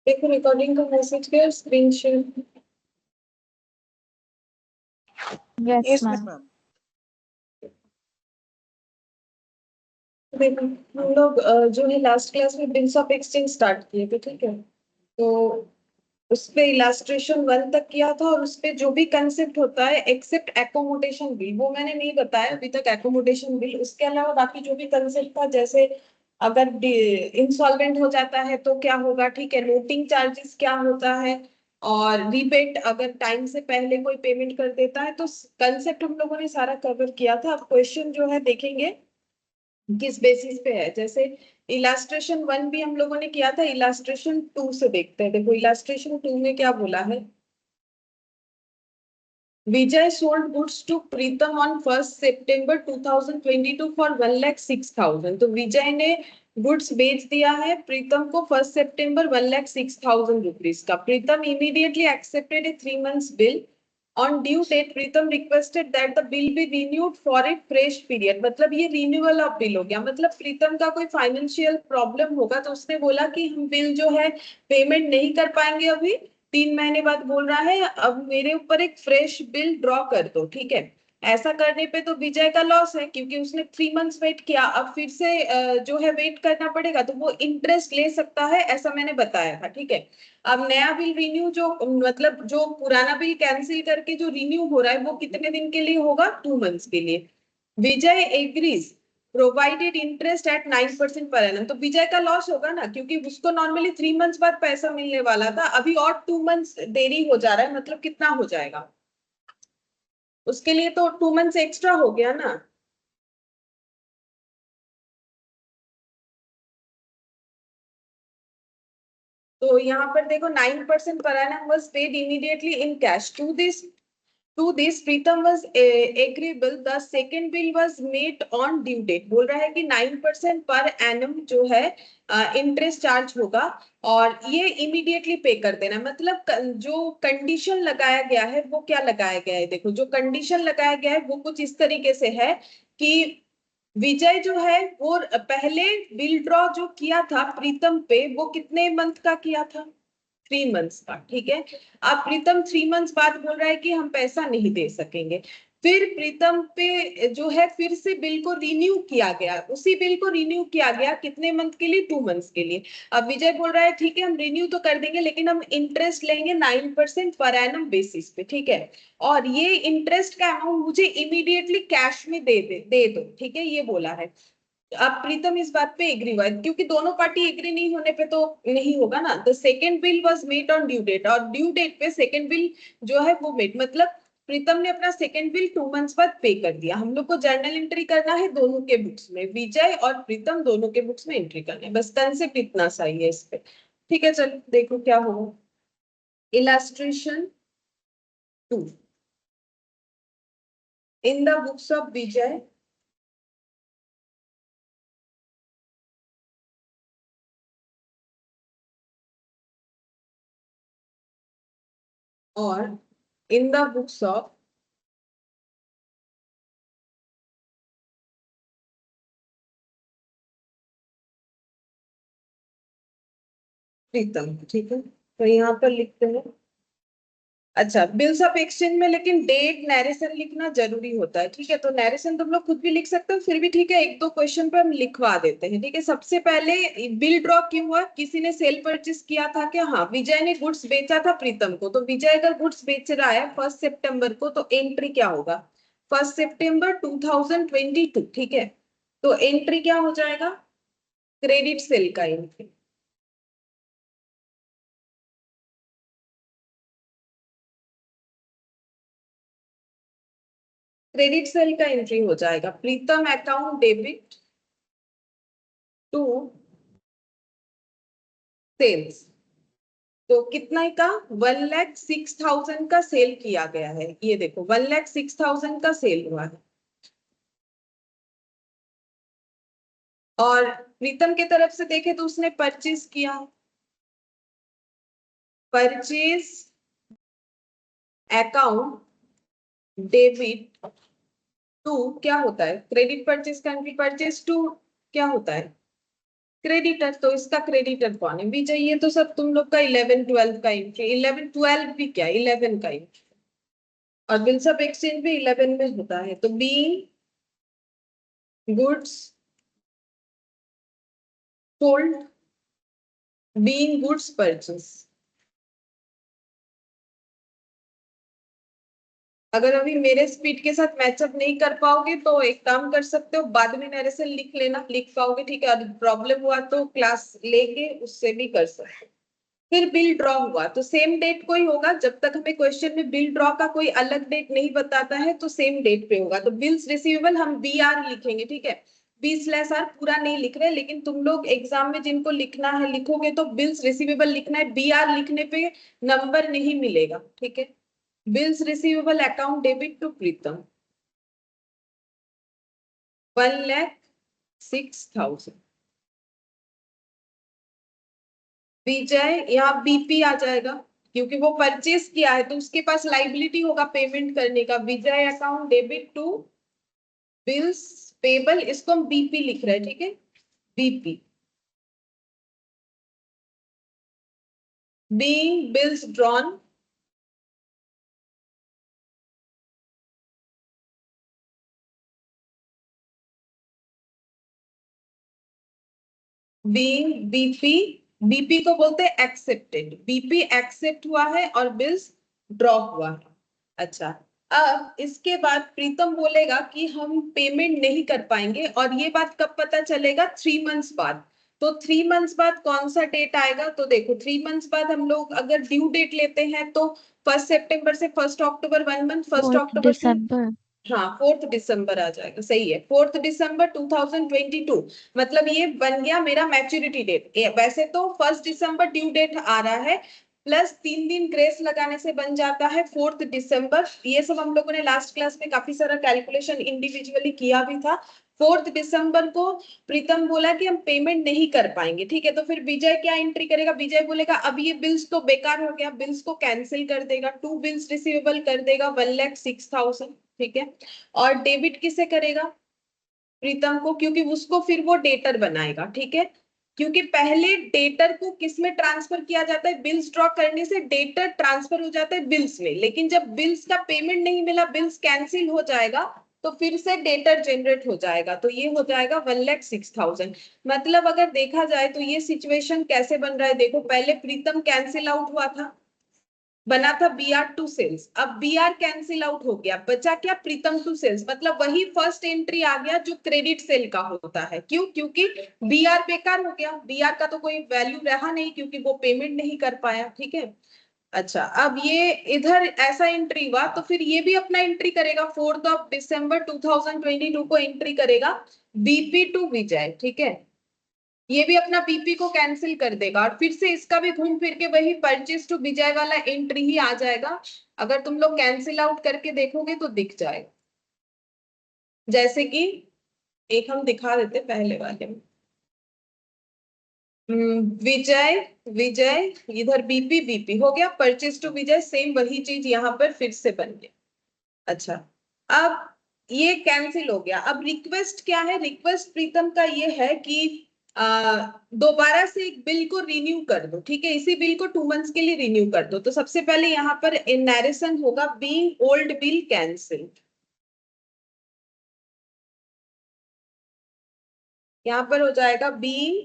देखो रिकॉर्डिंग का मैसेज किया, स्क्रीन शेयर। Yes ma'am. देखो हम लोग जो है लास्ट क्लास में बिल्स ऑफ एक्सचेंज स्टार्ट किए थे, ठीक है। तो उस पे इलास्ट्रेशन 1 तक किया था, और उस पे जो भी कंसेप्ट होता है एक्सेप्ट एकोमोडेशन बिल वो मैंने नहीं बताया अभी तक। एकोमोडेशन बिल, उसके अलावा बाकी जो भी कंसेप्ट था, जैसे अगर इंसॉल्वेंट हो जाता है तो क्या होगा, ठीक है, नोटिंग चार्जेस क्या होता है, और रिबेट अगर टाइम से पहले कोई पेमेंट कर देता है, तो कंसेप्ट हम लोगों ने सारा कवर किया था। अब क्वेश्चन जो है देखेंगे किस बेसिस पे है। जैसे इलास्ट्रेशन 1 भी हम लोगों ने किया था, इलास्ट्रेशन 2 से देखते हैं। देखो इलास्ट्रेशन 2 में क्या बोला है। Vijay sold goods to Pritam on 1 September 2022 for 1,06,000। तो विजय ने गुड्स बेच दिया है प्रीतम को 1 सितंबर 1,06,000 रुपीज का। Pritam immediately accepted a 3 months bill on due date. Pritam requested that the bill be renewed for a fresh period. मतलब ये रिन्यूअल ऑफ बिल हो गया। मतलब प्रीतम का कोई फाइनेंशियल प्रॉब्लम होगा तो उसने बोला कि हम बिल जो है पेमेंट नहीं कर पाएंगे अभी, 3 महीने बाद बोल रहा है अब मेरे ऊपर एक फ्रेश बिल ड्रॉ कर दो, ठीक है। ऐसा करने पे तो विजय का लॉस है, क्योंकि उसने 3 months वेट किया। अब फिर से जो है वेट करना पड़ेगा, तो वो इंटरेस्ट ले सकता है, ऐसा मैंने बताया था, ठीक है। अब नया बिल रिन्यू जो, मतलब जो पुराना बिल कैंसिल करके जो रिन्यू हो रहा है वो कितने दिन के लिए होगा, 2 months के लिए। Vijay agrees provided interest at 9% per annum. तो विजय का लॉस होगा ना, क्योंकि उसको नॉर्मली 3 months बाद पैसा मिलने वाला था, अभी और 2 months देरी हो जा रहा है। मतलब कितना हो जाएगा उसके लिए, तो 2 months एक्स्ट्रा हो गया ना। तो यहाँ पर देखो 9% per annum was paid immediately in cash to this Pritam was agreeable. The second bill was made on due date। बोल रहा है कि 9% पर एनम जो है इंटरेस्ट चार्ज होगा, और ये इमीडिएटली पे कर देना। मतलब जो कंडीशन लगाया गया है वो क्या लगाया गया है, देखो जो कंडीशन लगाया गया है वो कुछ इस तरीके से है कि विजय जो है वो पहले बिल ड्रॉ जो किया था प्रीतम पे, वो कितने मंथ का किया था, 3 months का, ठीक है। अब प्रीतम 3 months बाद बोल रहा है कि हम पैसा नहीं दे सकेंगे। फिर प्रीतम पे जो है फिर से बिल को रिन्यू किया गया, उसी बिल को रिन्यू किया गया कितने मंथ के लिए, 2 months के लिए। अब विजय बोल रहा है ठीक है हम रिन्यू तो कर देंगे, लेकिन हम इंटरेस्ट लेंगे 9% पर एनम बेसिस पे, ठीक है। और ये इंटरेस्ट का अमाउंट मुझे इमीडिएटली कैश में दे दो, ठीक है, ये बोला है। अब प्रीतम इस बात पे एग्री हुआ, क्योंकि दोनों पार्टी एग्री नहीं होने पे तो नहीं होगा ना। The second bill was made on due date, और ड्यू डेट पे सेकेंड बिल जो है वो मेड, मतलब प्रीतम ने अपना सेकेंड बिल 2 months बाद पे कर दिया। हम लोग को जर्नल एंट्री करना है दोनों के बुक्स में, विजय और प्रीतम दोनों के बुक्स में एंट्री करना है। बस कंसेप्ट इतना सही है इस पे, ठीक है। चलो देखो क्या होगा। Illustration 2, in the books of Vijay और in the books of Pritam, ठीक है। तो यहाँ पर लिखते हैं, अच्छा बिल्स ऑफ एक्सचेंज में लेकिन डेट नैरेशन लिखना जरूरी होता है, ठीक है। तो नैरेशन तुम लोग खुद भी लिख सकते हो, फिर भी ठीक है, एक दो क्वेश्चन पे हम लिखवा देते हैं, ठीक है। सबसे पहले बिल ड्रॉ क्यों हुआ, किसी ने सेल परचेस किया था क्या, हाँ विजय ने गुड्स बेचा था प्रीतम को। तो विजय अगर गुड्स बेच रहा है 1 सितंबर को, तो एंट्री क्या होगा, 1 सितंबर 2022, ठीक है। तो एंट्री क्या हो जाएगा, क्रेडिट सेल का एंट्री। क्रेडिट सेल का एंट्री हो जाएगा प्रीतम अकाउंट डेबिट टू सेल्स। तो कितना का, 1,06,000 का सेल किया गया है। ये देखो 1,06,000 का सेल हुआ है। और प्रीतम के तरफ से देखे तो उसने परचेज किया, परचेज अकाउंट डेबिट टू क्या होता है, credit purchase country, purchase to क्या होता है, क्रेडिटर, तो इसका क्रेडिटर कौन है? विजय। ये तो सब तुम लोग का 11 12 का एंट्री, 11 12 भी क्या, 11 का एंट्री, और बिल्स ऑफ एक्सचेंज भी 11 में होता है। तो B goods sold, being goods purchase. अगर अभी मेरे स्पीड के साथ मैचअप नहीं कर पाओगे तो एक काम कर सकते हो, बाद में नरेशन लिख लेना, लिख पाओगे ठीक है, और प्रॉब्लम हुआ तो क्लास लेके उससे भी कर सकते हो। फिर बिल ड्रॉ हुआ तो सेम डेट को ही होगा, जब तक हमें क्वेश्चन में बिल ड्रॉ का कोई अलग डेट नहीं बताता है तो सेम डेट पे होगा। तो बिल्स रिसीवेबल हम बी आर लिखेंगे, ठीक है, बी स्लैश आर पूरा नहीं लिख रहे, लेकिन तुम लोग एग्जाम में जिनको लिखना है लिखोगे तो बिल्स रिसीवेबल लिखना है, बी आर लिखने पे नंबर नहीं मिलेगा, ठीक है। Bills receivable account debit to Pritam 1,06,000। Vijay, यहाँ बीपी आ जाएगा क्योंकि वो परचेस किया है तो उसके पास लाइबिलिटी होगा पेमेंट करने का। Vijay account debit to bills payable, इसको हम बीपी लिख रहे हैं, ठीक है, BP. Being bills drawn being BP, BP को बोलते हैं एक्सेप्टेड, बीपी एक्सेप्ट हुआ है और बिल्स ड्रॉ हुआ है। अच्छा, अब इसके बाद प्रीतम बोलेगा कि हम पेमेंट नहीं कर पाएंगे, और ये बात कब पता चलेगा? 3 मंथ्स बाद। तो 3 मंथ्स बाद कौन सा डेट आएगा? तो देखो 3 मंथ्स बाद हम लोग अगर ड्यू डेट लेते हैं तो 1 सितंबर से 1 अक्टूबर 1 मंथ, 1 अक्टूबर से, December. हाँ 4 दिसंबर आ जाएगा, सही है, 4 दिसंबर 2022। मतलब ये बन गया मेरा मैच्योरिटी डेट। वैसे तो 1 दिसंबर ड्यू डेट आ रहा है, प्लस 3 दिन ग्रेस लगाने से बन जाता है 4 दिसंबर। ये सब हम लोगों ने लास्ट क्लास में काफी सारा कैलकुलेशन इंडिविजुअली किया भी था। 4 दिसंबर को प्रीतम बोला कि हम पेमेंट नहीं कर पाएंगे, ठीक है। तो फिर विजय क्या एंट्री करेगा? विजय बोलेगा अब ये बिल्स तो बेकार हो गया, बिल्स को कैंसिल कर देगा, 2 बिल्स रिसीवेबल कर देगा 1,06,000, ठीक है। और डेबिट किसे करेगा? प्रीतम को, क्योंकि उसको फिर वो डेटर बनाएगा, ठीक है। क्योंकि पहले डेटर को किस में ट्रांसफर किया जाता है? बिल्स ड्रॉ करने से डेटर ट्रांसफर हो जाता है बिल्स में, लेकिन जब बिल्स का पेमेंट नहीं मिला, बिल्स कैंसिल हो जाएगा, तो फिर से डेटर जनरेट हो जाएगा, तो ये हो जाएगा 1,06,000। मतलब अगर देखा जाए तो ये सिचुएशन कैसे बन रहा है, देखो पहले प्रीतम कैंसिल आउट हुआ था, बना था बी आर टू सेल्स, अब बी आर कैंसिल आउट हो गया, बचा क्या? प्रीतम टू सेल्स, मतलब वही फर्स्ट एंट्री आ गया जो क्रेडिट सेल का होता है। क्यों? क्योंकि बी आर बेकार हो गया, बी आर का तो कोई वैल्यू रहा नहीं क्योंकि वो पेमेंट नहीं कर पाया, ठीक है। अच्छा, अब ये इधर ऐसा एंट्री हुआ तो फिर ये भी अपना एंट्री करेगा, 4 दिसंबर 2022 को एंट्री करेगा बीपी टू विजय, ठीक है। ये भी अपना बीपी को कैंसिल कर देगा, और फिर से इसका भी घूम फिर के वही परचेज टू विजय वाला एंट्री ही आ जाएगा। अगर तुम लोग कैंसिल आउट करके देखोगे तो दिख जाएगा, जैसे कि एक हम दिखा देते पहले वाले में। विजय, विजय, इधर बीपी, बीपी हो गया, परचेज टू विजय, सेम वही चीज यहाँ पर फिर से बन गया। अच्छा, अब ये कैंसिल हो गया। अब रिक्वेस्ट क्या है? रिक्वेस्ट प्रीतम का ये है कि दोबारा से एक बिल को रिन्यू कर दो, ठीक है, इसी बिल को 2 मंथ्स के लिए रिन्यू कर दो। तो सबसे पहले यहाँ पर नरेशन होगा बीइंग ओल्ड बिल कैंसिल, यहाँ पर हो जाएगा being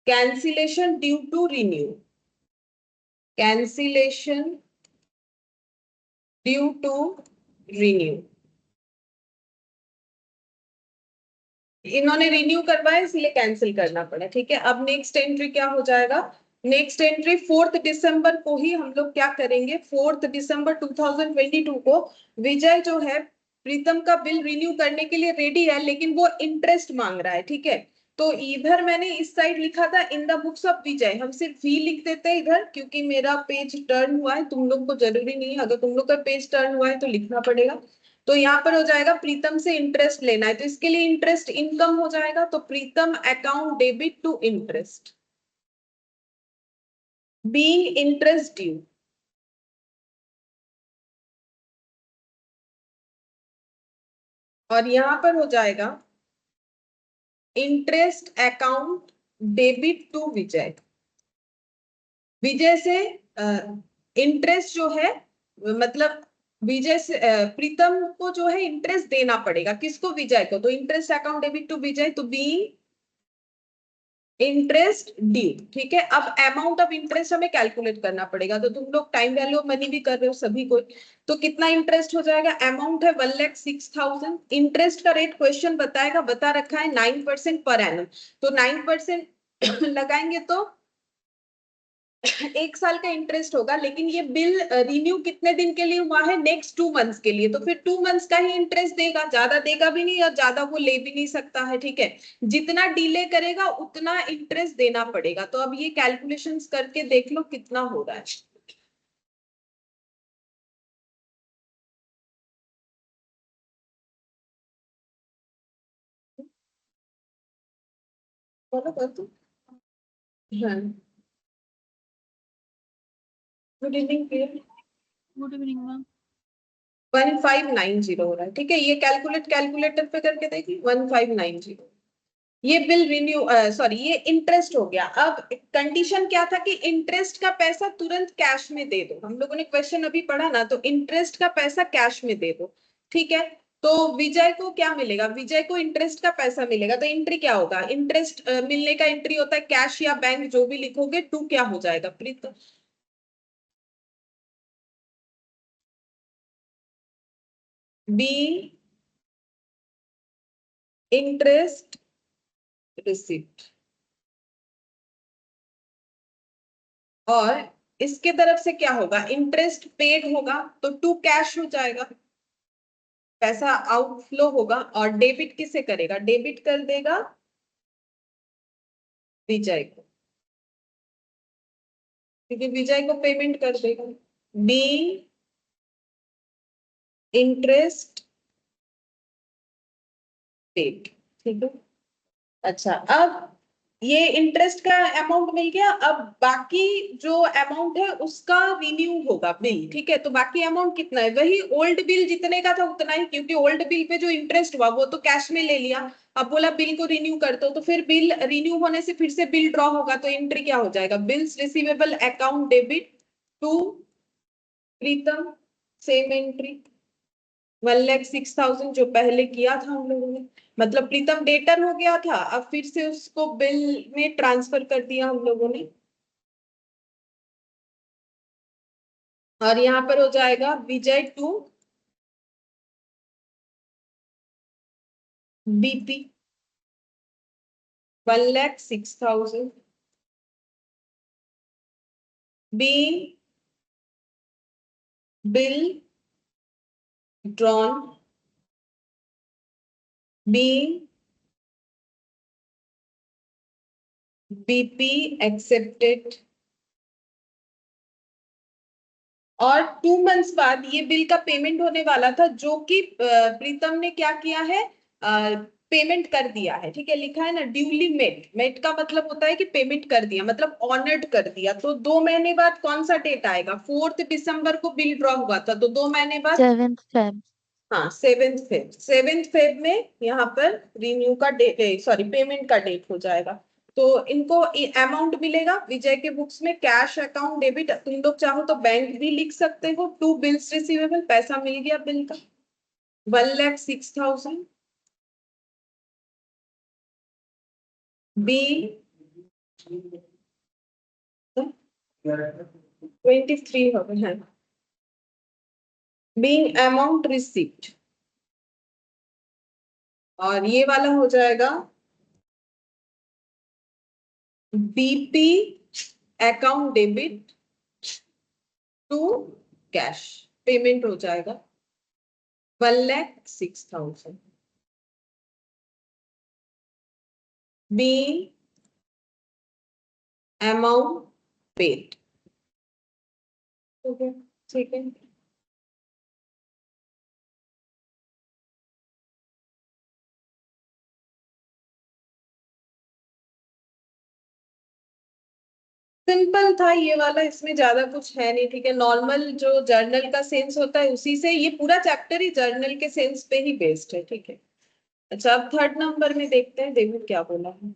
cancellation due to renew, cancellation due to renew. इन्होंने रिन्यू करवाया इसलिए कैंसिल करना पड़ा, ठीक है। अब नेक्स्ट एंट्री क्या हो जाएगा? नेक्स्ट एंट्री 4 दिसंबर को ही हम लोग क्या करेंगे, 4 दिसंबर 2022 को विजय जो है प्रीतम का बिल रिन्यू करने के लिए रेडी है, लेकिन वो इंटरेस्ट मांग रहा है, ठीक है। तो इधर मैंने इस साइड लिखा था इन द बुक्स ऑफ विजय, हम सिर्फ वी लिख देते हैं इधर, क्योंकि मेरा पेज टर्न हुआ है, तुम लोग को जरूरी नहीं है, अगर तुम लोग का पेज टर्न हुआ है तो लिखना पड़ेगा। तो यहाँ पर हो जाएगा प्रीतम से इंटरेस्ट लेना है, तो इसके लिए इंटरेस्ट इनकम हो जाएगा, तो Pritam account debit to interest being interest due. और यहाँ पर हो जाएगा interest account debit to Vijay. Vijay से इंटरेस्ट जो है, मतलब विजय से प्रीतम को जो है इंटरेस्ट देना पड़ेगा, किसको? विजय को। तो इंटरेस्ट अकाउंट डेबिट टू विजय, तो बी इंटरेस्ट ड्यू। ठीक है, अब अमाउंट ऑफ इंटरेस्ट हमें कैलकुलेट करना पड़ेगा, तो तुम लोग टाइम वैल्यू ऑफ मनी भी कर रहे हो सभी को। तो कितना इंटरेस्ट हो जाएगा? अमाउंट है 1,06,000, इंटरेस्ट का रेट क्वेश्चन बताएगा, बता रखा है 9% पर एनम, तो 9% लगाएंगे तो 1 साल का इंटरेस्ट होगा। लेकिन ये बिल रिन्यू कितने दिन के लिए हुआ है? नेक्स्ट 2 मंथ्स के लिए, तो फिर 2 मंथ्स का ही इंटरेस्ट देगा, ज्यादा देगा भी नहीं और ज्यादा वो ले भी नहीं सकता है। ठीक है, जितना डिले करेगा उतना इंटरेस्ट देना पड़ेगा। तो अब ये कैलकुलेशंस करके देख लो कितना हो रहा है। बोलो कर दो। हाँ, good evening. Good evening ma'am. 1590 हो रहा है। ठीक है, ये कैलकुलेटर पे करके देखिए 1590। ये बिल रिन्यू, सॉरी, ये इंटरेस्ट हो गया। अब कंडीशन क्या था कि इंटरेस्ट का पैसा तुरंत कैश में दे दो। हम लोगों ने क्वेश्चन अभी पढ़ा ना, तो इंटरेस्ट का पैसा कैश में दे दो। ठीक है, तो विजय को क्या मिलेगा? विजय को इंटरेस्ट का पैसा मिलेगा, तो एंट्री क्या होगा? इंटरेस्ट मिलने का एंट्री होता है कैश या बैंक, जो भी लिखोगे। टू क्या हो जाएगा प्रीत? बी इंटरेस्ट रिसिप्ट, और इसके तरफ से क्या होगा? इंटरेस्ट पेड होगा, तो टू कैश हो जाएगा, पैसा आउटफ्लो होगा। और डेबिट किसे करेगा? डेबिट कर देगा विजय को, क्योंकि विजय को पेमेंट कर देगा। B interest paid. ठीक है, अच्छा, अब ये इंटरेस्ट का अमाउंट मिल गया। अब बाकी जो अमाउंट है उसका रिन्यू होगा बिल। ठीक है, तो बाकी अमाउंट कितना है? वही ओल्ड बिल जितने का था उतना ही, क्योंकि ओल्ड बिल पे जो इंटरेस्ट हुआ वो तो कैश में ले लिया। अब बोला बिल को रिन्यू कर दो, तो फिर बिल रिन्यू होने से फिर से बिल ड्रॉ होगा, तो एंट्री क्या हो जाएगा? Bills receivable account debit to Pritam, same entry 1,06,000 जो पहले किया था हम लोगों ने। मतलब प्रीतम डेटर हो गया था, अब फिर से उसको बिल में ट्रांसफर कर दिया हम लोगों ने। और यहाँ पर हो जाएगा Vijay to BP 1,06,000, B bill drawn, B BP accepted. और 2 मंथ्स बाद ये बिल का पेमेंट होने वाला था, जो कि प्रीतम ने क्या किया है? पेमेंट कर दिया है। ठीक है, लिखा है ना ड्यूली मेट। मेट का मतलब होता है कि पेमेंट कर दिया, मतलब ऑनर्ड कर दिया। तो 2 महीने बाद कौन सा डेट आएगा? 4 दिसंबर को बिल ड्रॉ हुआ था, तो 2 महीने बाद 7th Feb। हाँ 7 फेब। 7 फेब में यहाँ पर रिन्यू का डेट, सॉरी पेमेंट का डेट हो जाएगा। तो इनको अमाउंट मिलेगा विजय के बुक्स में, कैश अकाउंट डेबिट। तुम लोग चाहो तो बैंक भी लिख सकते हो। टू बिल्स रिसीवेबल, पैसा मिल गया बिल का 1,06,000। बी 23 हो गए हैं। बीइंग अमाउंट रिसिप्ट, और ये वाला हो जाएगा BP account debit to cash, payment हो जाएगा 1,06,000। B amount paid. ठीक है, सिंपल था ये वाला, इसमें ज्यादा कुछ है नहीं। ठीक है, नॉर्मल जो जर्नल का सेंस होता है उसी से, ये पूरा चैप्टर ही जर्नल के सेंस पे ही बेस्ड है। ठीक है। अच्छा, अब थर्ड नंबर में देखते हैं, देखो क्या बोला है।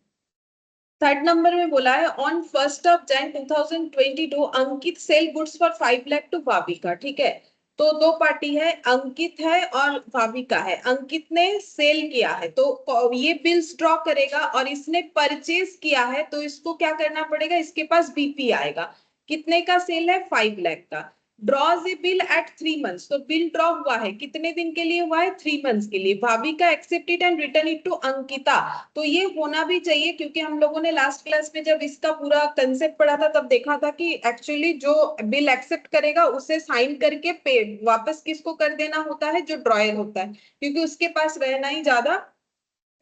थर्ड नंबर में बोला है on 1 Jan 2022 Ankit sell goods for 5 lakh to Bhavika. ठीक है, तो दो पार्टी है, अंकित है और भाविका है। अंकित ने सेल किया है तो ये बिल्स ड्रॉ करेगा, और इसने परचेज किया है तो इसको क्या करना पड़ेगा, इसके पास बीपी आएगा। कितने का सेल है, 5 लाख का। Draws a bill at 3 months, तो बिल ड्रॉ हुआ है कितने दिन के लिए हुआ है, 3 मंथ्स के लिए। Bhavika accept it and return it to Ankita. तो ये होना भी चाहिए, क्योंकि हम लोगों ने लास्ट क्लास में जब इसका पूरा कंसेप्ट पढ़ा था तब देखा था कि एक्चुअली जो बिल एक्सेप्ट करेगा उसे साइन करके पे वापस किसको कर देना होता है, जो ड्रॉयर होता है, क्योंकि उसके पास रहना ही ज्यादा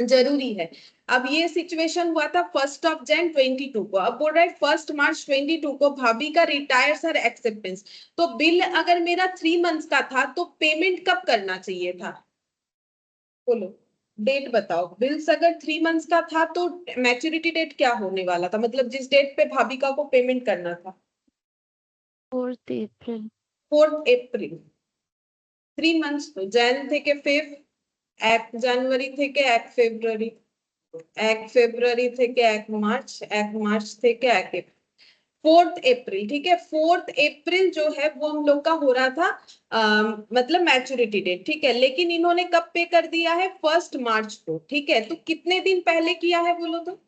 जरूरी है। अब ये सिचुएशन हुआ था 1 Jan 2022 को। अब बोल रहा है 1 March 2022 को भाभी का रिटायर्स हर एक्सेप्टेंस। तो बिल अगर मेरा 3 मंथ्स का था तो पेमेंट कब करना चाहिए था, बोलो, डेट बताओ। बिल्स अगर 3 मंथ्स का था तो मैच्योरिटी डेट क्या होने वाला था, मतलब जिस डेट पे भाभिका को पेमेंट करना था। 4th April। 4 अप्रैल। 3 मंथ्स তো জ্যান থেকে ফেব, 1 জানুয়ারি থেকে 1 ফেব্রুয়ারি, 1 ফেব্রুয়ারি থেকে 1 মার্চ, 1 মার্চ থেকে 1 এপ্রিল। 4 अप्रैल, ठीक है। 4 अप्रैल जो है वो हम लोग का हो रहा था मतलब मैच्योरिटी डेट, ठीक है। लेकिन इन्होंने कब पे कर दिया है, 1 मार्च को, ठीक है। तो कितने दिन पहले किया है बोलो तो,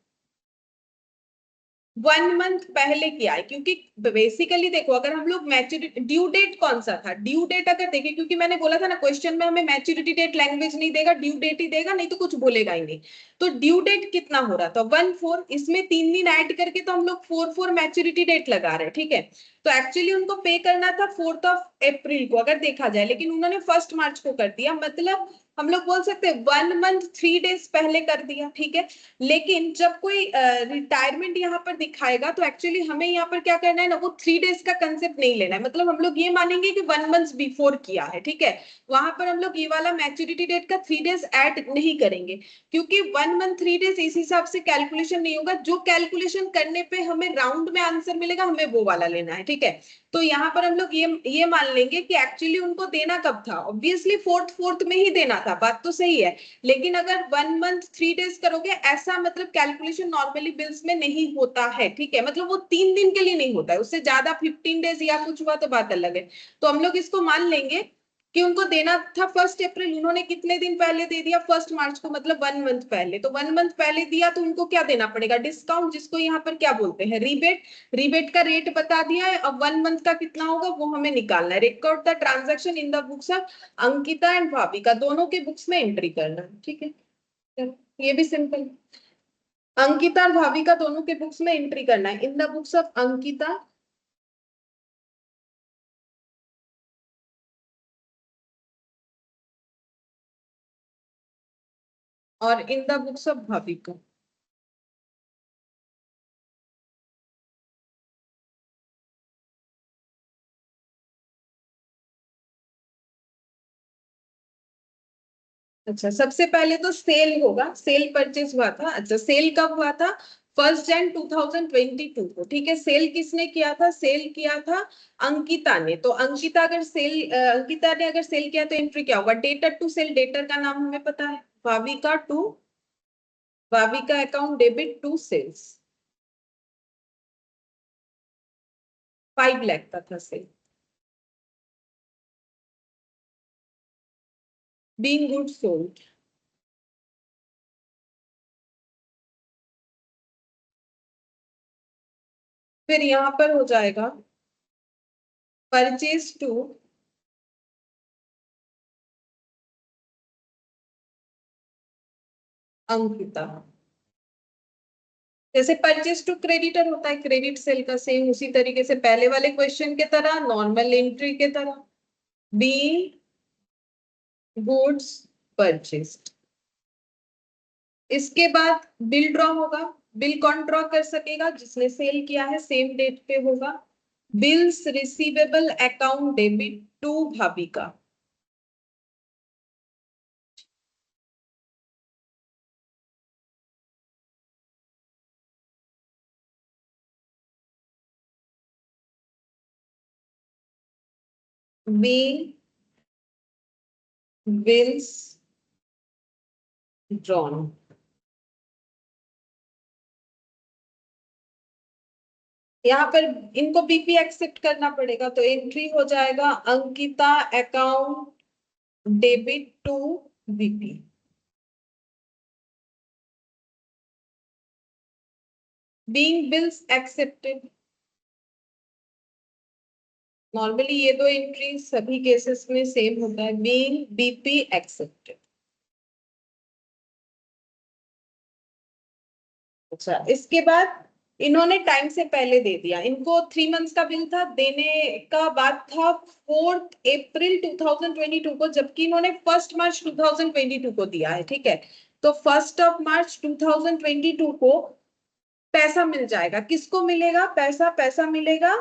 1 मंथ पहले किया है। क्योंकि बेसिकली देखो, अगर हम लोग मैच्योरिटी ड्यू डेट कौन सा था, ड्यू डेट अगर देखें, क्योंकि मैंने बोला था ना क्वेश्चन में हमें मैच्योरिटी डेट लैंग्वेज नहीं देगा, ड्यू डेट ही देगा, नहीं तो कुछ बोलेगा ही नहीं। तो ड्यू डेट कितना हो रहा था, 1/4, इसमें 3 दिन ऐड करके तो हम लोग 4/4 मैच्योरिटी डेट लगा रहे हैं, ठीक है। तो एक्चुअली उनको पे करना था 4 अप्रैल को अगर देखा जाए, लेकिन उन्होंने 1 मार्च को कर दिया। मतलब हम लोग बोल सकते हैं 1 मंथ 3 डेज पहले कर दिया, ठीक है। लेकिन जब कोई रिटायरमेंट यहाँ पर दिखाएगा तो एक्चुअली हमें यहाँ पर क्या करना है ना, वो 3 डेज का कंसेप्ट नहीं लेना है। मतलब हम लोग ये मानेंगे कि 1 मंथ बिफोर किया है, ठीक है। वहां पर हम लोग ये वाला मैच्योरिटी डेट का 3 डेज ऐड नहीं करेंगे, क्योंकि 1 मंथ 3 डेज इस हिसाब से कैलकुलेशन नहीं होगा। जो कैलकुलेशन करने पे हमें राउंड में आंसर मिलेगा, हमें वो वाला लेना है, ठीक है। तो यहाँ पर हम लोग ये मान लेंगे कि एक्चुअली उनको देना कब था, ऑब्वियसली फोर्थ फोर्थ में ही देना था, बात तो सही है। लेकिन अगर 1 मंथ 3 डेज करोगे, ऐसा मतलब कैलकुलेशन नॉर्मली बिल्स में नहीं होता है, ठीक है। मतलब वो 3 दिन के लिए नहीं होता है, उससे ज्यादा 15 डेज या कुछ हुआ तो बात अलग है। तो हम लोग इसको मान लेंगे कि उनको देना था 1 अप्रैल, उन्होंने कितने दिन पहले दे दिया, 1 मार्च को, मतलब 1 मंथ पहले। तो 1 मंथ पहले दिया तो उनको क्या देना पड़ेगा, डिस्काउंट, जिसको यहाँ पर क्या बोलते हैं, रिबेट। रिबेट का रेट बता दिया है, अब 1 मंथ का कितना होगा वो हमें निकालना है। Record the transaction in the books of Ankita and Bhavika, दोनों के बुक्स में एंट्री करना है, ठीक है। चलो, ये भी सिंपल। अंकिता और भाविका दोनों के बुक्स में एंट्री करना है, in the books of Ankita और in the books of Bhavika. अच्छा, सबसे पहले तो सेल होगा, सेल परचेज हुआ था। अच्छा, सेल कब हुआ था, 1 Jan 2022 को, ठीक है। सेल किसने किया था, सेल किया था अंकिता ने। तो अंकिता ने अगर सेल किया तो एंट्री क्या होगा, डेटर टू सेल, डेटर का नाम हमें पता है, Bhavika to, Bhavika account debit to sales. 5 lakh का था सेल, बीइंग गुड सोल्ड। फिर यहाँ पर हो जाएगा परचेज टू अंकिता। जैसे परचेज टू क्रेडिटर होता है क्रेडिट सेल का, सेम उसी तरीके से पहले वाले क्वेश्चन के तरह, नॉर्मल एंट्री के तरह, बी गुड्स परचेज्ड। इसके बाद बिल ड्रॉ होगा। बिल कौन ड्रॉ कर सकेगा, जिसने सेल किया है, सेम डेट पे होगा। Bills receivable account debit to Bhavika. B bills drawn. यहाँ पर इनको बीपी एक्सेप्ट करना पड़ेगा, तो एंट्री हो जाएगा Ankita account debit to BP. Being bills accepted, normally ये दो एंट्री सभी केसेस में सेम होता है, बीइंग बीपी एक्सेप्टेड। अच्छा, इसके बाद इन्होंने टाइम से पहले दे दिया, इनको 3 मंथ्स का बिल था, देने का बाद था 4 अप्रैल 2022 को, जबकि इन्होंने 1 मार्च 2022 को दिया है, ठीक है। तो 1 मार्च 2022 को पैसा मिल जाएगा, किसको मिलेगा पैसा? पैसा मिलेगा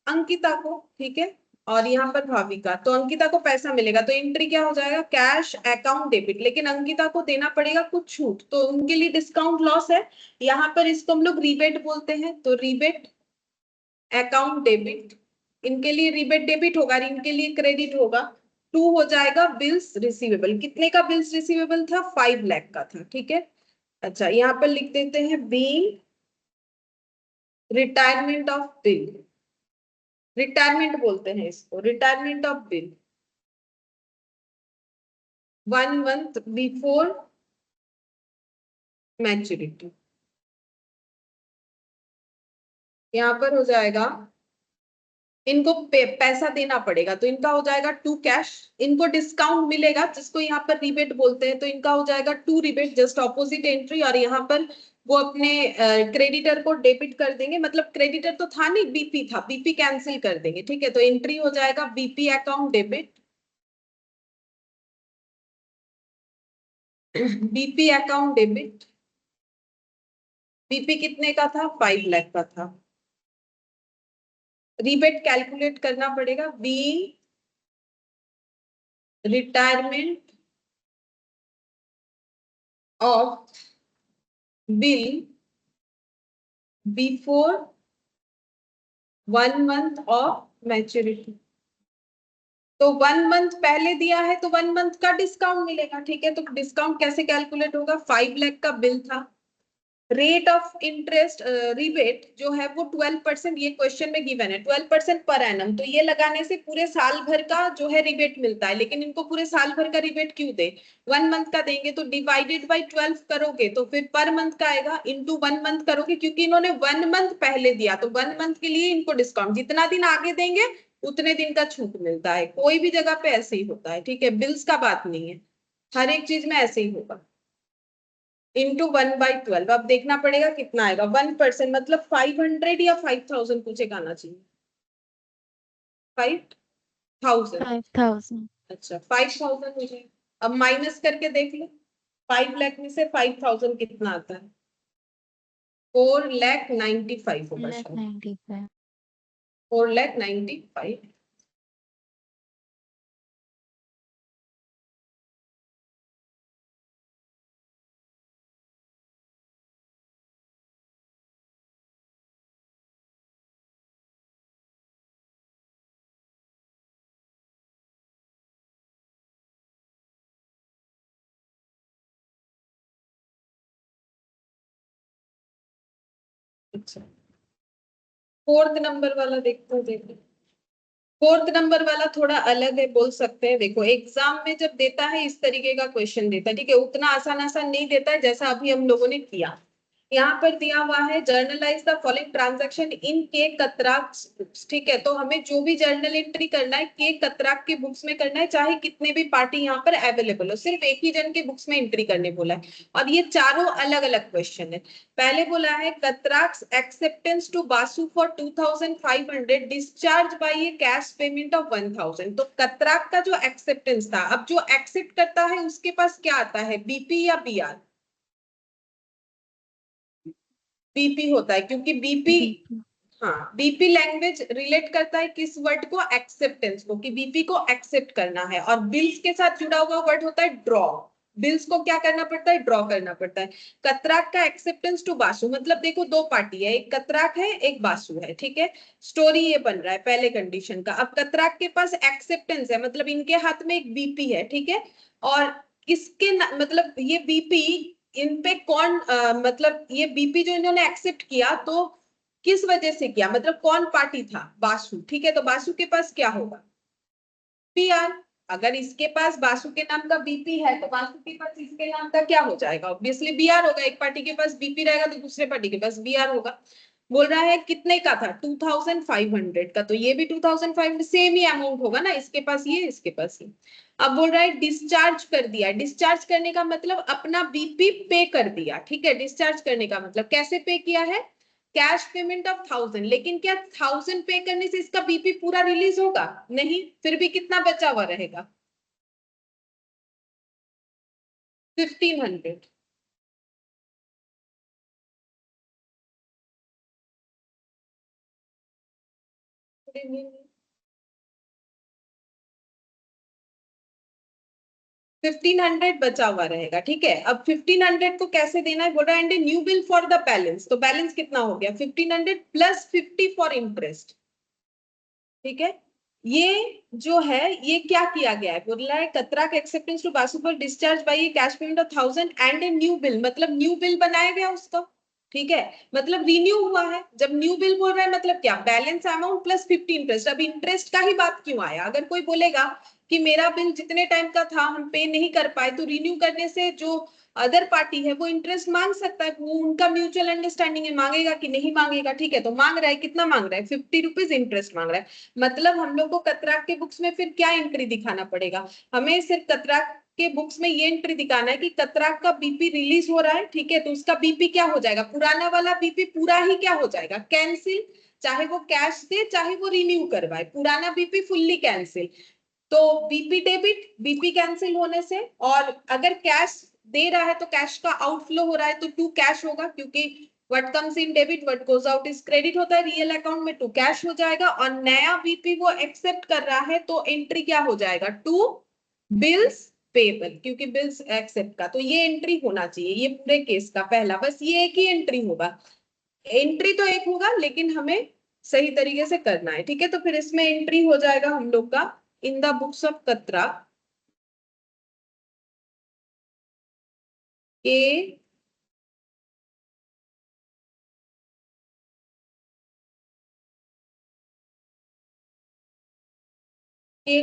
अंकिता को, ठीक है, और यहाँ पर भाविका, तो अंकिता को पैसा मिलेगा, तो एंट्री क्या हो जाएगा? Cash account debit. लेकिन अंकिता को देना पड़ेगा कुछ छूट, तो उनके लिए डिस्काउंट लॉस है, यहाँ पर इसको हम लोग रिबेट बोलते हैं, तो रिबेट अकाउंट डेबिट, इनके लिए रिबेट डेबिट होगा, इनके लिए क्रेडिट होगा। 2 हो जाएगा बिल्स रिसीवेबल। कितने का बिल्स रिसीवेबल था? 5 लाख का था, ठीक है। अच्छा, यहाँ पर लिख देते हैं B retirement of bill, retirement बोलते हैं इसको, retirement of bill 1 month before maturity. यहाँ पर हो जाएगा, इनको पैसा देना पड़ेगा, तो इनका हो जाएगा 2 कैश, इनको डिस्काउंट मिलेगा जिसको यहाँ पर रिबेट बोलते हैं, तो इनका हो जाएगा 2 रिबेट, जस्ट ऑपोजिट एंट्री, और यहाँ पर वो अपने क्रेडिटर को डेबिट कर देंगे, मतलब क्रेडिटर तो था नहीं, बीपी था, बीपी कैंसिल कर देंगे, ठीक है। तो एंट्री हो जाएगा BP account debit, BP account debit, BP कितने का था? 5 लाख का था। रिबेट कैलकुलेट करना पड़ेगा, B retirement of bill before 1 month of maturity. तो 1 मंथ पहले दिया है तो 1 मंथ का डिस्काउंट मिलेगा, ठीक है। तो डिस्काउंट कैसे कैलकुलेट होगा? 5 लाख का बिल था, रेट ऑफ इंटरेस्ट रिबेट जो है वो 12%, ये क्वेश्चन में गिवन है 12% पर एनम, तो ये लगाने से पूरे साल भर का जो है रिबेट मिलता है, लेकिन इनको पूरे साल भर का रिबेट क्यों दे? 1 मंथ का देंगे, तो डिवाइडेड बाय 12 करोगे तो फिर पर मंथ का आएगा, इंटू 1 मंथ करोगे, क्योंकि इन्होंने 1 मंथ पहले दिया, तो 1 मंथ के लिए इनको डिस्काउंट, जितना दिन आगे देंगे उतने दिन का छूट मिलता है, कोई भी जगह पे ऐसे ही होता है, ठीक है, बिल्स का बात नहीं है, हर एक चीज में ऐसे ही होगा। इंटू 1/12, अब देखना पड़ेगा कितना आएगा, 1%, मतलब 500 या 5000, कुछ एक आना चाहिए, 5000। 5,000. अच्छा, 5000 हो जाए, अब माइनस करके देख लो, 5 लाख में से 5000 कितना आता है? 4,95,000 होगा Lakh शायद, 95. 4,95,000। अच्छा, 4th नंबर वाला देखते हैं, देखो 4th नंबर वाला थोड़ा अलग है, बोल सकते हैं। देखो, एग्जाम में जब देता है इस तरीके का क्वेश्चन देता है, ठीक है, उतना आसान आसान नहीं देता है जैसा अभी हम लोगों ने किया। यहाँ पर दिया हुआ है generalized the following transaction in के कतराक बुक्स, ठीक है, तो हमें जो भी जर्नल एंट्री करना है के कतराक के बुक्स में करना है, चाहे कितने भी पार्टी यहाँ पर अवेलेबल हो, सिर्फ एक ही जन के बुक्स में एंट्री करने बोला है, और ये चारों अलग अलग क्वेश्चन है। पहले बोला है Katrak's acceptance to Basu for 2500 discharge by a cash payment of 1000, तो कतराक का जो एक्सेप्टेंस था, अब जो एक्सेप्ट करता है उसके पास क्या आता है, बीपी या बीआर? बीपी होता है, क्योंकि बीपी, BP. हाँ, बीपी लैंग्वेज रिलेट करता है किस वर्ड को? एक्सेप्टेंस को, कि बीपी को एक्सेप्ट करना है, और बिल्स के साथ जुड़ा हुआ वर्ड होता है ड्रॉ, बिल्स को क्या करना पड़ता है? ड्रॉ करना पड़ता है। कतराक का एक्सेप्टेंस टू बासु, मतलब देखो दो पार्टी है, एक कतराक है एक बासु है, ठीक है, स्टोरी ये बन रहा है पहले कंडीशन का। अब कतराक के पास एक्सेप्टेंस है, मतलब इनके हाथ में एक बीपी है, ठीक है, और किसके मतलब ये बीपी इन पे कौन मतलब ये बीपी जो इन्होंने एक्सेप्ट किया तो किस वजह से किया, मतलब कौन पार्टी था, बासु, ठीक है। तो बासु के पास क्या होगा, पीआर। अगर इसके पास बासु के नाम का बीपी है तो बासु के पास इसके नाम का क्या हो जाएगा, ऑब्वियसली बीआर होगा। एक पार्टी के पास बीपी रहेगा तो दूसरे पार्टी के पास बीआर होगा। बोल रहा है कितने का था, 2500 का, तो ये भी 2500 सेम ही अमाउंट होगा ना, इसके पास ये, इसके पास ये। अब बोल रहा है डिस्चार्ज कर दिया। डिस्चार्ज करने का मतलब अपना बीपी पे कर दिया, ठीक है। डिस्चार्ज करने का मतलब कैसे पे किया है, कैश पेमेंट ऑफ 1000। लेकिन क्या 1000 पे करने से इसका बीपी पूरा रिलीज होगा, नहीं, फिर भी कितना बचा हुआ रहेगा, 1500। 1500 बचा हुआ रहेगा, ठीक है। अब 1500 को कैसे देना है, बोल रहा है new bill for the balance. तो बैलेंस कितना हो गया, 1500 प्लस 50 फॉर इंटरेस्ट, ठीक है। ये जो है ये क्या किया गया है, बोल रहा है कतरा का acceptance to Basu for discharge by cash payment of 1000 and a new bill, मतलब न्यू बिल बनाया गया उसका, ठीक है। मतलब रिन्यू हुआ है। जब न्यू बिल बोल रहा है मतलब क्या, बैलेंस अमाउंट प्लस 50 इंटरेस्ट। अब इंटरेस्ट का ही बात क्यों आया, अगर कोई बोलेगा कि मेरा बिल जितने टाइम का था हम पे नहीं कर पाए, तो रिन्यू करने से जो अदर पार्टी है वो इंटरेस्ट मांग सकता है, वो उनका म्यूचुअल अंडरस्टैंडिंग है, मांगेगा कि नहीं मांगेगा, ठीक है। तो मांग रहा है, कितना मांग रहा है, 50 रुपीज इंटरेस्ट मांग रहा है। मतलब हम लोग को कतराक के बुक्स में फिर क्या एंट्री दिखाना पड़ेगा, हमें सिर्फ कतराक के बुक्स में ये एंट्री दिखाना है कि कतराक का बीपी रिलीज हो रहा है, ठीक है। तो उसका बीपी क्या हो जाएगा, पुराना वाला बीपी पूरा ही क्या हो जाएगा, कैंसिल। चाहे वो कैश दे चाहे वो रिन्यू करवाए, पुराना बीपी फुल्ली कैंसिल। तो बीपी डेबिट, बीपी कैंसिल होने से, और अगर कैश दे रहा है तो कैश का आउटफ्लो हो रहा है तो टू कैश होगा, क्योंकि what comes in debit what goes out is credit होता है रियल अकाउंट में, टू कैश हो जाएगा। और नया बीपी वो एक्सेप्ट कर रहा है तो एंट्री क्या हो जाएगा, टू बिल्स पेबल, क्योंकि बिल्स एक्सेप्ट का, तो ये एंट्री होना चाहिए। ये पूरे केस का पहला, बस ये एक ही एंट्री होगा। एंट्री तो एक होगा लेकिन हमें सही तरीके से करना है, ठीक है। तो फिर इसमें एंट्री हो जाएगा हम लोग का इन द बुक्स ऑफ कतरा के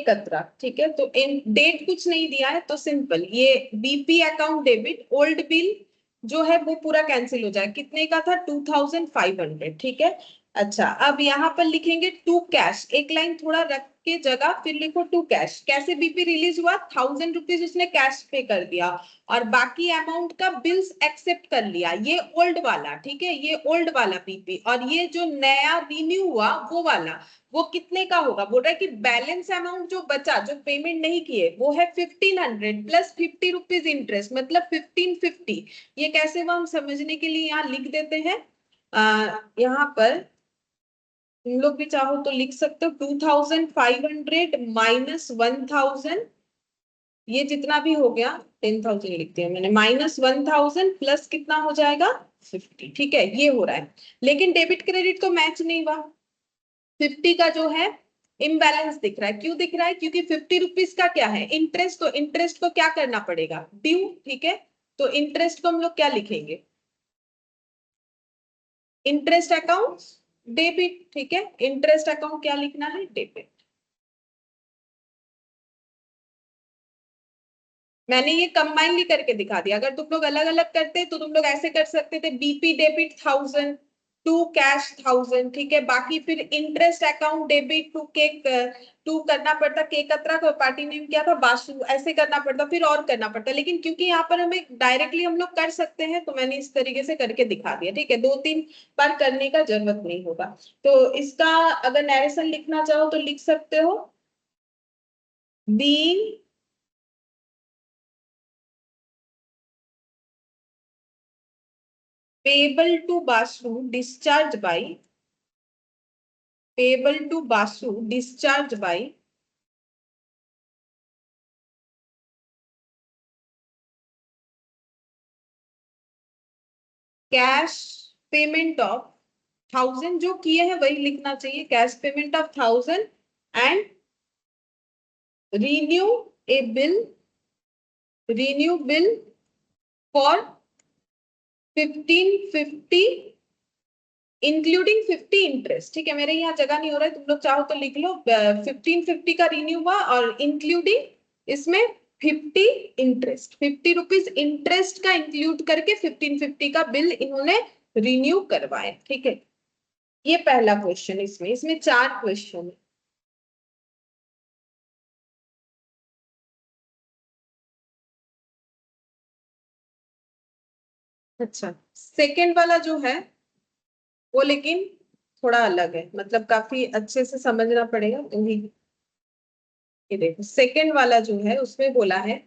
कतरा, ठीक है। तो इन डेट कुछ नहीं दिया है तो सिंपल ये BP account debit old bill जो है वो पूरा कैंसिल हो जाएगा। कितने का था, 2500, ठीक है। अच्छा अब यहाँ पर लिखेंगे टू कैश, एक लाइन थोड़ा रख के जगह फिर लिखो टू कैश। कैसे बीपी रिलीज हुआ, 1000 रुपीज उसने कैश पे कर दिया और बाकी अमाउंट का बिल्स एक्सेप्ट कर लिया, ये ओल्ड वाला, ठीक है, ये ओल्ड वाला बीपी। और ये जो नया रिन्यू हुआ वो वाला, वो कितने का होगा, बोल रहा है कि बैलेंस अमाउंट जो बचा, जो पेमेंट नहीं किए, वो है 1500 प्लस 50 रुपीज इंटरेस्ट, मतलब 1550। ये कैसे वो हम समझने के लिए यहाँ लिख देते हैं, यहाँ पर तुम लोग भी चाहो तो लिख सकते हो 2500 माइनस 1000, ये जितना भी हो गया 10,000 लिख दिया मैंने, माइनस 1000 प्लस कितना हो जाएगा 50, ठीक है। ये हो रहा है, लेकिन डेबिट क्रेडिट तो मैच नहीं हुआ। 50 का जो है इम्बैलेंस दिख रहा है, क्यों दिख रहा है, क्योंकि 50 रुपीज का क्या है, इंटरेस्ट। तो इंटरेस्ट को क्या करना पड़ेगा, ड्यू, ठीक है। तो इंटरेस्ट को हम लोग क्या लिखेंगे, इंटरेस्ट अकाउंट डेबिट, ठीक है। इंटरेस्ट अकाउंट क्या लिखना है, डेबिट। मैंने ये कंबाइनली करके दिखा दिया, अगर तुम लोग अलग अलग करते तो तुम लोग ऐसे कर सकते थे, बीपी डेबिट 1000 टू कैश 1000, ठीक है। बाकी फिर इंटरेस्ट अकाउंट डेबिट टू केक, टू करना पड़ता, केक कतरा का पार्टी नेम क्या था, बासु, ऐसे करना पड़ता, फिर और करना पड़ता। लेकिन क्योंकि यहाँ पर हमें डायरेक्टली हम लोग कर सकते हैं तो मैंने इस तरीके से करके दिखा दिया, ठीक है। 2-3 बार करने का जरूरत नहीं होगा। तो इसका अगर नरेशन लिखना चाहो तो लिख सकते हो, being payable to Basu discharged by, payable to Basu discharged by cash payment of 1000, जो किए हैं वही लिखना चाहिए, cash payment of 1000 and renew a bill renew bill for 1550 including 50 interest. ठीक है, मेरे यहाँ जगह नहीं हो रहा है, तुम लोग चाहो तो लिख लो 1550 का रिन्यू हुआ और इंक्लूडिंग इसमें 50 इंटरेस्ट, 50 रुपीज इंटरेस्ट का इंक्लूड करके 1550 का बिल इन्होंने रिन्यू करवाया। ठीक है, ये पहला क्वेश्चन। इसमें 4 क्वेश्चन है। अच्छा, सेकेंड वाला जो है वो लेकिन थोड़ा अलग है, मतलब काफी अच्छे से समझना पड़ेगा। ये देखो, सेकेंड वाला जो है उसमें बोला है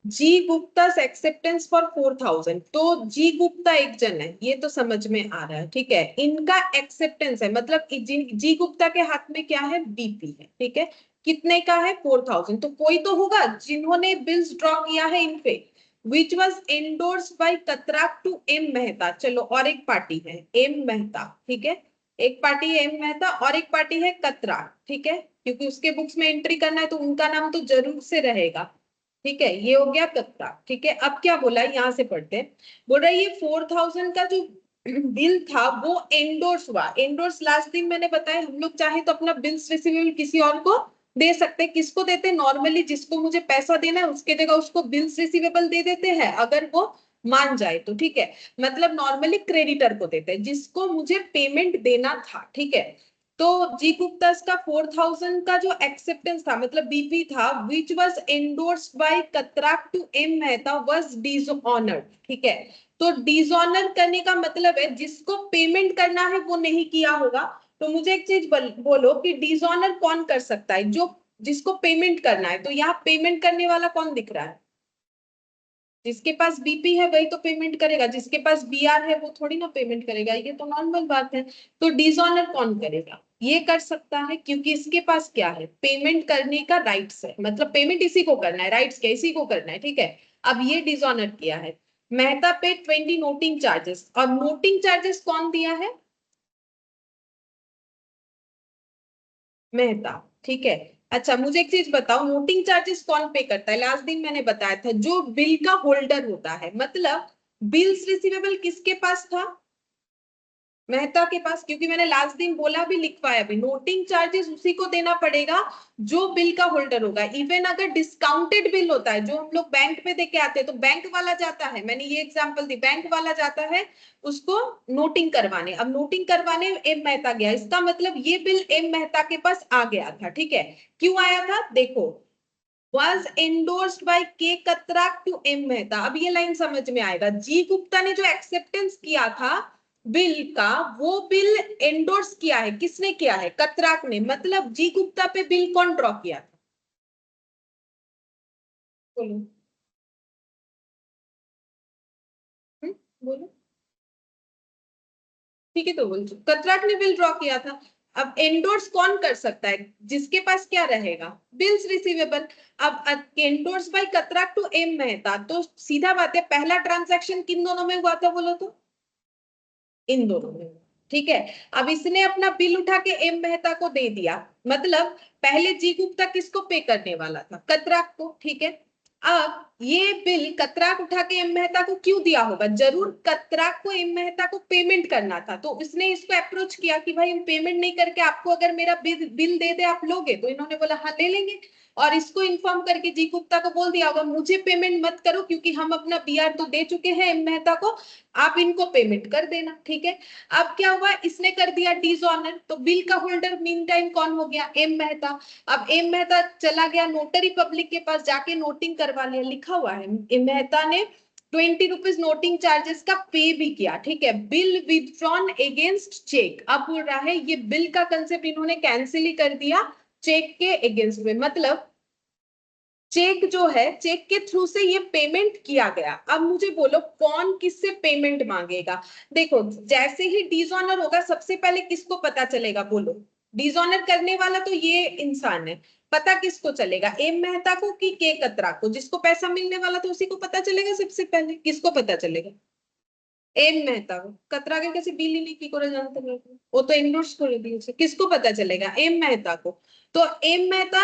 जी गुप्ता एक्सेप्टेंस फॉर 4000। तो जी गुप्ता एक जन है, ये तो समझ में आ रहा है। ठीक है, इनका एक्सेप्टेंस है, मतलब जी गुप्ता के हाथ में क्या है, बीपी है। ठीक है, कितने का है, 4000। तो कोई तो होगा जिन्होंने बिल्स ड्रॉ किया है इन पे, which was endorsed by Katrak to M Mehta. चलो, और एक पार्टी है एम मेहता। ठीक है, एक पार्टी है एम मेहता और एक पार्टी है कतराक। ठीक है, क्योंकि उसके बुक्स में एंट्री करना है तो उनका नाम तो जरूर से रहेगा। ठीक है, ये हो गया कत्ता। ठीक है, अब क्या बोला है, यहां से पढ़ते हैं। बोल रहा है ये 4000 का जो बिल था वो एंडोर्स हुआ। एंडोर्स लास्ट दिन मैंने बताया, हम लोग चाहे तो अपना बिल्स रिसीवेबल किसी और को दे सकते हैं। किसको देते हैं, नॉर्मली जिसको मुझे पैसा देना है उसके जगह उसको बिल्स रिसीवेबल दे देते हैं, अगर वो मान जाए तो। ठीक है, मतलब नॉर्मली क्रेडिटर को देते हैं जिसको मुझे पेमेंट देना था। ठीक है, तो जी गुप्ता का 4000 का जो एक्सेप्टेंस था, मतलब बीपी था, which was endorsed by Katrak to M Mehta, was dishonoured. ठीक है, तो डिसऑनर करने का मतलब है जिसको पेमेंट करना है वो नहीं किया होगा। तो मुझे एक चीज बोलो कि डिसऑनर कौन कर सकता है, जो जिसको पेमेंट करना है। तो यहाँ पेमेंट करने वाला कौन दिख रहा है, जिसके पास बीपी है वही तो पेमेंट करेगा, जिसके पास बीआर है वो थोड़ी ना पेमेंट करेगा, ये तो नॉर्मल बात है। तो डिसऑनर कौन करेगा, ये कर सकता है, क्योंकि इसके पास क्या है, पेमेंट करने का राइट्स है, मतलब पेमेंट इसी को करना है, राइट्स क्या, इसी को करना है। ठीक है, अब ये डिसऑनर किया है। मेहता पे 20 नोटिंग चार्जेस, और नोटिंग चार्जेस कौन दिया है, मेहता। ठीक है, अच्छा मुझे एक चीज बताओ, नोटिंग चार्जेस कौन पे करता है, लास्ट दिन मैंने बताया था जो बिल का होल्डर होता है। मतलब बिल्स रिसीवेबल किसके पास था, मेहता के पास, क्योंकि मैंने लास्ट दिन बोला भी, लिखवाया भी, नोटिंग चार्जेस उसी को देना पड़ेगा जो बिल का होल्डर होगा। इवन अगर डिस्काउंटेड बिल होता है जो हम लोग बैंक में देके आते हैं, तो बैंक वाला जाता है, मैंने ये एग्जांपल दी, बैंक वाला जाता है उसको नोटिंग करवाने। अब नोटिंग करवाने एम मेहता गया, इसका मतलब ये बिल एम मेहता के पास आ गया था। ठीक है, क्यों आया था, देखो, was endorsed by के कतराक टू एम मेहता। अब ये लाइन समझ में आएगा, जी गुप्ता ने जो एक्सेप्टेंस किया था बिल का, वो बिल एंडोर्स किया है, किसने किया है, कतराक ने। मतलब जी गुप्ता पे बिल कौन ड्रॉ किया था, बोलो। बोलो, ठीक है, तो बोल, कतराक ने बिल ड्रॉ किया था। अब एंडोर्स कौन कर सकता है, जिसके पास क्या रहेगा, बिल्स रिसीवेबल। अब endorse by Katrak to M Mehta, तो सीधा बात है, पहला ट्रांजैक्शन किन दोनों में हुआ था, बोलो तो, इन दोनों में। ठीक है, अब इसने अपना बिल उठा के एम मेहता को दे दिया, मतलब पहले जी गुप्ता किसको पे करने वाला था, कतराक को। ठीक है, अब ये बिल कतराक उठा के एम मेहता को क्यों दिया होगा, जरूर कतराक को एम मेहता को पेमेंट करना था, तो इसने इसको अप्रोच किया कि भाई हम पेमेंट नहीं करके आपको अगर मेरा बिल दे दे आप लोगे, तो इन्होंने बोला हाँ ले लेंगे। और इसको इन्फॉर्म करके जी गुप्ता को बोल दिया होगा मुझे पेमेंट मत करो, क्योंकि हम अपना बीआर तो दे चुके हैं एम मेहता को, आप इनको पेमेंट कर देना। ठीक है, अब क्या हुआ, इसने कर दिया डिसऑनर, तो बिल का होल्डर मीन टाइम कौन हो गया, एम मेहता। अब एम मेहता चला गया नोटरी पब्लिक के पास, जाके नोटिंग करवा लिया, लिखा हुआ है एम मेहता ने 20 रुपीज नोटिंग चार्जेस का पे भी किया। ठीक है, बिल विथड्रॉन अगेंस्ट चेक। अब बोल रहा है ये बिल का कंसेप्ट इन्होंने कैंसिल ही कर दिया चेक के अगेंस्ट में, मतलब चेक जो है, चेक के थ्रू से ये पेमेंट किया गया। अब मुझे बोलो कौन किससे पेमेंट मांगेगा। देखो, जैसे ही डिसऑनर होगा सबसे पहले किसको पता चलेगा, बोलो, डिसऑनर करने वाला तो ये इंसान है, पता किसको चलेगा, एम मेहता को कि के कतरा को, जिसको पैसा मिलने वाला तो उसी को पता चलेगा सबसे पहले। किसको पता चलेगा, एम मेहता को। कतरा के कैसे बिल ही नहीं की करे जानते हैं, वो तो एंडोर्स कर दिए, किसको पता चलेगा, एम मेहता को। तो एम मेहता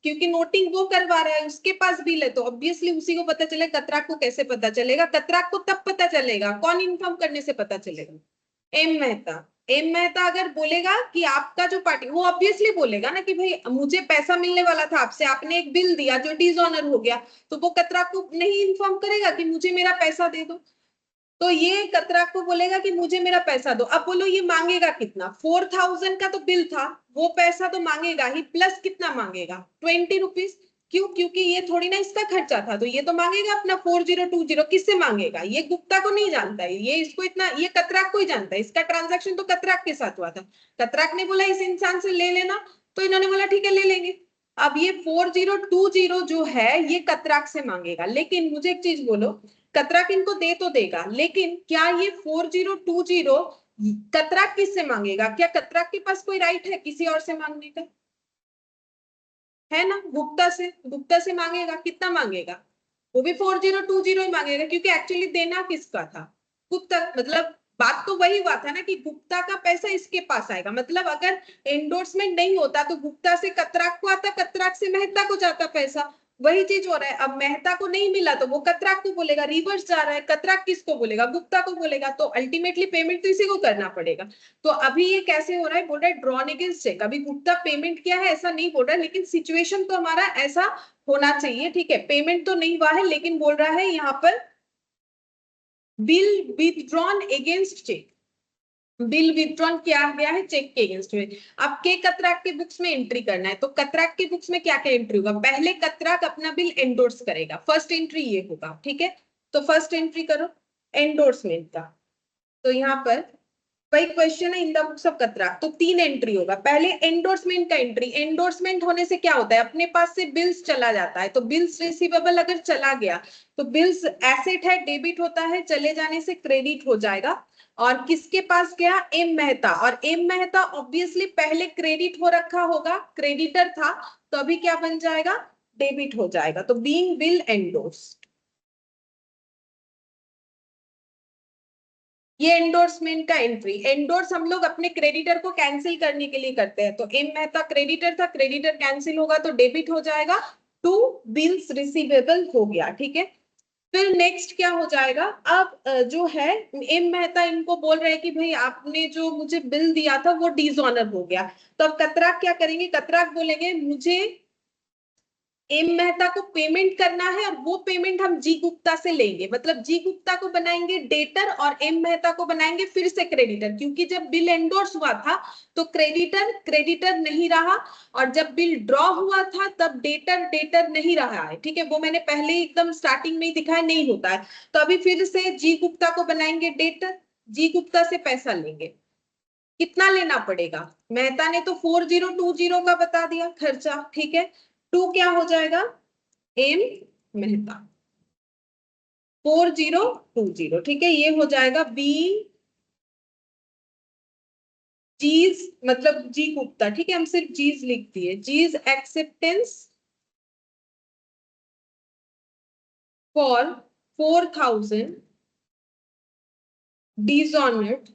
क्योंकि नोटिंग वो करवा रहा है, उसके पास बिल है, तो ऑब्वियसली उसी को पता चलेगा। कतराक को कैसे पता चलेगा? कतराक को तब पता चलेगा, कौन इन्फॉर्म करने से पता चलेगा? एम मेहता। एम मेहता अगर बोलेगा कि आपका जो पार्टी, वो ऑब्वियसली बोलेगा ना कि भाई मुझे पैसा मिलने वाला था आपसे, आपने एक बिल दिया जो डिसऑनर हो गया, तो वो कतराक को नहीं इन्फॉर्म करेगा कि मुझे मेरा पैसा दे दो। तो ये कतराक को बोलेगा कि मुझे मेरा पैसा दो। अब बोलो ये मांगेगा कितना? 4000 का तो बिल था, वो पैसा तो मांगेगा ही, प्लस कितना मांगेगा? 20 रुपीज। क्यों? क्योंकि ये थोड़ी ना इसका खर्चा था, तो ये तो मांगेगा अपना 4020। किससे मांगेगा? ये गुप्ता को नहीं जानता है, ये इसको इतना, ये कतराक को ही जानता है। इसका ट्रांजैक्शन तो कतराक के साथ हुआ था। कतराक ने बोला इस इंसान से ले लेना, तो इन्होंने बोला ठीक है ले लेंगे। अब ये 4020 जो है ये कतराक से मांगेगा। लेकिन मुझे एक चीज बोलो, कतराक इनको दे तो देगा, लेकिन क्या ये 4020 कतराक किससे मांगेगा? क्या कतराक के पास कोई राइट है किसी और से मांगने का? है ना, गुप्ता से। गुप्ता से मांगेगा, कितना मांगेगा? वो भी 4020 ही मांगेगा, क्योंकि एक्चुअली देना किसका था? गुप्ता। मतलब बात तो वही हुआ था ना कि गुप्ता का पैसा इसके पास आएगा। मतलब अगर एंडोर्समेंट नहीं होता तो गुप्ता से कतराक को आता, कतराक से मेहता को जाता पैसा। वही चीज हो रहा है। अब मेहता को नहीं मिला तो वो कतराक को बोलेगा, रिवर्स जा रहा है। कतराक किसको बोलेगा? गुप्ता को बोलेगा। तो अल्टीमेटली पेमेंट तो इसी को करना पड़ेगा। तो अभी ये कैसे हो रहा है? बोल रहा है ड्रॉन अगेंस्ट चेक। अभी गुप्ता पेमेंट किया है ऐसा नहीं बोल रहा है, लेकिन सिचुएशन तो हमारा ऐसा होना चाहिए। ठीक है, पेमेंट तो नहीं हुआ है, लेकिन बोल रहा है यहाँ पर bill withdrawn against cheque. Bill withdrawn किया गया है चेक के अगेंस्ट में। अब के कतराक के बुक्स में एंट्री करना है, तो कतराक के बुक्स में क्या क्या एंट्री होगा? पहले कतराक अपना बिल एंडोर्स करेगा, फर्स्ट एंट्री ये होगा। ठीक है, तो फर्स्ट एंट्री करो एंडोर्समेंट का। तो यहाँ पर वही क्वेश्चन है, इन द बुक्स ऑफ कतराक। तो 3 एंट्री होगा। पहले एंडोर्समेंट का एंट्री। एंडोर्समेंट होने से क्या होता है? अपने पास से बिल्स चला जाता है, तो बिल्स रिसीवेबल अगर चला गया तो बिल्स एसेट है, डेबिट होता है, चले जाने से क्रेडिट हो जाएगा। और किसके पास गया? एम मेहता। और एम मेहता ऑब्वियसली पहले क्रेडिट हो रखा होगा, क्रेडिटर था, तो अभी क्या बन जाएगा? डेबिट हो जाएगा। तो बीइंग बिल एंडोर्स्ड, ये एंडोर्समेंट का एंट्री। एंडोर्स हम लोग अपने क्रेडिटर को कैंसिल करने के लिए करते हैं। तो एम मेहता क्रेडिटर था, क्रेडिटर कैंसिल होगा तो डेबिट हो जाएगा, टू बिल्स रिसीवेबल हो गया। ठीक है, फिर नेक्स्ट क्या हो जाएगा? अब जो है एम मेहता इनको बोल रहे हैं कि भाई आपने जो मुझे बिल दिया था वो डिसऑनर हो गया। तो अब कतराक क्या करेंगे? कतराक बोलेंगे मुझे एम मेहता को पेमेंट करना है, और वो पेमेंट हम जी गुप्ता से लेंगे। मतलब जी गुप्ता को बनाएंगे डेटर और एम मेहता को बनाएंगे फिर से क्रेडिटर, क्योंकि जब बिल एंडोर्स हुआ था तो क्रेडिटर क्रेडिटर नहीं रहा, और जब बिल ड्रॉ हुआ था तब डेटर डेटर नहीं रहा है। ठीक है, वो मैंने पहले ही एकदम स्टार्टिंग में ही दिखाया, नहीं होता है। तो अभी फिर से जी गुप्ता को बनाएंगे डेटर, जी गुप्ता से पैसा लेंगे। कितना लेना पड़ेगा? मेहता ने तो 4020 का बता दिया खर्चा। ठीक है, टू क्या हो जाएगा? एम मेहता 4020। ठीक है, ये हो जाएगा बी जीज, मतलब जी गुप्ता। ठीक है, हम सिर्फ जीज लिख दिए, G's acceptance for 4000 dishonoured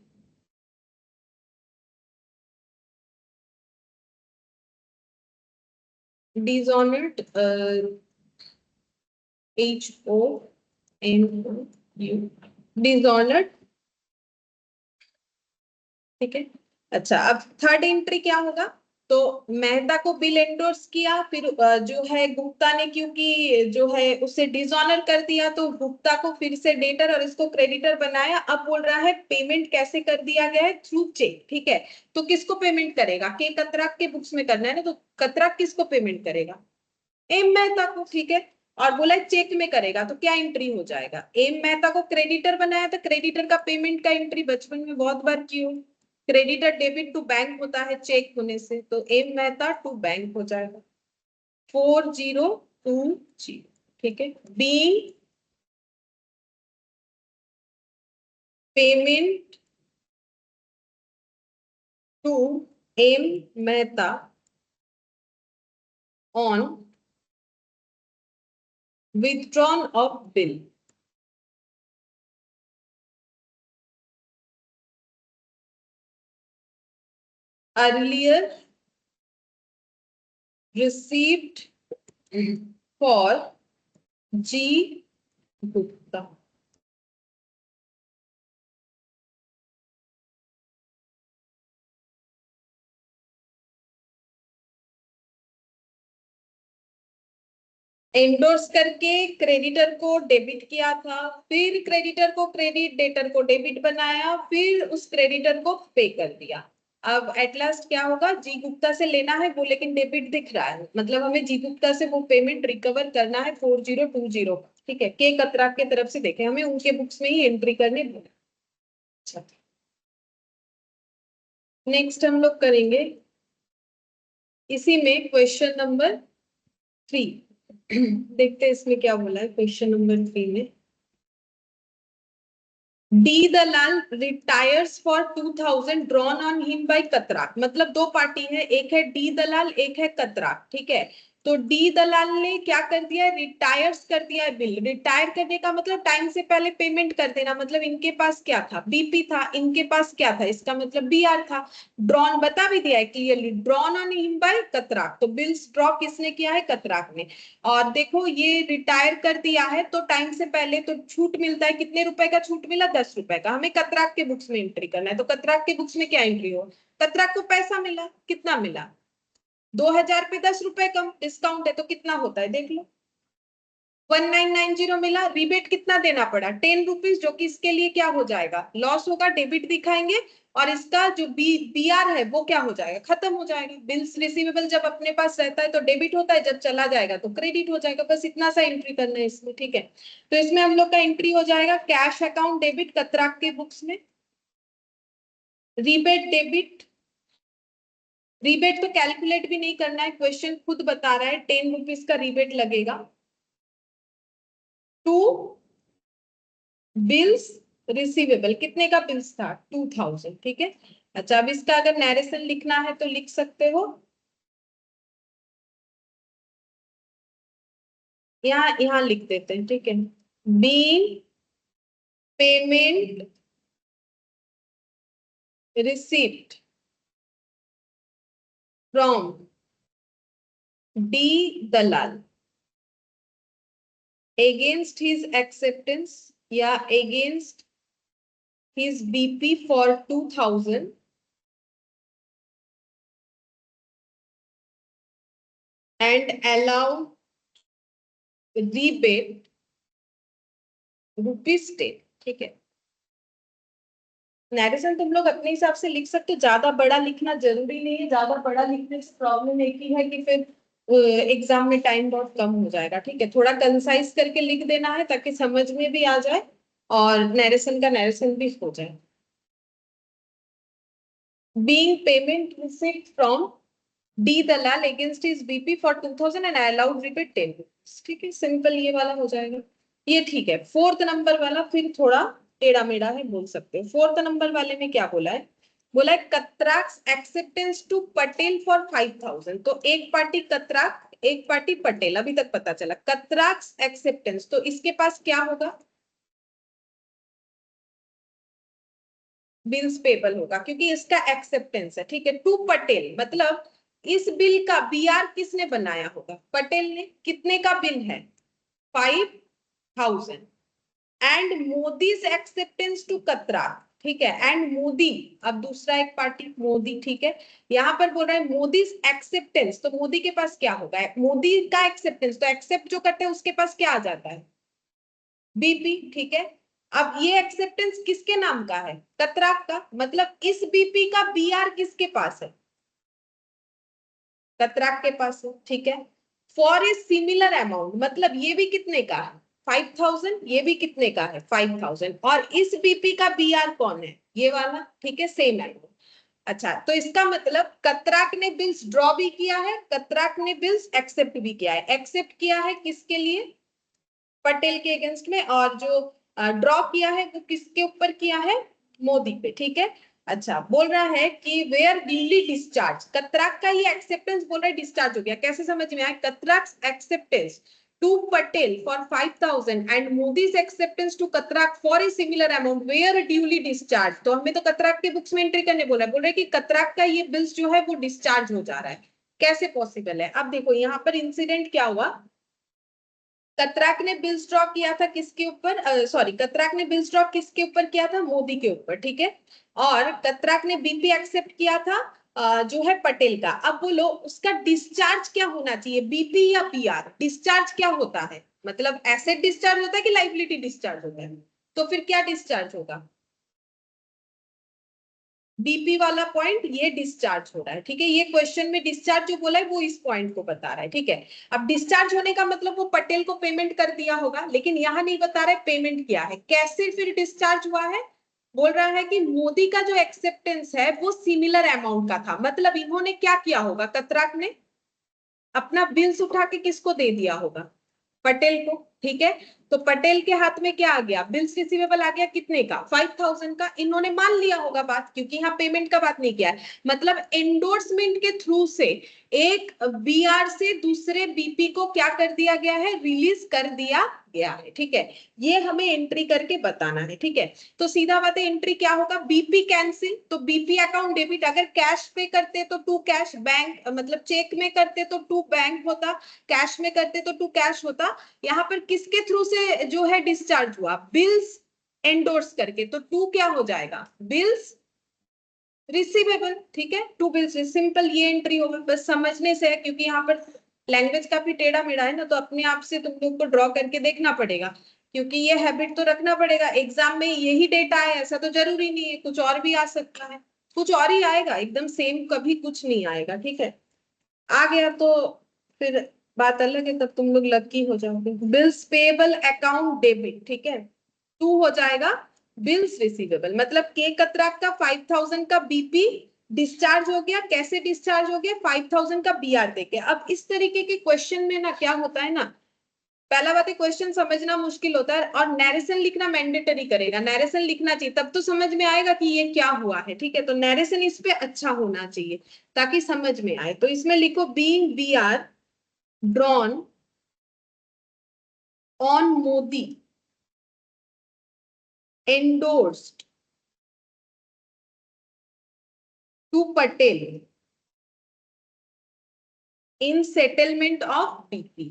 dishonoured HONU dishonoured. ठीक है, अच्छा अब थर्ड एंट्री क्या होगा? तो मेहता को बिल एंडोर्स किया, फिर जो है गुप्ता ने, क्योंकि जो है उसे डिसऑनर कर दिया, तो गुप्ता को फिर से डेटर और इसको क्रेडिटर बनाया। अब बोल रहा है पेमेंट कैसे कर दिया गया है? Through cheque. ठीक है, तो किसको पेमेंट करेगा? के कतराक के बुक्स में करना है ना, तो कतराक किसको पेमेंट करेगा? एम मेहता को। ठीक है, और बोला चेक में करेगा, तो क्या एंट्री हो जाएगा? एम मेहता को क्रेडिटर बनाया था, क्रेडिटर का पेमेंट का एंट्री बचपन में बहुत बार की हो। क्रेडिटर डेबिट टू बैंक होता है चेक होने से, तो एम मेहता टू बैंक हो जाएगा 4020। ठीक है, B payment to M Mehta on withdrawn of bill। earlier received for G Gupta. Endorse करके क्रेडिटर को डेबिट किया था, फिर क्रेडिटर को क्रेडिट, डेटर को डेबिट बनाया, फिर उस क्रेडिटर को पे कर दिया। अब एट लास्ट क्या होगा, जी गुप्ता से लेना है वो, लेकिन डेबिट दिख रहा है, मतलब हमें जी गुप्ता से वो पेमेंट रिकवर करना है 4020 का। ठीक है, के कतरा के तरफ से देखें, हमें उनके बुक्स में ही एंट्री करने। अच्छा, नेक्स्ट हम लोग करेंगे इसी में क्वेश्चन नंबर 3। देखते हैं इसमें क्या बोला है क्वेश्चन नंबर 3 में। D Dalal retires for 2000 drawn on him by Katrak. मतलब दो पार्टी है, एक है डी दलाल, एक है कतराक। ठीक है, तो डी दलाल ने क्या कर दिया है, रिटायर्स कर दिया है बिल। रिटायर करने का मतलब टाइम से पहले पेमेंट कर देना। मतलब इनके पास क्या था, बीपी था, इनके पास क्या था, इसका मतलब बीआर था। ड्रॉन बता भी दिया है clearly, drawn on him by Katrak. तो बिल्स ड्रॉ किसने किया है, कतराक ने। और देखो ये रिटायर कर दिया है तो टाइम से पहले तो छूट मिलता है, कितने रुपए का छूट मिला, 10 रुपए का। हमें कतराक के बुक्स में एंट्री करना है, तो कतराक के बुक्स में क्या एंट्री हो, कतराक को पैसा मिला, कितना मिला, 2000 पे 10 रुपए कम, डिस्काउंट है तो कितना होता है देख लो, 1990 मिला। रिबेट कितना देना पड़ा, 10 रुपीज, जो कि इसके लिए क्या हो जाएगा, लॉस होगा, डेबिट दिखाएंगे। और इसका जो बीआर है वो क्या हो जाएगा, खत्म हो जाएगा। बिल्स रिसीवेबल जब अपने पास रहता है तो डेबिट होता है, जब चला जाएगा तो क्रेडिट हो जाएगा। बस इतना सा एंट्री करना है इसमें। ठीक है, तो इसमें हम लोग का एंट्री हो जाएगा कैश अकाउंट डेबिट कतराक के बुक्स में, रीबेट डेबिट। रीबेट तो कैलकुलेट भी नहीं करना है, क्वेश्चन खुद बता रहा है 10 रुपीज का रीबेट लगेगा। टू बिल्स रिसीवेबल, कितने का बिल्स था, 2000। ठीक है, अच्छा अब इसका अगर नैरेशन लिखना है तो लिख सकते हो, यहाँ यहाँ लिख देते हैं। ठीक है, being payment received from D Dalal against his acceptance या against his BP for 2000 and allow rebate ₹10। ठीक है, नैरेशन तुम लोग अपने हिसाब से लिख सकते हो, ज्यादा बड़ा लिखना जरूरी नहीं है। ज्यादा बड़ा लिखने से प्रॉब्लम एक ही है कि फिर एग्जाम में टाइम बहुत कम हो जाएगा। ठीक है, थोड़ा कंसाइज करके लिख देना है ताकि समझ में भी आ जाए और नैरेशन का नैरेशन भी हो जाए। Being payment received from D Dalal against his BP for 2000 and allowed rebate 10 rupees. ठीक है, सिंपल ये वाला हो जाएगा। ये ठीक है। फोर्थ नंबर वाला फिर थोड़ा टेढ़ा मेढ़ा है, बोल सकते हो। फोर्थ नंबर वाले में क्या बोला है, बोला है Katrak's acceptance to Patel for 5000। तो एक पार्टी कतराक, एक पार्टी पटेल, अभी तक पता चला। कतराक्स एक्सेप्टेंस, तो इसके पास क्या होगा, बिल्स पेबल होगा, क्योंकि इसका एक्सेप्टेंस है। ठीक है, टू पटेल मतलब इस बिल का बीआर किसने बनाया होगा, पटेल ने। कितने का बिल है, 5000। एंड मोदीज एक्सेप्टेंस टू कतरा। ठीक है, एंड मोदी, अब दूसरा एक पार्टी मोदी। ठीक है, यहाँ पर बोल रहा है मोदीज एक्सेप्टेंस, तो मोदी के पास क्या होगा, मोदी का एक्सेप्टेंस, तो एक्सेप्ट जो करते हैं उसके पास क्या आ जाता है, बीपी। ठीक है, अब ये एक्सेप्टेंस किसके नाम का है, कतराक का। मतलब इस बीपी का बीआर किसके पास है, कतराक के पास है। ठीक है, फॉर ए सिमिलर अमाउंट, मतलब ये भी कितने का है, 5000, ये भी कितने का है, 5000। और इस बीपी का बीआर कौन है, ये वाला। ठीक है, सेम अमाउंट। अच्छा, तो इसका मतलब कतराक ने बिल्स ड्रॉ भी किया है, कतराक ने बिल्स एक्सेप्ट भी किया है। एक्सेप्ट किया है किसके लिए, पटेल के अगेंस्ट में, और जो ड्रॉ किया है वो किसके ऊपर किया है, मोदी पे। ठीक है, अच्छा बोल रहा है कि वेयर ड्यूली डिस्चार्ज, कतराक का ये एक्सेप्टेंस बोल रहा है डिस्चार्ज हो गया। कैसे समझ में आया, Katrak acceptance to Patel for 5000 and Modi's acceptance to Katrak for a similar amount were duly discharged. तो हमें तो कतराक के बुक्स में एंट्री करने बोला है, बोल रहे कि कतराक का ये बिल्स जो है वो डिस्चार्ज हो जा रहा है। कैसे पॉसिबल है? अब देखो यहाँ पर इंसिडेंट क्या हुआ, कतराक ने बिल्स ड्रॉ किया था किसके ऊपर, सॉरी, कतराक ने बिल्स ड्रॉ किसके ऊपर किया था? मोदी के ऊपर, ठीक है। और कतराक ने बीपी एक्सेप्ट किया था जो है पटेल का। अब बोलो उसका डिस्चार्ज क्या होना चाहिए, बीपी या पीआर? डिस्चार्ज क्या होता है? मतलब एसेट डिस्चार्ज होता है कि लाइबिलिटी डिस्चार्ज होता है? तो फिर क्या डिस्चार्ज होगा? बीपी वाला पॉइंट ये डिस्चार्ज हो रहा है, ठीक है। ये क्वेश्चन में डिस्चार्ज जो बोला है वो इस पॉइंट को बता रहा है, ठीक है। अब डिस्चार्ज होने का मतलब वो पटेल को पेमेंट कर दिया होगा, लेकिन यहाँ नहीं बता रहा है पेमेंट किया है। कैसे फिर डिस्चार्ज हुआ है? बोल रहा है कि मोदी का जो एक्सेप्टेंस है वो सिमिलर अमाउंट का था। मतलब इन्होंने क्या किया होगा, कतराक ने अपना बिल्स उठा के किसको दे दिया होगा? पटेल को, ठीक है। तो पटेल के हाथ में क्या आ गया? बिल्स रिसीवेबल आ गया, कितने का? 5000 का। इन्होंने मान लिया होगा बात, क्योंकि यहाँ पेमेंट का बात नहीं किया है। मतलब एंडोर्समेंट के थ्रू से एक बीआर से दूसरे बीपी को क्या कर दिया गया है? रिलीज कर दिया गया है, ठीक है। ये हमें एंट्री करके बताना है, ठीक है। तो सीधा बात है, एंट्री क्या होगा? बीपी कैंसिल, तो बीपी अकाउंट डेबिट। अगर कैश पे करते तो टू कैश, बैंक मतलब चेक में करते तो टू बैंक होता, कैश में करते तो टू कैश होता। यहाँ पर किसके थ्रू से जो है डिस्चार्ज हुआ? बिल्स एंडोर्स करके, तो टू क्या हो जाएगा? बिल्स रिसीवेबल, ठीक है। टू बिल्स, सिंपल ये एंट्री होगा, बस समझने से है, क्योंकि यहाँ पर लैंग्वेज काफी टेढ़ा मेढ़ा है ना, तो अपने आप से तुम लोग को ड्रॉ करके देखना पड़ेगा, क्योंकि ये हैबिट तो रखना पड़ेगा। एग्जाम में यही डेटा है ऐसा तो जरूरी नहीं है, कुछ और भी आ सकता है, कुछ और ही आएगा, एकदम सेम कभी कुछ नहीं आएगा, ठीक है। आ गया तो फिर बात अलग है, तब तुम लोग लकी हो जाओगे। बिल्स पेएबल अकाउंट डेबिट, ठीक है। टू हो जाएगा बिल्स रिसीवेबल, मतलब के कतराक का 5000 का बीपी डिस्चार्ज हो गया। कैसे डिस्चार्ज हो गया? 5000 का बीआर देके। अब इस तरीके के क्वेश्चन में ना क्या होता है ना, पहला बात है क्वेश्चन समझना मुश्किल होता है, और नैरेशन लिखना मैंडेटरी करेगा। नैरेशन लिखना चाहिए, तब तो समझ में आएगा कि ये क्या हुआ है, ठीक है। तो नैरेशन इस पे अच्छा होना चाहिए ताकि समझ में आए। तो इसमें लिखो being BR drawn on Modi endorsed to Patel in settlement of BP,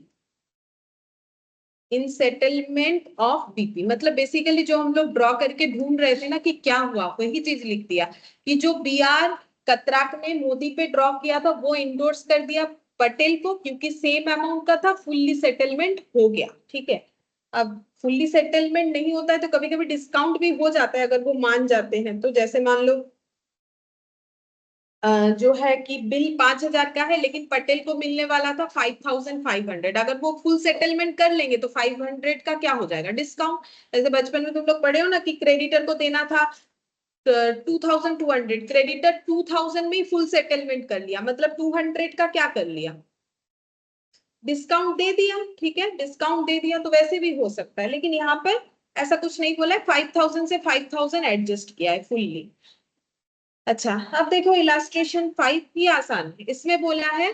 in settlement of BP. मतलब बेसिकली जो हम लोग ड्रॉ करके ढूंढ रहे थे ना कि क्या हुआ, वही चीज लिख दिया कि जो बीआर कतराक ने मोदी पे ड्रॉ किया था वो इंडोर्स कर दिया पटेल को, क्योंकि सेम अमाउंट का था, फुल्ली सेटलमेंट हो गया, ठीक है। अब फुल्ली सेटलमेंट नहीं होता है तो कभी कभी डिस्काउंट भी हो जाता है अगर वो मान जाते हैं। तो जैसे मान लो जो है कि बिल 5000 का है, लेकिन पटेल को मिलने वाला था 5500। अगर वो फुल सेटलमेंट कर लेंगे तो 500 का क्या हो जाएगा? डिस्काउंट। जैसे बचपन में तुम लोग पढ़े हो ना कि क्रेडिटर को देना था 2200, क्रेडिटर 2000 में ही फुल सेटलमेंट कर लिया, मतलब 200 का क्या कर लिया? डिस्काउंट दे दिया, ठीक है। डिस्काउंट दे दिया तो वैसे भी हो सकता है, लेकिन यहाँ पर ऐसा कुछ नहीं बोला है। 5000 से 5000 एडजस्ट किया है फुल्ली। अच्छा, अब देखो इलास्ट्रेशन 5 भी आसान है। इसमें बोला है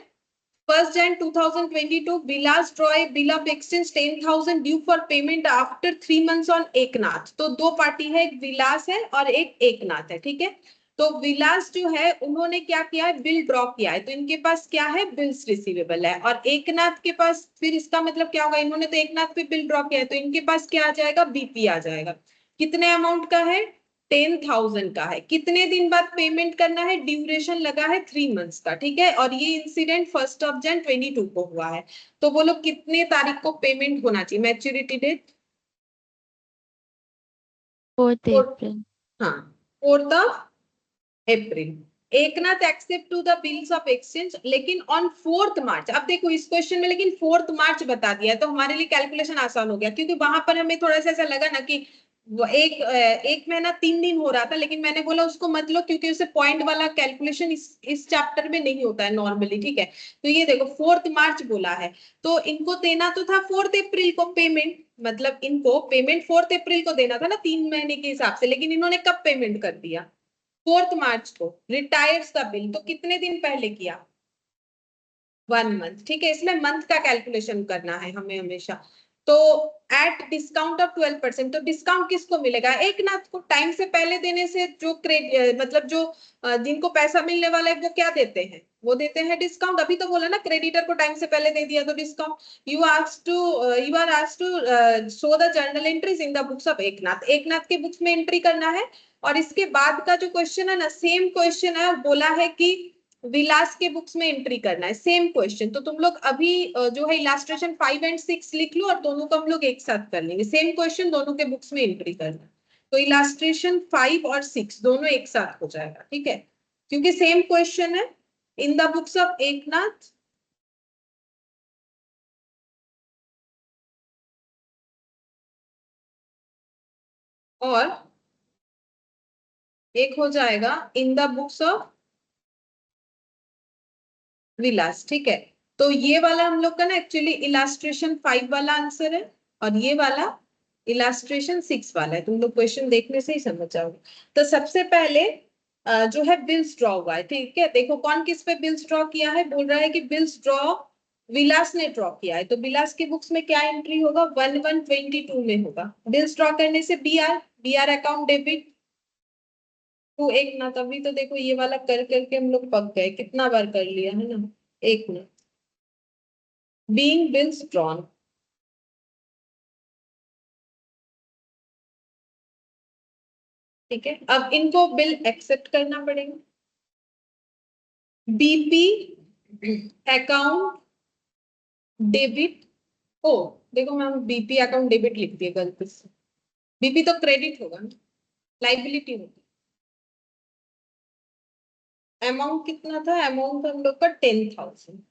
1 Jan 2022 Vilas ड्रॉय bill of exchange 10,000 due for payment after 3 months on Eknath. तो दो पार्टी है, एक विलास है और एक एकनाथ है, ठीक है। तो विलास जो है उन्होंने क्या किया है? बिल ड्रॉ किया है, तो इनके पास क्या है? बिल्स रिसीवेबल है। और एकनाथ के पास, फिर इसका मतलब क्या होगा? इन्होंने तो एकनाथ पे बिल ड्रॉ किया है, तो इनके पास क्या आ जाएगा? बीपी आ जाएगा। कितने अमाउंट का है? 10,000 का है। कितने दिन बाद पेमेंट करना है? ड्यूरेशन लगा है 3 months का, ठीक है। और ये इंसिडेंट 1 Jan 2022 को हुआ है। तो बोलो कितने तारीख को पेमेंट होना चाहिए? Maturity date 4th April. हाँ, 4 Eknath accept to the bills of exchange, लेकिन ऑन 4 March। अब देखो इस क्वेश्चन में लेकिन 4 March बता दिया है, तो हमारे लिए कैलकुलेशन आसान हो गया, क्योंकि वहां पर हमें थोड़ा सा ऐसा लगा ना कि वो एक महीना 3 दिन हो रहा था, लेकिन मैंने बोला उसको मत लो, क्योंकि उसे पॉइंट वाला कैलकुलेशन इस चैप्टर में नहीं होता है नॉर्मली, ठीक है। तो ये देखो 4 March बोला है, तो इनको देना तो था 4 April को पेमेंट, मतलब इनको पेमेंट 4 April को देना था ना, 3 महीने के हिसाब से, लेकिन इन्होंने कब पेमेंट कर दिया? 4 March को। रिटायर्स का बिल तो कितने दिन पहले किया? 1 month, ठीक है। इसमें मंथ का कैलकुलेशन करना है हमें हमेशा। तो एट डिस्काउंट ऑफ 12%, तो डिस्काउंट किसको मिलेगा? एक नाथ को। टाइम से पहले देने से जो मतलब जो जिनको पैसा मिलने वाला है वो क्या देते हैं? वो देते हैं डिस्काउंट। अभी तो बोला ना, क्रेडिटर को टाइम से पहले दे दिया तो discount. You are asked to show the journal entries in the books of Eknath. Eknath के बुक्स में एंट्री करना है। और इसके बाद का जो क्वेश्चन है ना, सेम क्वेश्चन है, बोला है कि विलास के बुक्स में एंट्री करना है। Same question. तो तुम लोग अभी जो है इलास्ट्रेशन 5 और 6 लिख लो और दोनों को हम लोग एक साथ कर लेंगे। सेम क्वेश्चन, दोनों के बुक्स में एंट्री करना। तो इलास्ट्रेशन 5 और 6 दोनों एक साथ हो जाएगा, ठीक है, क्योंकि सेम क्वेश्चन है in the books of Eknath और एक हो जाएगा इन द बुक्स ऑफ विलास, ठीक है। तो ये वाला हम लोग का ना एक्चुअली इलास्ट्रेशन 5 वाला आंसर है और ये वाला इलास्ट्रेशन 6 वाला है। तुम लोग क्वेश्चन देखने से ही समझ जाओगे। तो सबसे पहले जो है बिल्स ड्रॉ हुआ है, ठीक है। देखो कौन किस पे बिल्स ड्रॉ किया है। बोल रहा है कि बिल्स ड्रॉ विलास ने ड्रॉ किया है। तो विलास की बुक्स में क्या एंट्री होगा? 1122 में होगा। बिल्स ड्रॉ करने से B R account debit to एक ना। तभी तो देखो ये वाला कर करके हम लोग पक गए, कितना बार कर लिया है ना। एक ना, बीइंग बिल्स ड्रॉन, ठीक है। अब इनको बिल एक्सेप्ट करना पड़ेगा। BP account debit. ओ, देखो मैम बीपी अकाउंट डेबिट लिख दिया गलती से। बीपी तो क्रेडिट होगा ना, लाइबिलिटी होगी। अमाउंट कितना था? अमाउंट हम लोग का 10,000।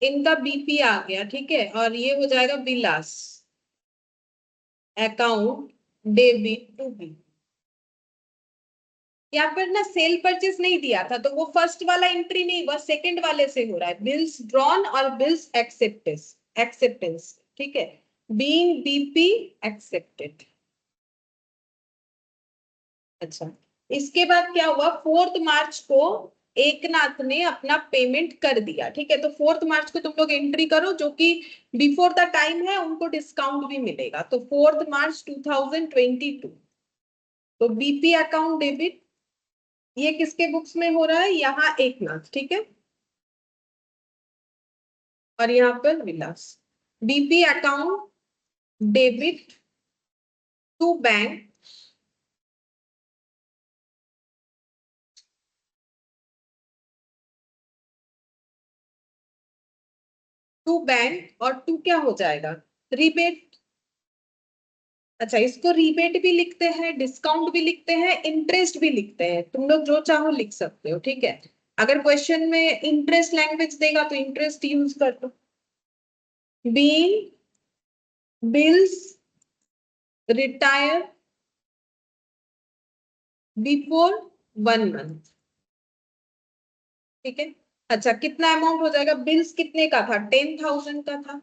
इनका बीपी आ गया, ठीक है। और ये हो जाएगा विलास अकाउंट डेबिट टू बी। यहाँ पर ना सेल परचेस नहीं दिया था, तो वो फर्स्ट वाला एंट्री नहीं हुआ, सेकंड वाले से हो रहा है। बिल्स ड्रॉन और बिल्स एक्सेप्टेंस एक्सेप्टेंस, ठीक है। Being BP accepted. अच्छा, इसके बाद क्या हुआ? 4 मार्च को एकनाथ ने अपना पेमेंट कर दिया, ठीक है। तो 4 मार्च को तुम लोग एंट्री करो, जो कि बिफोर द टाइम है, उनको डिस्काउंट भी मिलेगा। तो 4 मार्च 2022, तो बीपी अकाउंट डेबिट ये किसके बुक्स में हो रहा है? यहाँ एकनाथ, ठीक है। और यहाँ पर Vilas. BP account debit to bank to bank और टू क्या हो जाएगा? रिबेट। अच्छा, इसको रिबेट भी लिखते हैं, डिस्काउंट भी लिखते हैं, इंटरेस्ट भी लिखते हैं। तुम लोग जो चाहो लिख सकते हो, ठीक है। अगर क्वेश्चन में इंटरेस्ट लैंग्वेज देगा तो इंटरेस्ट यूज कर दो। Being bills retire before 1 month, ठीक है। अच्छा, कितना अमाउंट हो जाएगा? बिल्स कितने का था? 10,000 का था,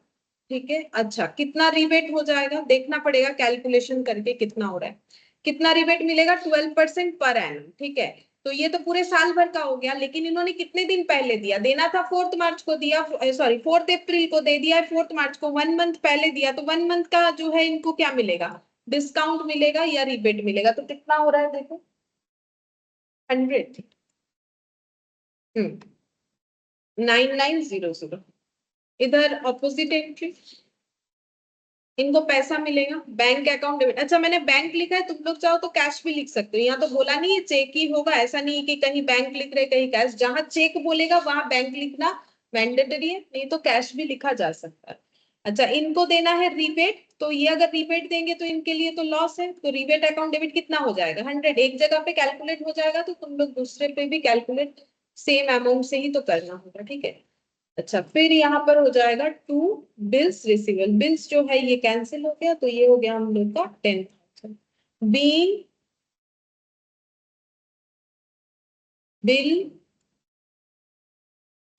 ठीक है। अच्छा, कितना रिबेट हो जाएगा? देखना पड़ेगा कैलकुलेशन करके कितना हो रहा है। कितना रिबेट मिलेगा? 12% पर एनम, ठीक है। तो ये तो पूरे साल भर का हो गया, लेकिन इन्होंने कितने दिन पहले दिया? देना था 4 मार्च को दिया, सॉरी 4 अप्रैल को दे दिया है। 4 मार्च को 1 मंथ पहले दिया, तो 1 मंथ का जो है इनको क्या मिलेगा? डिस्काउंट मिलेगा या रिबेट मिलेगा? तो कितना हो रहा है देखो, 100। 9900। इधर ऑपोजिट एंट्री, इनको पैसा मिलेगा। Bank account debit. अच्छा, मैंने बैंक लिखा है, तुम लोग चाहो तो कैश भी लिख सकते हो। यहाँ तो बोला नहीं है चेक ही होगा, ऐसा नहीं है कि कहीं बैंक लिख रहे कहीं कैश। जहां चेक बोलेगा वहां बैंक लिखना मैंडेटरी है, नहीं तो कैश भी लिखा जा सकता है। अच्छा, इनको देना है रिबेट, तो ये अगर रिबेट देंगे तो इनके लिए तो लॉस है। तो रिबेट अकाउंट डेबिट कितना हो जाएगा? 100। एक जगह पे कैलकुलेट हो जाएगा तो तुम लोग दूसरे पे भी कैलकुलेट सेम अमाउंट से ही तो करना होगा, ठीक है। अच्छा, फिर यहाँ पर हो जाएगा टू बिल्स रिसीवेबल। बिल्स जो है ये कैंसिल हो गया, तो ये हो गया हम लोग का 10,000। Being bill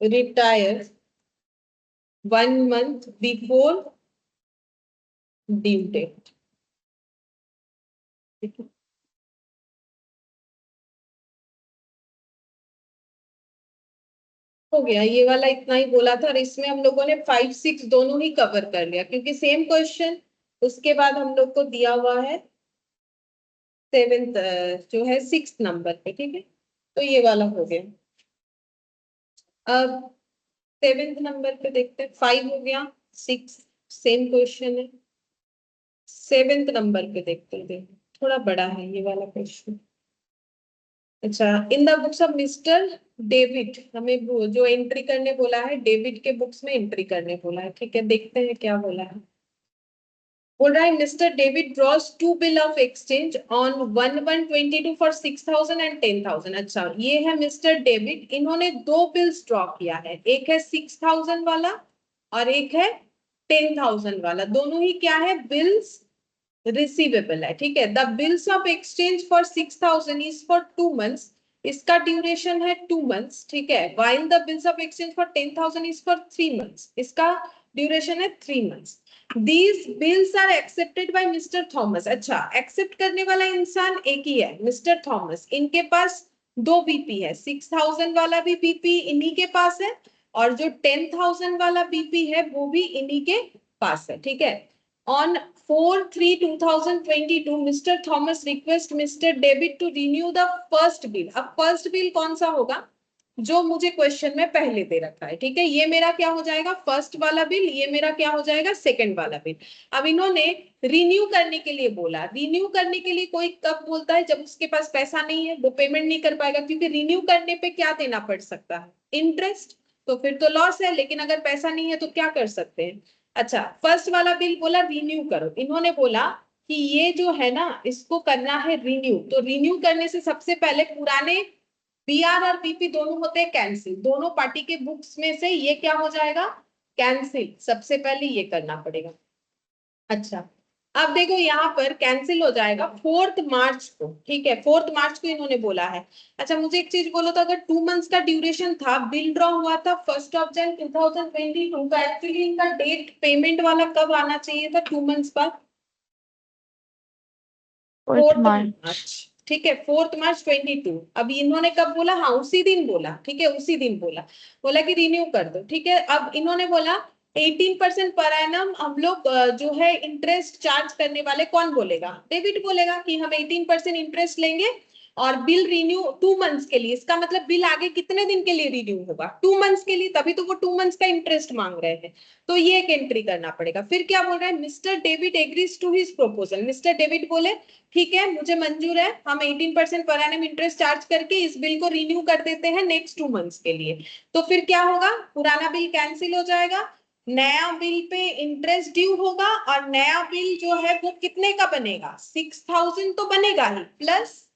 retire 1 month before due date. हो गया, ये वाला इतना ही बोला था, और इसमें हम लोगों ने 5 6 दोनों ही कवर कर लिया, क्योंकि सेम क्वेश्चन उसके बाद हम लोग को दिया हुआ है 7th जो है 6th नंबर पे, ठीक है। तो ये वाला हो गया। अब 7th नंबर पे देखते हैं, 5 हो गया, 6 सेम क्वेश्चन है। 7th नंबर पे देखते हैं, देखो थोड़ा बड़ा है ये वाला क्वेश्चन। अच्छा, इन the books of mister David, हमें जो एंट्री करने बोला है, डेविड के बुक्स में एंट्री करने बोला है, ठीक है। देखते हैं क्या बोला है। बोल रहा है mister David draws to bill of exchange on 1122 for 6000 and 10,000। अच्छा, ये है मिस्टर डेविड, इन्होंने दो बिल्स ड्रॉ किया है, एक है 6000 वाला और एक है 10,000 वाला। दोनों ही क्या है, बिल्स रिसीवेबल है, ठीक है। The bills of exchange for 6000 is for 2 months, इसका ड्यूरेशन है 2 months, ठीक है। While the bills of exchange for 10,000 is for 3 months, इसका ड्यूरेशन है 3 months। These bills are accepted by Mr. Thomas। अच्छा, एक्सेप्ट करने वाला इंसान एक ही है, मिस्टर थॉमस। इनके पास दो बीपी है, 6000 वाला भी बीपी इन्हीं के पास है, और जो 10,000 वाला बीपी है वो भी इन्हीं के पास है, ठीक है। On 4/3/2022, Mr. Thomas request Mr. David to renew the first bill। अब फर्स्ट बिल कौन सा होगा, जो मुझे क्वेश्चन में पहले दे रखा है, ठीक है। ये मेरा क्या हो जाएगा, फर्स्ट वाला बिल, ये मेरा क्या हो जाएगा, सेकंड वाला बिल। अब इन्होंने रिन्यू करने के लिए बोला। रिन्यू करने के लिए कोई कब बोलता है, जब उसके पास पैसा नहीं है, वो पेमेंट नहीं कर पाएगा, क्योंकि रिन्यू करने पे क्या देना पड़ सकता है, इंटरेस्ट। तो फिर तो लॉस है, लेकिन अगर पैसा नहीं है तो क्या कर सकते हैं। अच्छा, फर्स्ट वाला बिल बोला रिन्यू करो, इन्होंने बोला कि ये जो है ना, इसको करना है रिन्यू। तो रिन्यू करने से सबसे पहले पुराने बीआर और बीपी दोनों होते हैं कैंसिल, दोनों पार्टी के बुक्स में से ये क्या हो जाएगा, कैंसिल। सबसे पहले ये करना पड़ेगा। अच्छा, अब देखो यहाँ पर कैंसिल हो जाएगा 4th मार्च को, ठीक है। 4th मार्च को इन्होंने बोला है। अच्छा, मुझे एक चीज बोलो, तो अगर 2 months का ड्यूरेशन था, बिल ड्रॉ हुआ था 1 January 2022, तो एक्चुअली इनका डेट पेमेंट वाला कब आना चाहिए था, 2 months बाद, 4th 4th March, मार्च, ठीक है। 4th March 22। अब इन्होंने कब बोला, हाँ उसी दिन बोला, ठीक है, उसी दिन बोला। बोला कि रिन्यू कर दो, ठीक है। अब इन्होंने बोला 18% पर एनम हम लोग जो है इंटरेस्ट चार्ज करने वाले, कौन बोलेगा, डेबिट बोलेगा कि हम 18% इंटरेस्ट लेंगे, और बिल रिन्यू 2 months के लिए। इसका मतलब बिल आगे कितने दिन के लिए रिन्यू होगा, 2 months के लिए, तभी तो वो 2 months का इंटरेस्ट मांग रहे हैं। तो ये एक एंट्री करना पड़ेगा। फिर क्या बोल रहा है, mister David agrees to his proposal. Mister David बोले ठीक है, मुझे मंजूर है, हम 18% पर एनम इंटरेस्ट चार्ज करके इस बिल को रिन्यू कर देते हैं नेक्स्ट 2 months के लिए। तो फिर क्या होगा, पुराना बिल कैंसिल हो जाएगा, नया बिल पे इंटरेस्ट ड्यू होगा, और नया बिल जो है वो कितने का बनेगा, 6000 तो बनेगा ही, प्लस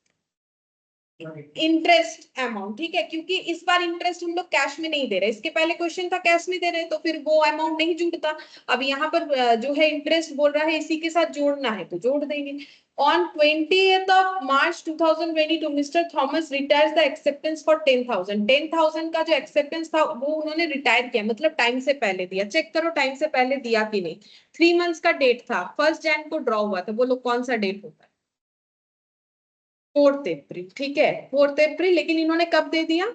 इंटरेस्ट अमाउंट, ठीक है। क्योंकि इस बार इंटरेस्ट हम लोग कैश में नहीं दे रहे, इसके पहले क्वेश्चन था कैश में दे रहे, तो फिर वो अमाउंट नहीं जुड़ता। अब यहाँ पर जो है इंटरेस्ट बोल रहा है इसी के साथ जोड़ना है, तो जोड़ देंगे। On 20th March 2022, mister Thomas retires the acceptance for 10,000। 10,000 का जो एक्सेप्टेंस था वो उन्होंने रिटायर किया, मतलब टाइम से पहले दिया। चेक करो टाइम से पहले दिया कि नहीं। 3 months का डेट था, 1 Jan को ड्रॉ हुआ था, बोलो कौन सा डेट होता है, 4th अप्रैल, ठीक है, 4th अप्रैल। लेकिन इन्होंने कब दे दिया,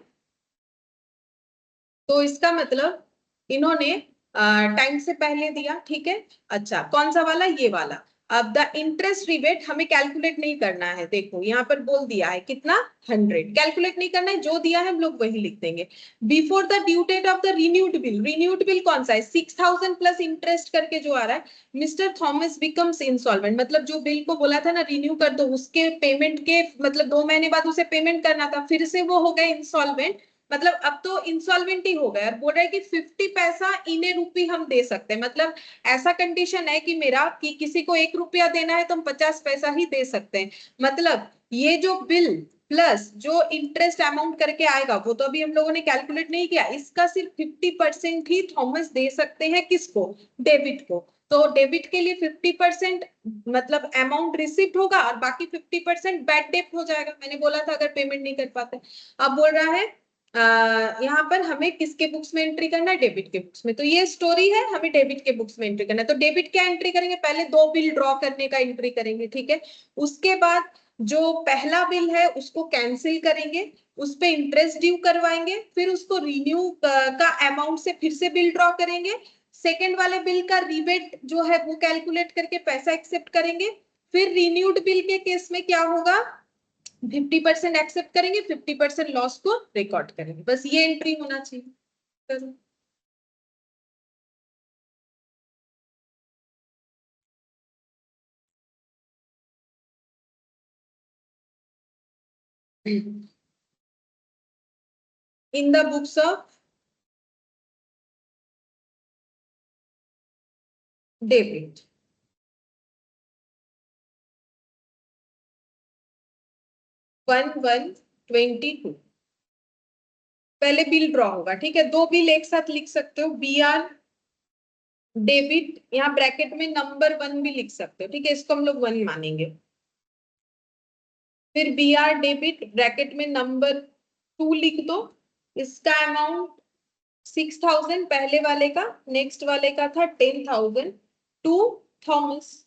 तो इसका मतलब इन्होंने टाइम से पहले दिया, ठीक है। अच्छा, कौन सा वाला, ये वाला। अब द इंटरेस्ट रिबेट हमें कैलकुलेट नहीं करना है, देखो यहाँ पर बोल दिया है कितना, 100। कैलकुलेट नहीं करना है, जो दिया है हम लोग वही लिख देंगे। Before the due date of the renewed bill, renewed bill कौन सा है, 6000 प्लस इंटरेस्ट करके जो आ रहा है। मिस्टर थॉमस बिकम्स इंसॉल्वेंट, मतलब जो बिल को बोला था ना रिन्यू कर दो, उसके पेमेंट के मतलब 2 महीने बाद उसे पेमेंट करना था, फिर से वो हो गए इंसॉल्वेंट। मतलब अब तो इंसॉल्वेंट ही हो गया, और बोल रहा है कि 50 पैसा इन रूपी हम दे सकते हैं। मतलब ऐसा कंडीशन है कि मेरा, कि किसी को 1 रुपया देना है तो हम 50 पैसा ही दे सकते हैं। मतलब ये जो बिल प्लस जो इंटरेस्ट अमाउंट करके आएगा, वो तो अभी हम लोगों ने कैलकुलेट नहीं किया, इसका सिर्फ 50% ही थॉमस दे सकते हैं, किसको, डेबिट को। तो डेबिट के लिए 50% मतलब अमाउंट रिसिप्ट होगा, और बाकी 50% बैड डेट हो जाएगा, मैंने बोला था अगर पेमेंट नहीं कर पाते। अब बोल रहा है यहाँ पर हमें किसके बुक्स में एंट्री करना है, डेबिट के बुक्स में। तो ये स्टोरी है, हमें डेबिट के बुक्स में एंट्री करना है। तो डेबिट क्या एंट्री करेंगे, पहले दो बिल ड्रॉ करने का एंट्री करेंगे, ठीक है। उसके बाद जो पहला बिल है उसको कैंसिल करेंगे, उस पे इंटरेस्ट ड्यू करवाएंगे, फिर उसको रिन्यू का अमाउंट से फिर से बिल ड्रॉ करेंगे, सेकेंड वाले बिल का रिबेट जो है वो कैलकुलेट करके पैसा एक्सेप्ट करेंगे, फिर रिन्यूड बिल के केस में क्या होगा, 50% एक्सेप्ट करेंगे, 50% लॉस को रिकॉर्ड करेंगे। बस ये एंट्री होना चाहिए। करो। In the books of debit, one 22 पहले बिल ड्रॉ होगा, ठीक है, दो बिल एक साथ लिख सकते हो, बी आर डेबिट, यहाँ ब्रैकेट में नंबर 1 भी लिख सकते हो, ठीक है, इसको हम लोग 1 मानेंगे, फिर बी आर डेबिट ब्रैकेट में नंबर 2 लिख दो, इसका अमाउंट 6000 पहले वाले का, नेक्स्ट वाले का था 10,000 to Thomas,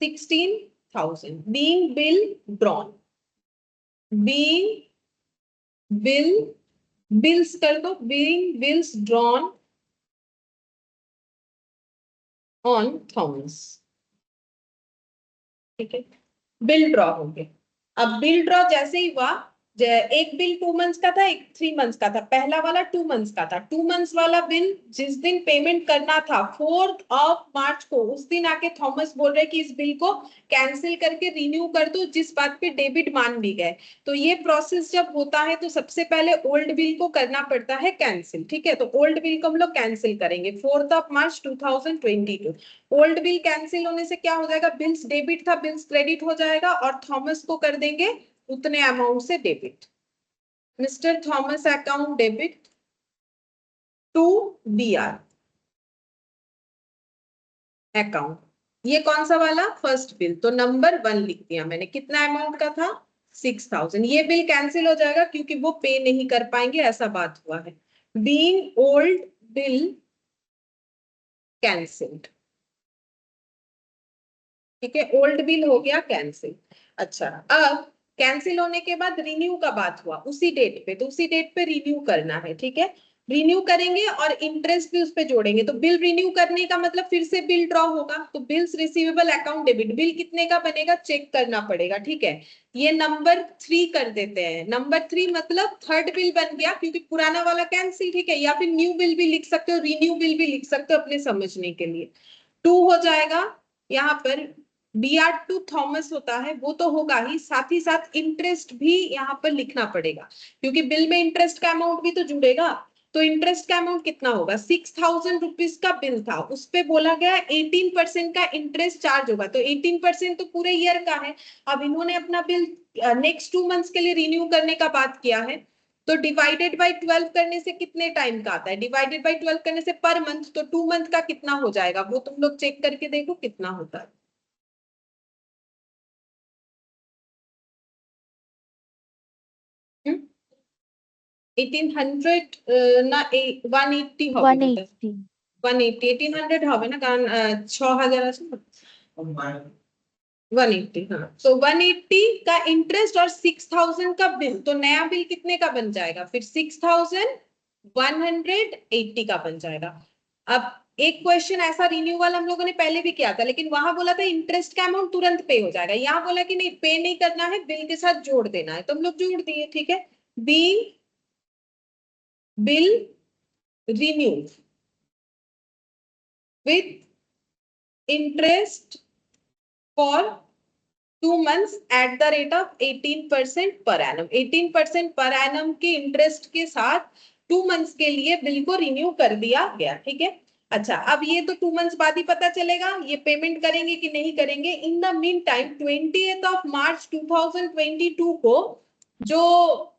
16,000 being bill drawn, being bill bills कर दो, being bills drawn on Thomas, ठीक है, बिल ड्रॉ हो गया। अब बिल ड्रॉ जैसे ही हुआ, एक बिल 2 मंथ्स का था, एक 3 मंथ्स का था, पहला वाला 2 मंथ्स का था, 2 मंथ्स वाला बिल जिस दिन पेमेंट करना था 4th ऑफ मार्च को, उस दिन आके थॉमस बोल रहे कि इस बिल को कैंसिल करके रिन्यू कर दो, जिस बात पे डेबिट मान भी गए। तो ये प्रोसेस जब होता है तो सबसे पहले ओल्ड बिल को करना पड़ता है कैंसिल, ठीक है, तो ओल्ड बिल को हम लोग कैंसिल करेंगे 4th of March 2022। Old bill cancel होने से क्या हो जाएगा, बिल्स डेबिट था, बिल्स क्रेडिट हो जाएगा और थॉमस को कर देंगे उतने अमाउंट से debit, mister Thomas account debit to B R account. ये कौन सा वाला, फर्स्ट बिल, तो नंबर 1 लिख दिया मैंने, कितना अमाउंट का था 6000, ये बिल कैंसिल हो जाएगा क्योंकि वो पे नहीं कर पाएंगे, ऐसा बात हुआ है, बीइंग ओल्ड बिल कैंसिल्ड, ठीक है, ओल्ड बिल हो गया कैंसिल। अच्छा, अब कैंसिल होने के बाद रिन्यू का बात हुआ उसी डेट पे, तो उसी डेट पे रिन्यू करना है, ठीक है, रिन्यू करेंगे और इंटरेस्ट भी उस पे जोड़ेंगे, तो बिल रिन्यू करने का मतलब फिर से बिल ड्रॉ होगा, तो bills receivable account debit, bill कितने का बनेगा चेक करना पड़ेगा, ठीक है, ये नंबर 3 कर देते हैं, नंबर 3 मतलब थर्ड बिल बन गया क्योंकि पुराना वाला कैंसिल, ठीक है, या फिर न्यू बिल भी लिख सकते हो, रिन्यू बिल भी लिख सकते हो अपने समझने के लिए। 2 हो जाएगा, यहाँ पर बी आर टू थॉमस होता है वो तो होगा ही, साथ ही साथ इंटरेस्ट भी यहाँ पर लिखना पड़ेगा क्योंकि बिल में इंटरेस्ट का अमाउंट भी तो जुड़ेगा, तो इंटरेस्ट का अमाउंट कितना होगा, 6000 रुपीज का बिल था, उस पे बोला गया 18% का इंटरेस्ट चार्ज होगा, तो 18% तो पूरे ईयर का है। अब इन्होंने अपना बिल नेक्स्ट 2 मंथ्स के लिए रिन्यू करने का बात किया है, तो डिवाइडेड बाय 12 करने से कितने टाइम का आता है, डिवाइडेड बाय 12 करने से पर मंथ, तो 2 मंथ का कितना हो जाएगा वो तुम लोग चेक करके देखो कितना होता है। 1800 না 180 হবে বোধহয়, 180. 180 1800 হবে না কারণ 6000 আছে না, 180, हाँ, तो 180 का इंटरेस्ट और 6000 का बिल, तो नया बिल कितने का बन जाएगा, फिर 6180 का बन जाएगा। अब एक क्वेश्चन ऐसा रिन्यू वाला हम लोगों ने पहले भी किया था, लेकिन वहां बोला था इंटरेस्ट का अमाउंट तुरंत पे हो जाएगा, यहाँ बोला कि नहीं पे नहीं करना है, बिल के साथ जोड़ देना है, तो हम लोग जोड़ दिए, ठीक है, being bill renewed with interest for 2 months at the rate of 18% per annum, 18% per annum के इंटरेस्ट के साथ 2 मंथ्स के लिए बिल को रिन्यू कर दिया गया, ठीक है। अच्छा, अब ये तो 2 मंथ्स बाद ही पता चलेगा ये पेमेंट करेंगे कि नहीं करेंगे। In the mean time 20th of March 2022 को जो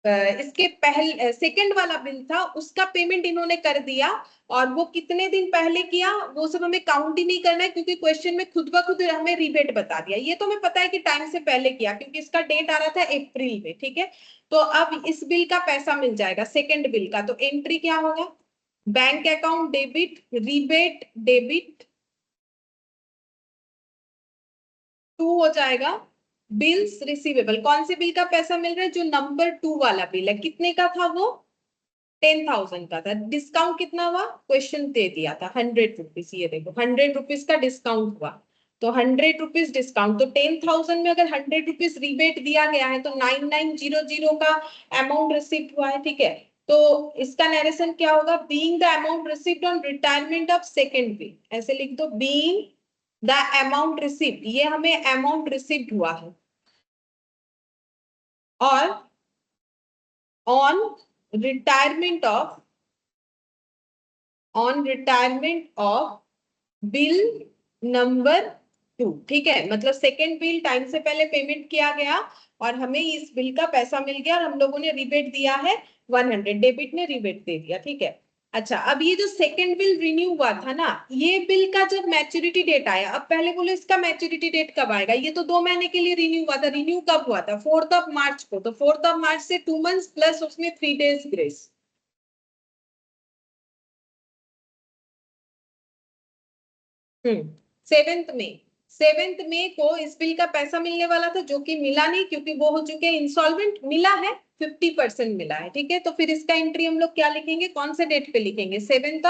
इसके पहले सेकंड वाला बिल था उसका पेमेंट इन्होंने कर दिया, और वो कितने दिन पहले किया वो सब हमें काउंट ही नहीं करना है क्योंकि क्वेश्चन में खुद ब खुद हमें रिबेट बता दिया, ये तो हमें पता है कि टाइम से पहले किया क्योंकि इसका डेट आ रहा था अप्रैल में, ठीक है। तो अब इस बिल का पैसा मिल जाएगा सेकंड बिल का, तो एंट्री क्या होगा, bank account debit rebate debit 2 हो जाएगा बिल्स रिसीवेबल। कौन से बिल का पैसा मिल रहा है? जो नंबर 2 वाला बिल है। कितने का था वो? 10,000 का था। डिस्काउंट कितना हुआ? क्वेश्चन दे दिया था 100 रुपीज। ये देखो 100 रुपीज का डिस्काउंट हुआ, तो 100 रुपीज डिस्काउंट, तो 10,000 में अगर 100 रुपीज रिबेट दिया गया है तो 9900 का अमाउंट रिसीव हुआ है। ठीक है, तो इसका नरेशन क्या होगा? Being the amount received on retirement of second bill, ऐसे लिख दो, बीइंग द अमाउंट रिसीव्ड, ये हमें अमाउंट रिसीव्ड हुआ है, और on retirement of, on retirement of bill number 2। ठीक है, मतलब सेकेंड बिल टाइम से पहले पेमेंट किया गया और हमें इस बिल का पैसा मिल गया और हम लोगों ने रिबेट दिया है 100, डेबिट ने रिबेट दे दिया। ठीक है, अच्छा अब ये जो सेकेंड बिल रिन्यू हुआ था ना, ये बिल का जब मैच्योरिटी डेट आया, अब पहले बोलो इसका मैच्योरिटी डेट कब आएगा? ये तो 2 महीने के लिए रिन्यू हुआ था। रिन्यू कब हुआ था? 4 मार्च को, तो 4 मार्च से 2 मंथ्स प्लस उसमें 3 डेज ग्रेस। हम्म, 7 मई, 7 मई को इस बिल का पैसा मिलने वाला था, जो कि मिला नहीं क्योंकि वो हो चुके हैं इंसॉल्वेंट। मिला है 50% मिला है। ठीक है, तो फिर इसका एंट्री हम लोग क्या लिखेंगे? कौन से डेट पे लिखेंगे? 7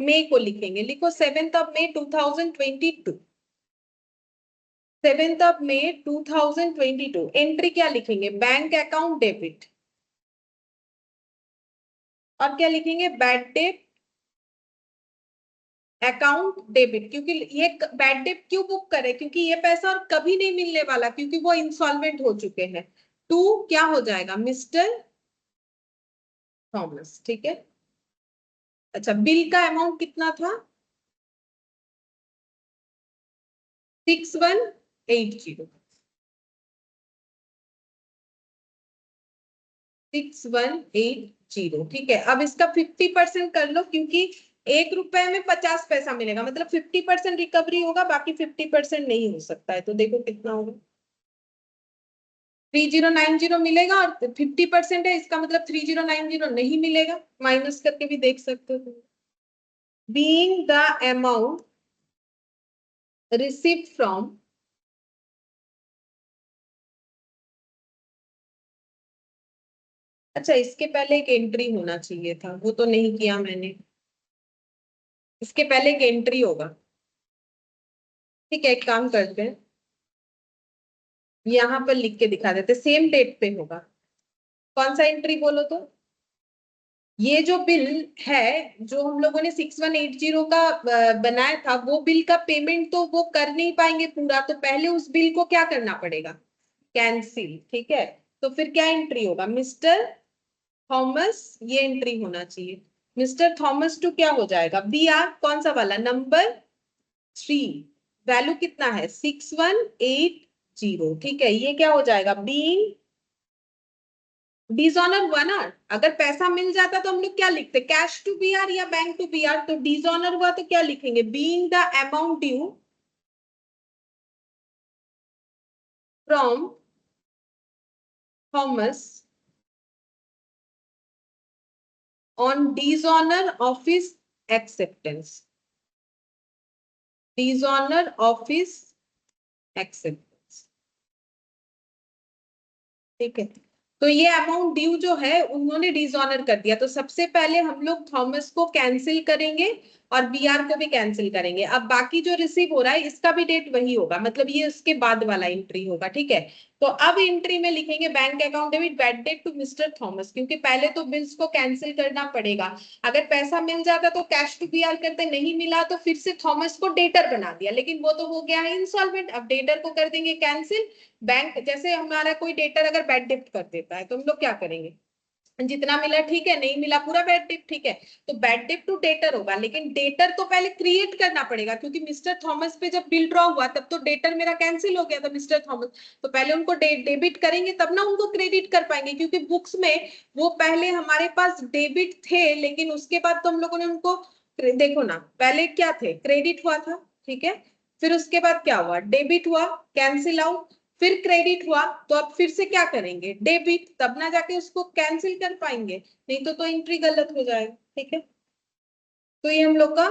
मई को लिखेंगे। लिखो 7 मई 2022, 7 मई 2022। एंट्री क्या लिखेंगे? बैंक अकाउंट डेबिट, और क्या लिखेंगे? Bad debt account debit. क्योंकि ये बैड डेट क्यों बुक करे? क्योंकि ये पैसा और कभी नहीं मिलने वाला, क्योंकि वो इंसॉल्वेंट हो चुके हैं। टू क्या हो जाएगा? Mister Thomas. ठीक है, अच्छा बिल का अमाउंट कितना था? 6180, 6180। ठीक है, अब इसका 50% कर लो, क्योंकि 1 रुपए में 50 पैसा मिलेगा, मतलब 50% रिकवरी होगा, बाकी 50% नहीं हो सकता है। तो देखो कितना होगा? 3090 मिलेगा, और 50% है, इसका मतलब 3090 नहीं मिलेगा। माइनस करके भी देख सकते हो। Being the amount received from, अच्छा इसके पहले एक एंट्री होना चाहिए था, वो तो नहीं किया मैंने। इसके पहले एक एंट्री होगा। ठीक है, एक काम करते हैं, यहाँ पर लिख के दिखा देते, सेम डेट पे होगा। कौन सा एंट्री बोलो तो? ये जो बिल है, जो हम लोगों ने 6180 का बनाया था, वो बिल का पेमेंट तो वो कर नहीं पाएंगे पूरा, तो पहले उस बिल को क्या करना पड़ेगा? कैंसिल। ठीक है, तो फिर क्या एंट्री होगा? मिस्टर थॉमस, ये एंट्री होना चाहिए। मिस्टर थॉमस टू क्या हो जाएगा? बी आर, कौन सा वाला? नंबर 3, वैल्यू कितना है? 6180। ठीक है, ये क्या हो जाएगा? बीइंग डिसऑनर हुआ ना। अगर पैसा मिल जाता तो हम लोग क्या लिखते? कैश टू बी आर या बैंक टू बी आर? तो डिसऑनर हुआ तो क्या लिखेंगे? Being the amount due from Thomas on dishonour of his acceptance, dishonour of his acceptance. ठीक है, तो ये अमाउंट ड्यू जो है उन्होंने डिसऑनर कर दिया, तो सबसे पहले हम लोग थॉमस को कैंसिल करेंगे और बीआर को भी कैंसिल करेंगे। अब बाकी जो रिसीव हो रहा है इसका भी डेट वही होगा, मतलब ये उसके बाद वाला एंट्री होगा। ठीक है, तो अब एंट्री में लिखेंगे bank account debit bad debt to mister Thomas, क्योंकि पहले तो बिल्स को कैंसिल करना पड़ेगा। अगर पैसा मिल जाता तो कैश टू बीआर करते, नहीं मिला तो फिर से थॉमस को डेटर बना दिया, लेकिन वो तो हो गया है इंसॉल्वेंट। अब डेटर को कर देंगे कैंसिल। बैंक, जैसे हमारा कोई डेटर अगर बैड डेप्ट कर देता है तो हम लोग क्या करेंगे? जितना मिला ठीक है, नहीं मिला पूरा बैड डेप्ट। ठीक है, तो बैड डेप्ट टू डेटर होगा, लेकिन डेटर तो पहले क्रिएट करना पड़ेगा, क्योंकि मिस्टर थॉमस पे जब बिल ड्रॉ हुआ तब तो डेटर मेरा कैंसिल हो गया था, मिस्टर थॉमस। तो पहले उनको डेबिट करेंगे तब ना उनको क्रेडिट कर पाएंगे, क्योंकि बुक्स में वो पहले हमारे पास डेबिट थे, लेकिन उसके बाद तो हम लोगों ने उनको, देखो ना, पहले क्या थे? क्रेडिट हुआ था। ठीक है, फिर उसके बाद क्या हुआ? डेबिट हुआ, कैंसिल आउट, फिर क्रेडिट हुआ, तो अब फिर से क्या करेंगे? डेबिट, तब ना जाके उसको कैंसिल कर पाएंगे, नहीं तो एंट्री गलत हो जाएगा। ठीक है, तो ये हम लोग का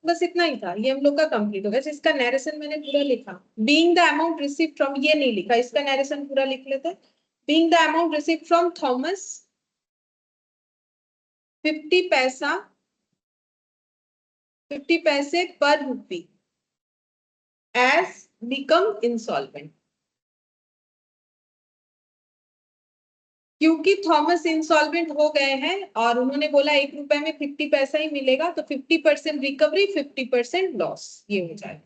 बस इतना ही था, ये हम लोग का कंप्लीट हो गया। इसका नरेशन मैंने पूरा लिखा। Being the amount received from, ये नहीं लिखा, इसका नरेशन पूरा लिख लेते। Being the amount received from Thomas 50 पैसा, 50 पैसे पर रुपी एज बिकम इंसॉल्वेंट। क्योंकि थॉमस इंसॉल्वेंट हो गए हैं और उन्होंने बोला 1 रुपए में 50 पैसा ही मिलेगा, तो 50% रिकवरी 50% लॉस, ये हो जाएगा।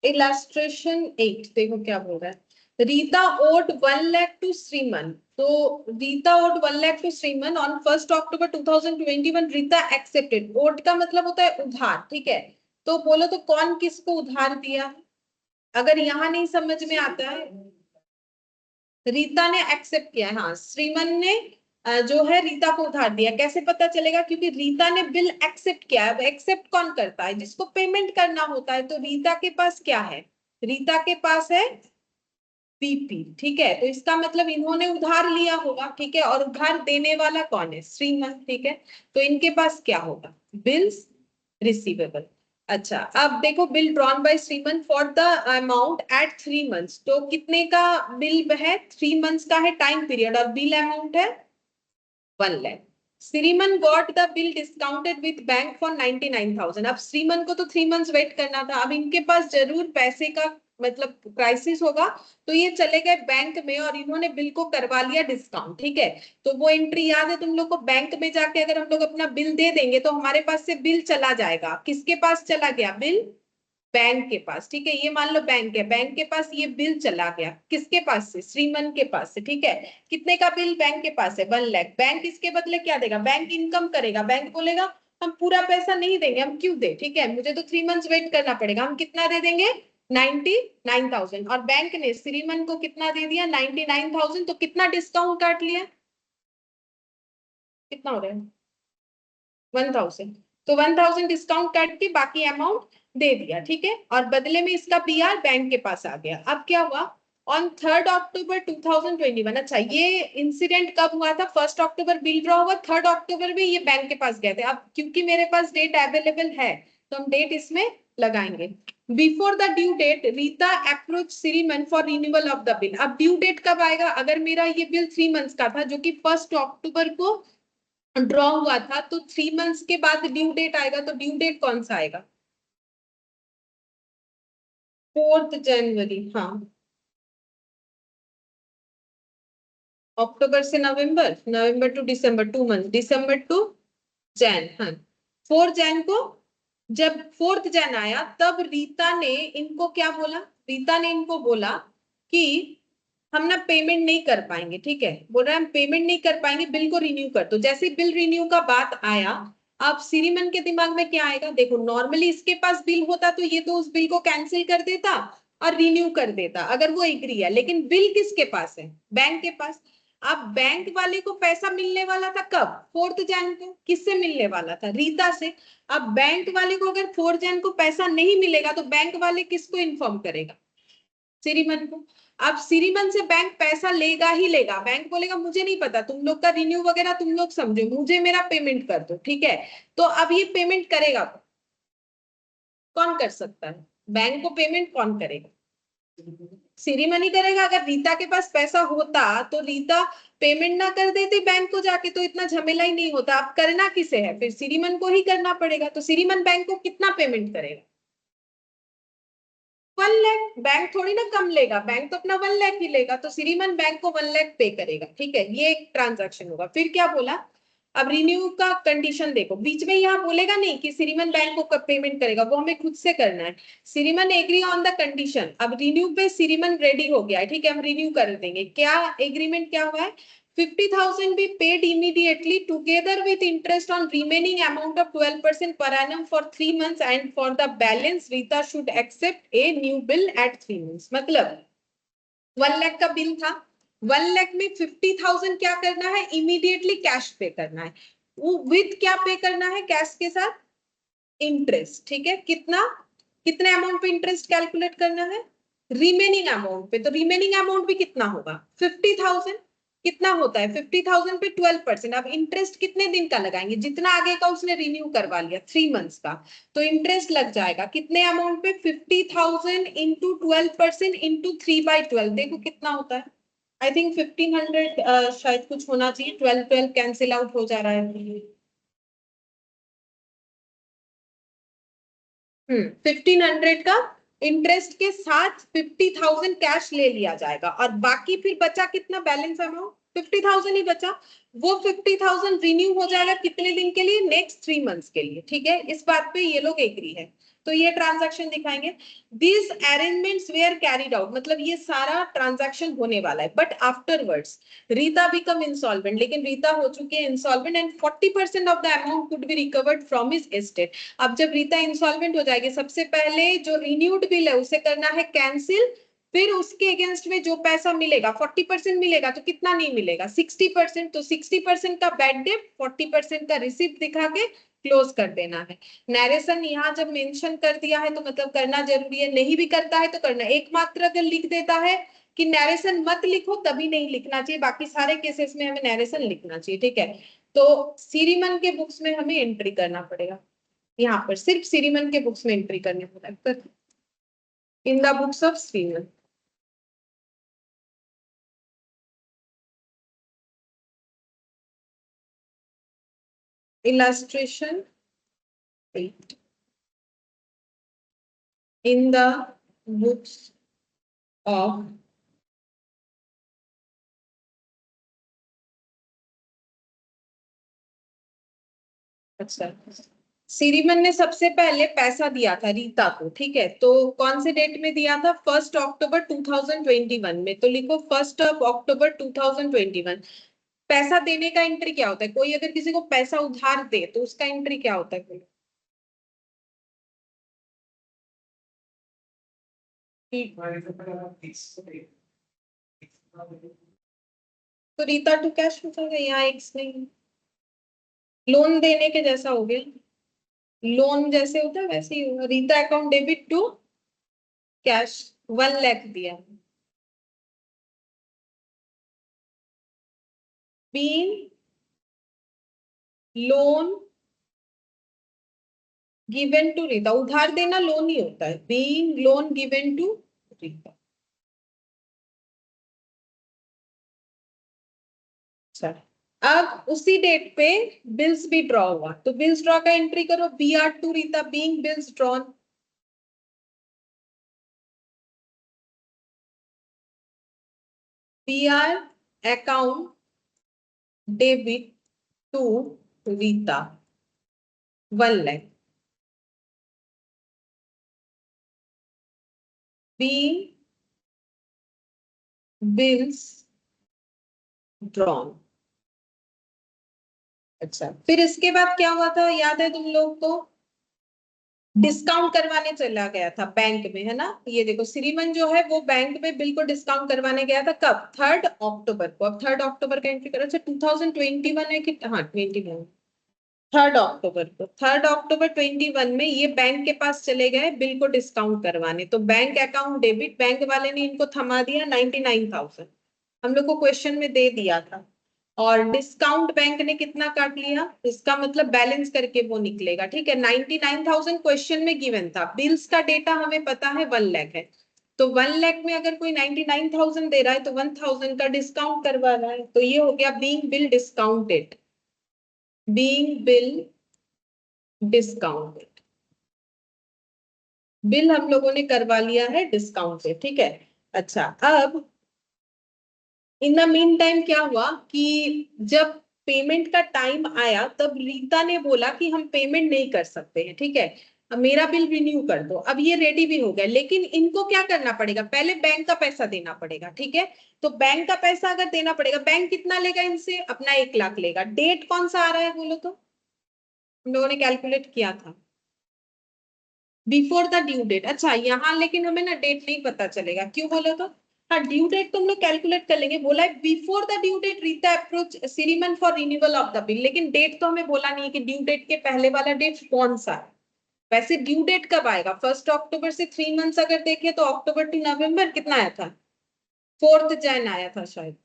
इलास्ट्रेशन 8 देखो क्या बोल रहा है। रीता ओड 1 लाख टू श्रीमन, तो Rita owed 1 lakh to Shriman on 1 October 2021। Rita accepted, owed का मतलब होता है उधार, ठीक है। तो बोलो तो कौन किसको उधार दिया? अगर यहाँ नहीं समझ में आता है, रीता ने एक्सेप्ट किया है, हाँ श्रीमन ने जो है रीता को उधार दिया। कैसे पता चलेगा? क्योंकि रीता ने बिल एक्सेप्ट किया है। एक्सेप्ट कौन करता है? जिसको पेमेंट करना होता है। तो रीता के पास क्या है? रीता के पास है बीपी, ठीक है। तो इसका मतलब इन्होंने उधार लिया होगा, ठीक है। और उधार देने वाला कौन है? श्रीमन, ठीक है। तो इनके पास क्या होगा? Bills receivable. अच्छा, अब देखो bill drawn by Shriman for the amount at 3 months. तो कितने का बिल है? 3 मंथ्स का है टाइम पीरियड, और बिल अमाउंट है 1 lakh. Shriman got the bill discounted with bank for 99,000। अब श्रीमन को तो 3 मंथ्स वेट करना था। अब इनके पास जरूर पैसे का मतलब क्राइसिस होगा, तो ये चले गए बैंक में और इन्होंने बिल को करवा लिया डिस्काउंट, ठीक है। तो वो एंट्री याद है तुम लोग को? बैंक में जाके अगर हम लोग अपना बिल दे देंगे तो हमारे पास से बिल चला जाएगा। किसके पास चला गया बिल? बैंक के पास, ठीक है। ये मान लो बैंक है, बैंक के पास ये बिल चला गया। किसके पास से? श्रीमन के पास से, ठीक है। कितने का बिल बैंक के पास है? 1 लाख। बैंक इसके बदले क्या देगा? बैंक इनकम करेगा। बैंक बोलेगा हम पूरा पैसा नहीं देंगे, हम क्यों दे, ठीक है, मुझे तो 3 मंथ्स वेट करना पड़ेगा। हम कितना दे देंगे? 99,000। और बैंक ने श्रीमन को कितना दे दिया? 99,000। तो कितना डिस्काउंट काट लिया? कितना हो रहा है? 1,000। तो 1,000 डिस्काउंट काट के बाकी अमाउंट दे दिया, ठीक है। और बदले में इसका पीआर बैंक के पास आ गया। अब क्या हुआ? ऑन 3 अक्टूबर 2021। अच्छा, ये इंसिडेंट कब हुआ था? 1 अक्टूबर बिल ड्रॉ हुआ, 3 अक्टूबर में ये बैंक के पास गए थे। अब क्योंकि मेरे पास डेट अवेलेबल है तो हम डेट इसमें लगाएंगे। Before the due date Rita approach Shriman for renewal of the bill. अब ड्यू डेट कब आएगा? अगर मेरा ये बिल 3 मंथ्स का था जो कि 1 अक्टूबर को ड्रॉ हुआ था, तो 3 मंथ्स के बाद ड्यू डेट आएगा। तो ड्यू डेट कौन सा आएगा? 4 जनवरी, हाँ। अक्टूबर से नवंबर, नवंबर टू दिसंबर, 2 मंथ, दिसंबर टू जैन, हाँ। 4 जैन को, जब 4 जैन आया तब रीता ने इनको क्या बोला? रीता ने इनको बोला कि हम ना पेमेंट नहीं कर पाएंगे, ठीक है। बोल रहा है हम पेमेंट नहीं कर पाएंगे, बिल को रिन्यू कर दो। जैसे बिल रिन्यू का बात आया, अब श्रीमन के दिमाग में क्या आएगा? देखो नॉर्मली इसके पास बिल होता तो ये तो उस बिल को कैंसिल कर देता और रिन्यू कर देता अगर वो एग्री है। लेकिन बिल किसके पास है? बैंक के पास। अब बैंक वाले को पैसा मिलने वाला था कब? 4 जैन को। किससे मिलने वाला था? रीता से। अब बैंक वाले को अगर 4 जैन को पैसा नहीं मिलेगा तो बैंक वाले किसको इन्फॉर्म करेगा? श्रीमन को। अब श्रीमन से बैंक पैसा लेगा ही लेगा। बैंक बोलेगा मुझे नहीं पता, तुम लोग का रिन्यू वगैरह तुम लोग समझो, मुझे मेरा पेमेंट कर दो, ठीक है। तो अब ये पेमेंट करेगा कौन? कर सकता है? बैंक को पेमेंट कौन करेगा? श्रीमन ही करेगा। अगर रीता के पास पैसा होता तो रीता पेमेंट ना कर देती बैंक को जाके, तो इतना झमेला ही नहीं होता। अब करना किसे है? फिर श्रीमन को ही करना पड़ेगा। तो श्रीमन बैंक को कितना पेमेंट करेगा? 1 लाख। बैंक थोड़ी ना कम लेगा, बैंक तो अपना 1 लाख ही लेगा। तो श्रीमन बैंक को 1 लाख पे करेगा, ठीक है। ये एक ट्रांजैक्शन होगा। फिर क्या बोला? अब रिन्यू का कंडीशन देखो, बीच में यहाँ बोलेगा नहीं कि श्रीमन बैंक को कब पेमेंट करेगा, वो हमें खुद से करना है। श्रीमन एग्री ऑन द कंडीशन। अब रिन्यू पे श्रीमन रेडी हो गया है, ठीक है, हम रिन्यू कर देंगे। क्या एग्रीमेंट क्या हुआ है? 50,000 be paid immediately together with interest on remaining amount of 12% per annum for 3 months, and for the balance Rita should accept a new bill at 3 months। मतलब 1 लाख का बिल था, 1 लाख में 50,000 क्या करना है? इमीडिएटली कैश पे करना है। विथ क्या पे करना है कैश के साथ? इंटरेस्ट, ठीक है। कितना, कितने अमाउंट पे इंटरेस्ट कैलकुलेट करना है? रिमेनिंग अमाउंट पे। तो रिमेनिंग अमाउंट भी कितना होगा? 50,000। कितना होता है 50,000 पे 12%। अब इंटरेस्ट कितने दिन का लगाएंगे, जितना आगे का उसने रिन्यू करवा लिया 3 मंथ्स का, तो इंटरेस्ट लग जाएगा कितने अमाउंट पे 50,000 इंटू 12% इंटू 3/12। देखो कितना होता है, आई थिंक 1500 शायद कुछ होना चाहिए, 12 कैंसिल आउट हो जा रहा है। 1500 का इंटरेस्ट के साथ 50,000 कैश ले लिया जाएगा, और बाकी फिर बचा कितना बैलेंस अमाउंट 50,000 ही बचा। वो 50,000 रिन्यू हो जाएगा कितने दिन के लिए, नेक्स्ट 3 मंथ्स के लिए। ठीक है, इस बात पे ये लोग एग्री है, तो ये ट्रांजैक्शन दिखाएंगे। These arrangements were carried out, मतलब ये सारा ट्रांजैक्शन होने वाला है, but afterwards Rita become insolvent, लेकिन रीता हो चुकी है insolvent, and 40% of the amount could be recovered from his estate. अब जब रीता इंसॉल्वेंट हो जाएगी, सबसे पहले जो रिन्यूड बिल है उसे करना है कैंसिल, फिर उसके अगेंस्ट में जो पैसा मिलेगा 40% मिलेगा, तो कितना नहीं मिलेगा 60%, तो 60% का बैड डेट 40% का रिसिप्ट दिखा के क्लोज कर देना है। नरेशन यहाँ जब मेंशन कर दिया है तो मतलब करना जरूरी है, नहीं भी करता है तो करना, एकमात्र अगर लिख देता है कि नरेशन मत लिखो तभी नहीं लिखना चाहिए, बाकी सारे केसेस में हमें नरेशन लिखना चाहिए। ठीक है, तो सीरीमन के बुक्स में हमें एंट्री करना पड़ेगा, यहाँ पर सिर्फ सीरीमन के बुक्स में एंट्री करने पड़ेगा, in the books of Shriman. illustration 8 in the books of अच्छा, सीरीमन ने सबसे पहले पैसा दिया था रीता को, ठीक है, तो कौन से डेट में दिया था 1 अक्टूबर 2021 में, तो लिखो 1 अक्टूबर 2021। पैसा देने का एंट्री क्या होता है, कोई अगर किसी को पैसा उधार दे तो उसका एंट्री क्या होता है, तो रीता टू कैश हो जाएगा, यहाँ एक्स नहीं, लोन देने के जैसा हो गया, लोन जैसे होता है वैसे ही होगा, Rita account debit to cash 1 lakh दिया, being loan given to Rita, उधार देना लोन ही होता है, being loan given to Rita. अच्छा, अब उसी डेट पे बिल्स भी ड्रॉ हुआ, तो बिल्स ड्रॉ का एंट्री करो, B R to Rita being bills drawn, B R account debit to Rita 1 lakh, being bills drawn। अच्छा, फिर इसके बाद क्या हुआ था याद है तुम लोग को, डिस्काउंट करवाने चला गया था बैंक में, है ना, ये देखो श्रीमन जो है वो बैंक में बिल को डिस्काउंट करवाने गया था, कब 3 अक्टूबर को। अब 3 अक्टूबर का एंट्री करो, अच्छा 2021 है कि हाँ 21, 3 अक्टूबर को, 3 अक्टूबर 21 में ये बैंक के पास चले गए बिल को डिस्काउंट करवाने, तो बैंक अकाउंट डेबिट, बैंक वाले ने इनको थमा दिया 99,000, हम लोग को क्वेश्चन में दे दिया था, और डिस्काउंट बैंक ने कितना काट लिया, इसका मतलब बैलेंस करके वो निकलेगा। ठीक है, 99,000 क्वेश्चन में गिवन था, बिल्स का डेटा हमें पता है 1 लाख है, तो 1 लाख में अगर कोई 99,000 दे रहा है तो 1,000 का डिस्काउंट करवा रहा है, तो ये हो गया being bill discounted, being bill discounted, bill हम लोगों ने करवा लिया है डिस्काउंट से। ठीक है, अच्छा, अब इन द मीन टाइम क्या हुआ कि जब पेमेंट का टाइम आया तब रीता ने बोला कि हम पेमेंट नहीं कर सकते हैं, ठीक है, अब मेरा बिल रिन्यू कर दो। अब ये रेडी भी हो गया, लेकिन इनको क्या करना पड़ेगा, पहले बैंक का पैसा देना पड़ेगा। ठीक है, तो बैंक का पैसा अगर देना पड़ेगा, बैंक कितना लेगा इनसे, अपना 1 लाख लेगा। डेट कौन सा आ रहा है बोलो तो, हम लोगों ने कैलकुलेट किया था बिफोर द ड्यू डेट। अच्छा, यहाँ लेकिन हमें ना डेट नहीं पता चलेगा, क्यों बोलो तो, हाँ ड्यू डेट तुम लोग कैलकुलेट कर लेंगे, बोला है before the due date Rita approach Shriman for renewal of the bill, लेकिन डेट तो हमें बोला नहीं है कि ड्यू डेट के पहले वाला डेट कौन सा है। वैसे ड्यू डेट कब आएगा, 1 अक्टूबर से 3 मंथ्स अगर देखे तो अक्टूबर टू नवंबर कितना आया था, 4 जैन आया था शायद,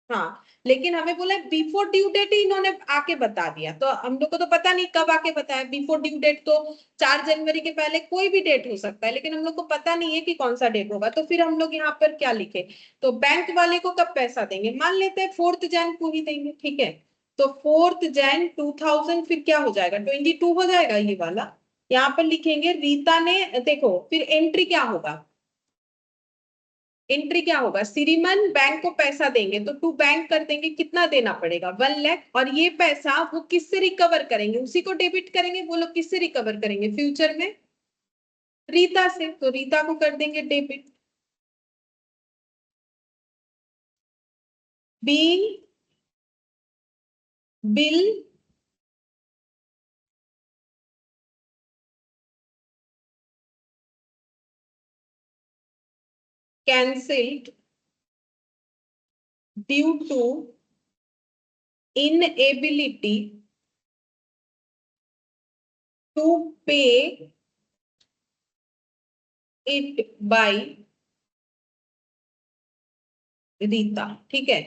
हाँ, लेकिन हमें बोला बिफोर ड्यू डेट ही इन्होंने आके बता दिया, तो हम लोग को तो पता नहीं कब आके बताया। बिफोर ड्यू डेट तो 4 जनवरी के पहले कोई भी डेट हो सकता है, लेकिन हम लोग को पता नहीं है कि कौन सा डेट होगा। तो फिर हम लोग यहाँ पर क्या लिखे, तो बैंक वाले को कब पैसा देंगे, मान लेते हैं 4 जन को ही देंगे, ठीक है। तो 4 जन 2000, फिर क्या हो जाएगा, 22 हो जाएगा ये वाला। यहाँ पर लिखेंगे रीता ने, देखो फिर एंट्री क्या होगा, एंट्री क्या होगा, श्रीमन बैंक को पैसा देंगे तो टू बैंक कर देंगे, कितना देना पड़ेगा 1 लाख। और ये पैसा वो किससे रिकवर करेंगे, उसी को डेबिट करेंगे। वो लोग किससे रिकवर करेंगे फ्यूचर में, रीता से, तो रीता को कर देंगे debit. Being bill cancelled due to inability to pay it by Rita, ठीक है।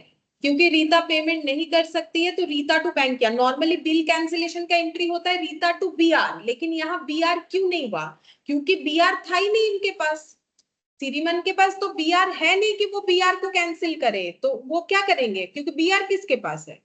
क्योंकि रीता पेमेंट नहीं कर सकती है तो रीता टू बैंक किया। नॉर्मली बिल कैंसिलेशन का एंट्री होता है रीता टू बीआर, लेकिन यहाँ बीआर क्यों नहीं हुआ, क्योंकि बीआर था ही नहीं इनके पास। सिरीमन के पास तो बीआर है नहीं कि वो बीआर को कैंसिल करे, तो वो क्या करेंगे, क्योंकि बीआर किसके पास है,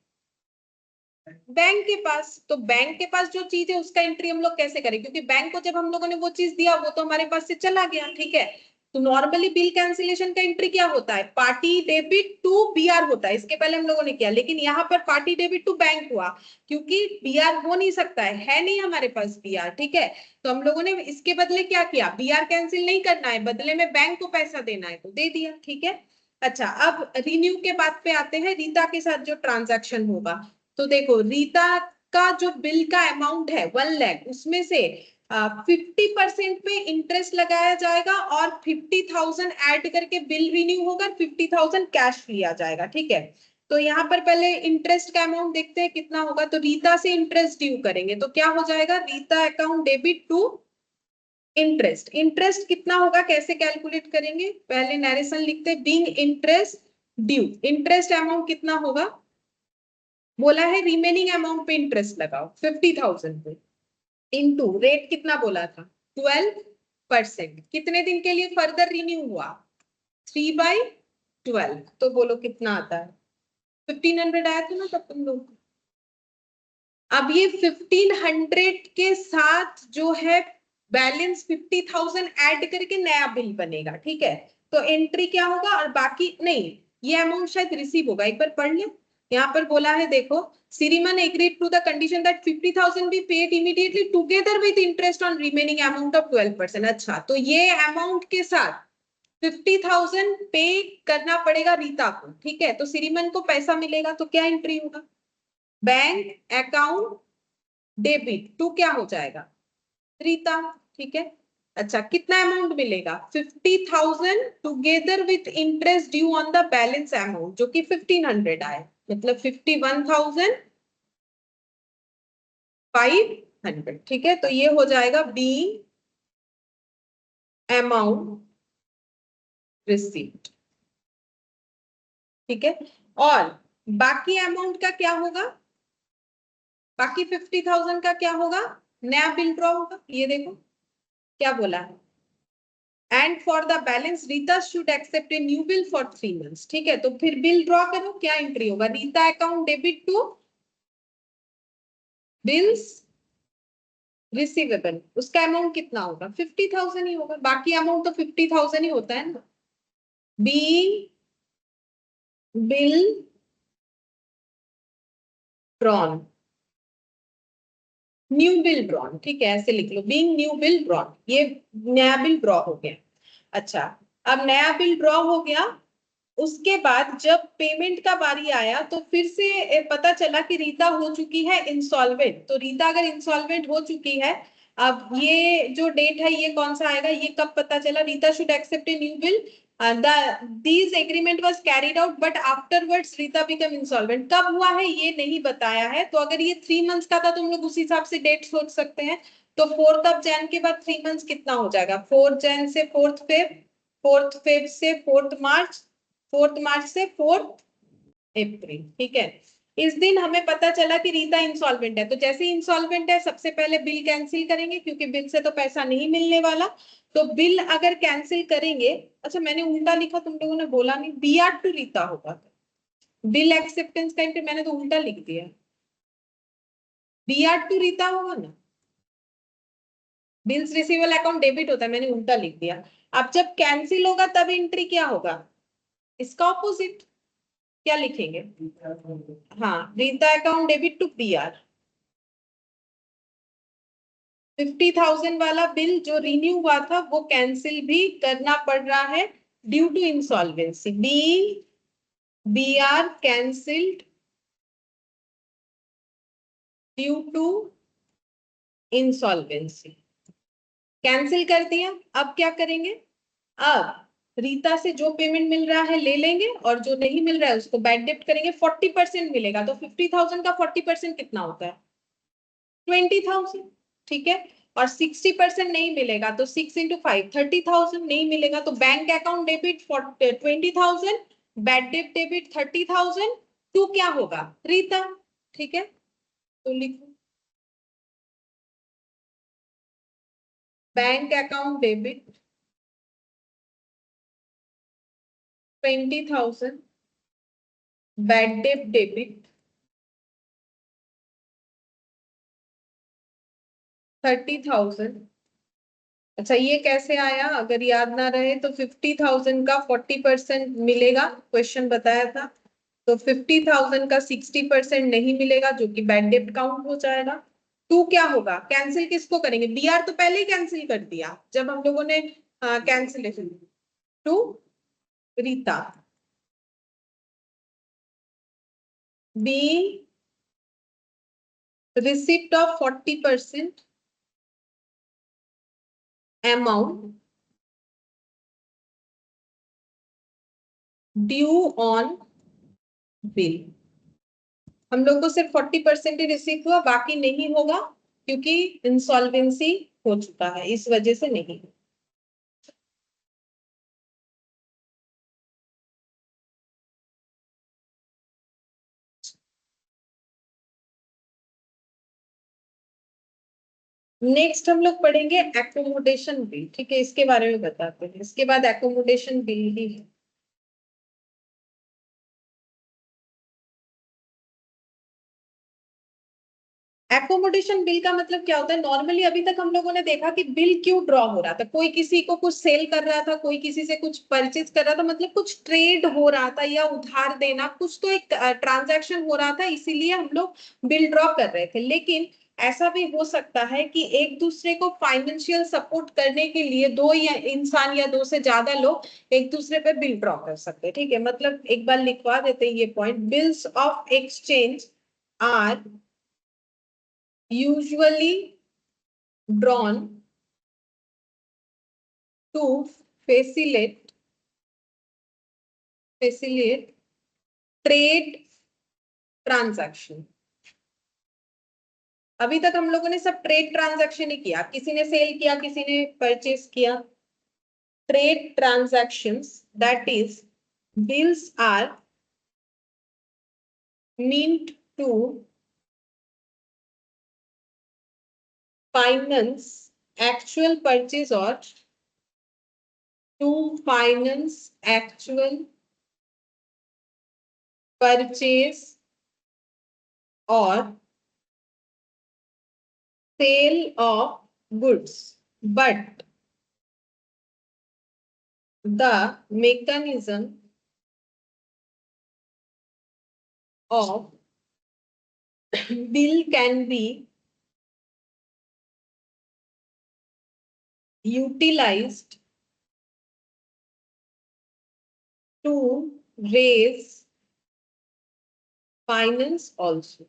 बैंक के पास। तो बैंक के पास जो चीज है उसका एंट्री हम लोग कैसे करें, क्योंकि बैंक को जब हम लोगों ने वो चीज दिया वो तो हमारे पास से चला गया, ठीक है। तो नॉर्मली बिल कैंसिलेशन का एंट्री क्या होता है, पार्टी डेबिट टू बीआर होता है, इसके पहले हम लोगों ने किया। लेकिन यहाँ पर पार्टी डेबिट टू बैंक हुआ, क्योंकि बीआर हो नहीं सकता है नहीं हमारे पास बीआर, ठीक है। तो हम लोगों ने इसके बदले क्या किया, बीआर कैंसिल नहीं करना है, बदले में बैंक को पैसा देना है, तो दे दिया, ठीक है। अच्छा, अब रिन्यू के बात पे आते हैं, रीता के साथ जो ट्रांजैक्शन होगा। तो देखो रीता का जो बिल का अमाउंट है 1 लाख, उसमें से 50% पे इंटरेस्ट लगाया जाएगा और 50,000 ऐड करके बिल रिन्यू होगा, 50,000 कैश लिया जाएगा, ठीक है। तो यहाँ पर पहले इंटरेस्ट का अमाउंट देखते हैं कितना होगा। तो रीता से इंटरेस्ट ड्यू करेंगे तो क्या हो जाएगा, Rita account debit to interest. Interest कितना होगा, कैसे कैलकुलेट करेंगे, पहले नरेशन लिखते हैं, being interest due, interest amount कितना होगा, बोला है रिमेनिंग अमाउंट पे इंटरेस्ट लगाओ 50,000 पे, इनटू रेट कितना बोला था 12%, कितने दिन के लिए फर्दर रिन्यू हुआ 3/12, तो बोलो कितना आता है, 1500 आया था ना तब तुम लोग। अब ये 1500 के साथ जो है बैलेंस 50,000 ऐड करके नया बिल बनेगा, ठीक है। तो एंट्री क्या होगा, और बाकी नहीं, ये अमाउंट शायद रिसीव होगा, एक बार पढ़ ले। यहाँ पर बोला है देखो, Siriman agreed to the condition that 50,000 be paid immediately together with interest on remaining amount of 12%। अच्छा, तो ये अमाउंट के साथ 50,000 पे करना पड़ेगा रीता को, ठीक है। तो सिरीमन को पैसा मिलेगा तो क्या एंट्री होगा, बैंक अकाउंट डेबिट टू क्या हो जाएगा रीता, ठीक है। अच्छा, कितना अमाउंट मिलेगा 50,000 together with interest due on the balance amount, जो कि 1500 आए, मतलब 51,500, ठीक है। तो ये हो जाएगा बी अमाउंट रिसीव्ड, ठीक है। और बाकी अमाउंट का क्या होगा, बाकी 50,000 का क्या होगा, नया बिल ड्रॉ होगा। ये देखो क्या बोला है, and for the balance Rita should accept a new bill for 3 months, ठीक है। तो फिर बिल ड्रॉ करो, क्या एंट्री होगा, Rita account debit to bills receivable, उसका अमाउंट कितना होगा 50,000 ही होगा, बाकी अमाउंट तो 50,000 ही होता है ना। B bill drawn, new bill drawn, ठीक है, ऐसे लिख लो, बीइंग न्यू बिल ड्रॉन, ये नया बिल ड्रॉ हो गया। अच्छा, अब नया बिल ड्रॉ हो गया, उसके बाद जब पेमेंट का बारी आया तो फिर से पता चला कि रीता हो चुकी है इंसॉल्वेंट। तो रीता अगर इंसॉल्वेंट हो चुकी है, अब ये जो डेट है ये कौन सा आएगा, ये कब पता चला, Rita should accept a new bill, these agreement was carried out but afterwards Rita become insolvent, कब हुआ है ये नहीं बताया है। तो अगर ये 3 months का था तो हम लोग उस हिसाब से डेट सोच सकते हैं। तो 4 Jan के बाद 3 months कितना हो जाएगा, 4 Jan से 4 Feb, 4 Feb से 4 March, 4 March से 4 अप्रैल, ठीक है। इस दिन हमें पता चला कि रीता इंसॉल्वेंट है, तो जैसे ही इंसॉल्वेंट है सबसे पहले बिल कैंसिल करेंगे, क्योंकि बिल से तो पैसा नहीं मिलने वाला। तो बिल अगर कैंसिल करेंगे, अच्छा मैंने उल्टा लिखा, तुम लोगों ने बोला नहीं, बी आर टू रीता होगा, बिल एक्सेप्टेंस टाइम पे मैंने तो उल्टा लिख दिया, बी आर टू रीता होगा ना, बिल्स रिसीवेबल अकाउंट डेबिट होता है, मैंने उल्टा लिख दिया। अब जब कैंसिल होगा तब एंट्री क्या होगा, इसका ऑपोजिट, क्या लिखेंगे, हाँ Rita account debit to B R. 50,000 वाला बिल जो रिन्यू हुआ था वो कैंसिल भी करना पड़ रहा है due to insolvency, B R cancelled due to insolvency, cancel कर दिया। अब क्या करेंगे, अब रीता से जो पेमेंट मिल रहा है ले लेंगे, और जो नहीं मिल रहा है उसको बैक डेप्ट करेंगे, 40% मिलेगा, तो 50,000 का 40% कितना होता है, 20,000, ठीक है। और 60% नहीं मिलेगा तो 6 × 5 30,000, नहीं मिलेगा तो bank account debit 20,000, bad debt debit 30,000, to क्या होगा, रीता, ठीक है। तो लिखो bank account debit 20,000, bad debt debit 30,000। अच्छा ये कैसे आया, अगर याद ना रहे तो 50,000 का 40% मिलेगा, क्वेश्चन बताया था, तो 50,000 का 60% नहीं मिलेगा, जो कि बैड डेट काउंट हो जाएगा। टू क्या होगा, कैंसिल किसको करेंगे, बी आर तो पहले ही कैंसिल कर दिया जब हम लोगों ने cancellation, to Rita, B receipt of 40% amount due on bill, हम लोग को सिर्फ 40% ही रिसीव हुआ, बाकी नहीं होगा, क्योंकि इंसॉल्वेंसी हो चुका है, इस वजह से नहीं। नेक्स्ट हम लोग पढ़ेंगे एकोमोडेशन बिल, ठीक है, इसके बारे में बताते हैं, इसके बाद एकोमोडेशन बिल ही है। एकोमोडेशन बिल का मतलब क्या होता है, नॉर्मली अभी तक हम लोगों ने देखा कि बिल क्यों ड्रॉ हो रहा था, कोई किसी को कुछ सेल कर रहा था, कोई किसी से कुछ परचेज कर रहा था, मतलब कुछ ट्रेड हो रहा था या उधार देना, कुछ तो एक ट्रांजैक्शन हो रहा था, इसीलिए हम लोग बिल ड्रॉ कर रहे थे। लेकिन ऐसा भी हो सकता है कि एक दूसरे को फाइनेंशियल सपोर्ट करने के लिए दो या इंसान या दो से ज्यादा लोग एक दूसरे पे बिल ड्रॉ कर सकते हैं, ठीक है। मतलब एक बार लिखवा देते हैं ये point, bills of exchange are usually drawn to facilitate trade transaction। अभी तक हम लोगों ने सब ट्रेड ट्रांजैक्शन ही किया, किसी ने सेल किया, किसी ने परचेज किया, trade transactions, that is bills are meant to finance actual purchase or to finance actual purchase or sale of goods, but the mechanism of bill can be utilized to raise finance also।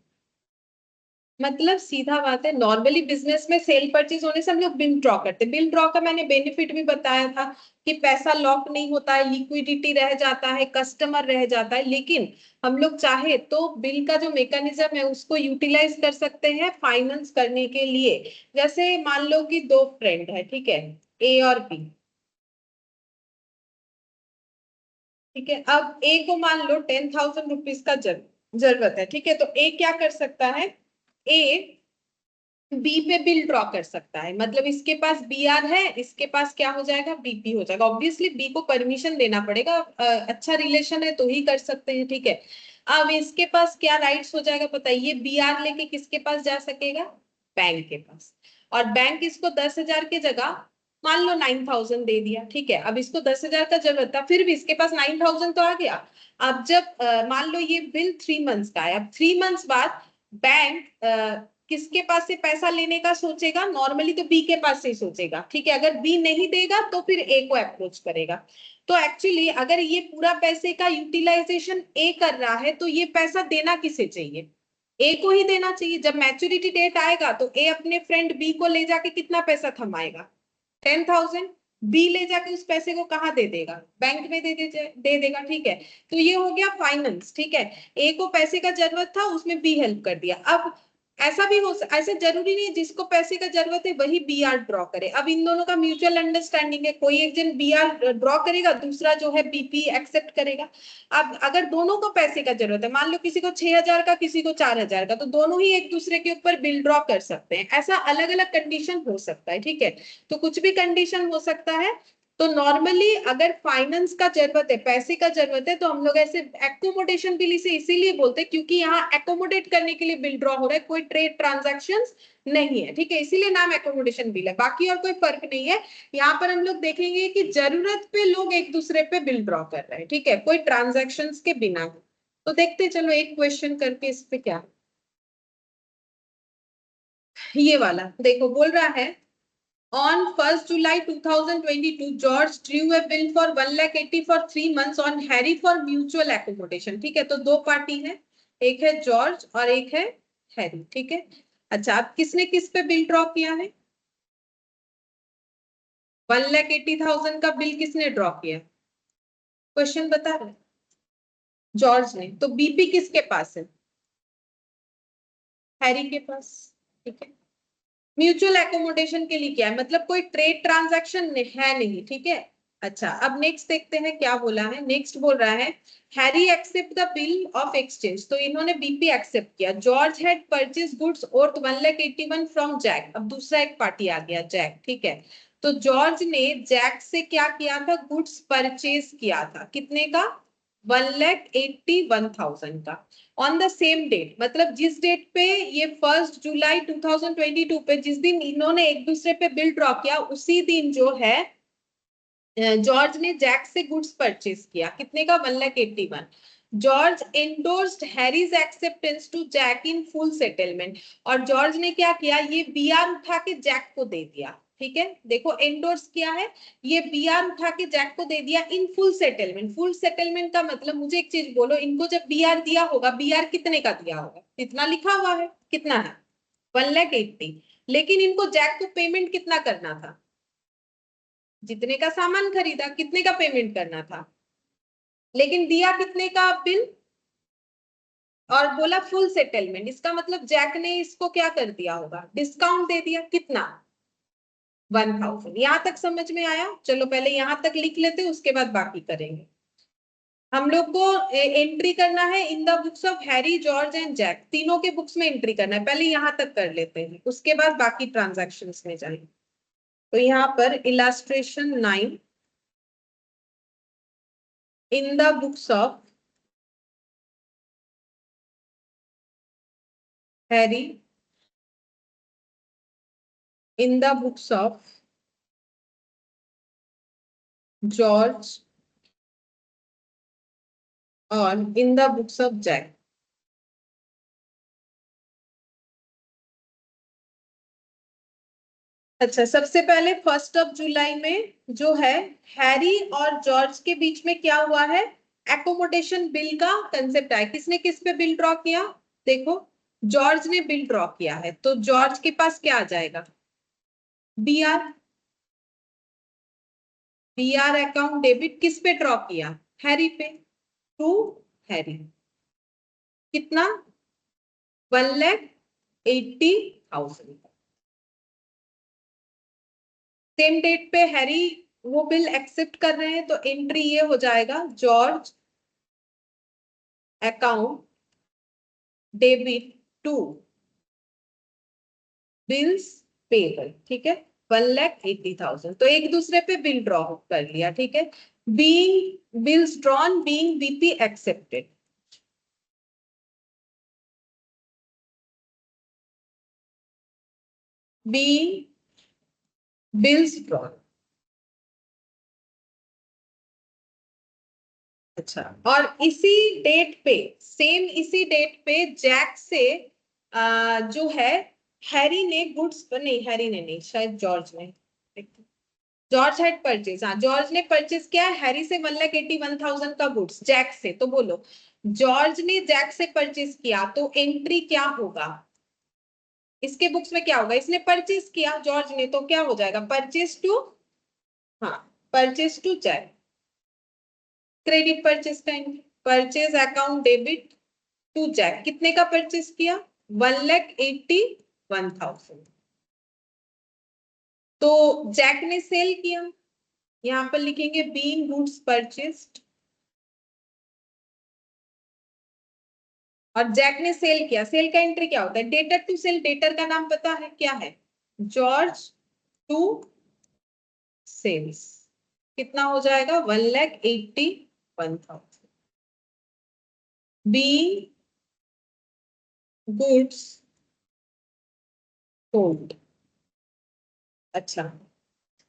मतलब सीधा बात है, normally business में cell purchase होने से हम लोग bill draw करते हैं, बिल ड्रॉ का मैंने बेनिफिट भी बताया था कि पैसा लॉक नहीं होता है, लिक्विडिटी रह जाता है, कस्टमर रह जाता है, लेकिन हम लोग चाहे तो बिल का जो मैकेनिज्म है उसको यूटिलाइज कर सकते हैं फाइनेंस करने के लिए। जैसे मान लो कि दो फ्रेंड है, ठीक है, ए और बी, ठीक है, अब ए को मान लो 10,000 रुपीज का जरूरत है, ठीक है, तो ए क्या कर सकता है, ए बी पे बिल ड्रॉ कर सकता है, मतलब इसके पास बी आर है, इसके पास क्या हो जाएगा, बीपी हो जाएगा। ऑब्वियसली बी को परमिशन देना पड़ेगा, अच्छा रिलेशन है तो ही कर सकते हैं, ठीक है। अब इसके पास क्या राइट्स हो जाएगा पता है, ये बी आर लेके किसके पास जा सकेगा, बैंक के पास, और बैंक इसको 10,000 की जगह मान लो 9,000 दे दिया, ठीक है। अब इसको 10,000 का जरूरत था, फिर भी इसके पास 9,000 तो आ गया। अब जब मान लो ये बिल 3 मंथ्स का है, अब 3 मंथ्स बाद बैंक किसके पास से पैसा लेने का सोचेगा, नॉर्मली तो बी के पास से ही सोचेगा, ठीक है। अगर बी नहीं देगा तो फिर ए को अप्रोच करेगा। तो एक्चुअली अगर ये पूरा पैसे का यूटिलाइजेशन ए कर रहा है तो ये पैसा देना किसे चाहिए, ए को ही देना चाहिए। जब मैच्योरिटी डेट आएगा तो ए अपने फ्रेंड बी को ले जाके कितना पैसा थमाएगा, 10,000। बी ले जाके उस पैसे को कहाँ दे देगा, बैंक में दे देगा, ठीक है। तो ये हो गया फाइनेंस, ठीक है। ए को पैसे का जरूरत था, उसमें बी हेल्प कर दिया। अब ऐसा भी हो, ऐसे जरूरी नहीं है जिसको पैसे का जरूरत है वही बी आर ड्रॉ करे। अब इन दोनों का म्यूचुअल अंडरस्टैंडिंग है, कोई एक जन बी आर ड्रॉ करेगा, दूसरा जो है बीपी एक्सेप्ट करेगा। अब अगर दोनों को पैसे का जरूरत है, मान लो किसी को 6,000 का, किसी को 4,000 का, तो दोनों ही एक दूसरे के ऊपर बिल ड्रॉ कर सकते हैं। ऐसा अलग अलग कंडीशन हो सकता है, ठीक है। तो कुछ भी कंडीशन हो सकता है। तो नॉर्मली अगर फाइनेंस का जरूरत है, पैसे का जरूरत है, तो हम लोग ऐसे एकोमोडेशन बिल इसे इसीलिए बोलते हैं क्योंकि यहाँ एकोमोडेट करने के लिए बिल ड्रॉ हो रहा है, कोई ट्रेड ट्रांजैक्शन नहीं है, ठीक है, इसीलिए नाम एकोमोडेशन बिल है, बाकी और कोई फर्क नहीं है। यहाँ पर हम लोग देखेंगे कि जरूरत पे लोग एक दूसरे पे बिल ड्रॉ कर रहे हैं, ठीक है, कोई ट्रांजैक्शन के बिना। तो देखते चलो एक क्वेश्चन करके इस पे क्या, ये वाला देखो, बोल रहा है On 1st July 2022, George drew a bill for 1,80,000 for 3 months on Harry for mutual accommodation। ठीक है, तो दो पार्टी है, एक है जॉर्ज और एक है हैरी, ठीक है। अच्छा, अब किसने किस पे बिल ड्रॉ किया है, 1,80,000 का बिल किसने ड्रॉ किया, क्वेश्चन बता रहे, जॉर्ज ने। तो बीपी किसके पास है, हैरी के पास, ठीक है। म्यूचुअल एकोमोडेशन के लिए क्या है, मतलब कोई ट्रेड ट्रांजैक्शन है नहीं, ठीक है। अच्छा, अब नेक्स्ट देखते हैं क्या बोला है। नेक्स्ट बोल रहा है Harry accept the bill of exchange, तो इन्होंने बीपी एक्सेप्ट किया। George had purchase goods worth 1,81,000 from Jack, अब दूसरा एक पार्टी आ गया जैक, ठीक है। तो जॉर्ज ने जैक से क्या किया था, गुड्स परचेज किया था, कितने का, 1,81,000 का, ऑन द सेम डेट, मतलब जिस डेट पे ये 1 जुलाई 2022 पे जिस दिन इन्होंने एक दूसरे पे बिल ड्रॉ किया, उसी दिन जो है जॉर्ज ने जैक से गुड्स परचेज किया, कितने का, 1,81,000। George endorsed Harry's acceptance to Jack in full settlement, और जॉर्ज ने क्या किया, ये बीआर उठा के जैक को दे दिया, ठीक है। देखो एंडोर्स किया है, ये बीआर उठा के जैक को दे दिया इन फुल सेटलमेंट। फुल सेटलमेंट का मतलब, मुझे एक चीज बोलो, इनको जब बीआर दिया होगा, बीआर कितने का दिया होगा, इतना लिखा हुआ है, कितना है, 1,80,000, लेकिन इनको जैक को पेमेंट कितना करना था, जितने का सामान खरीदा कितने का पेमेंट करना था, लेकिन दिया कितने का बिल, और बोला फुल सेटलमेंट, इसका मतलब जैक ने इसको क्या कर दिया होगा, डिस्काउंट दे दिया, कितना, 1,000। यहां तक समझ में आया, चलो पहले यहां तक लिख लेते, उसके बाद बाकी करेंगे। हम लोग को एंट्री करना है in the books of Harry, George and Jack, तीनों के बुक्स में एंट्री करना है, पहले यहां तक कर लेते हैं, उसके बाद बाकी ट्रांजैक्शंस में जाएंगे। तो यहाँ पर illustration 9, in the books of Harry, in the books of George और in the books of Jack। अच्छा, सबसे पहले 1 जुलाई में जो है हैरी और जॉर्ज के बीच में क्या हुआ है, एकोमोडेशन बिल का कंसेप्ट आया। किसने किस पे बिल ड्रॉ किया, देखो जॉर्ज ने बिल ड्रॉ किया है, तो जॉर्ज के पास क्या आ जाएगा, बीआर, बीआर अकाउंट डेबिट किस पे ड्रॉ किया, हैरी पे, टू हैरी, कितना, 1,80,000। सेम डेट पे हैरी वो बिल एक्सेप्ट कर रहे हैं, तो एंट्री ये हो जाएगा, George account debit to bills payable, ठीक है, 1,80,000। तो एक दूसरे पे बिल ड्रॉ कर लिया, ठीक है। Being bills drawn being BP accepted, being bills drawn. अच्छा, और इसी डेट पे, सेम इसी डेट पे जैक से जो है, हैरी ने गुड्स, नहीं हैरी ने नहीं, शायद जॉर्ज ने, जॉर्ज हैड परचेज, हाँ जॉर्ज ने परचेज किया हैरी से 1,81,000 का गुड्स जैक से। तो बोलो, जॉर्ज ने जैक से परचेज किया, तो एंट्री क्या होगा इसके बुक्स में, क्या होगा, इसने परचेज किया जॉर्ज ने, तो क्या हो जाएगा, परचेज टू, हाँ purchase to Jack, credit purchase का entry, purchase account debit to Jack, कितने का परचेज किया, 1,81,000। तो जैक ने सेल किया, यहां पर लिखेंगे बीइंग गुड्स परचेस्ड, और जैक ने सेल किया, सेल का एंट्री क्या होता है, डेटर टू सेल, डेटर का नाम पता है क्या है, जॉर्ज टू सेल्स, कितना हो जाएगा, 1,81,000, बीइंग गुड्स सोल्ड। अच्छा,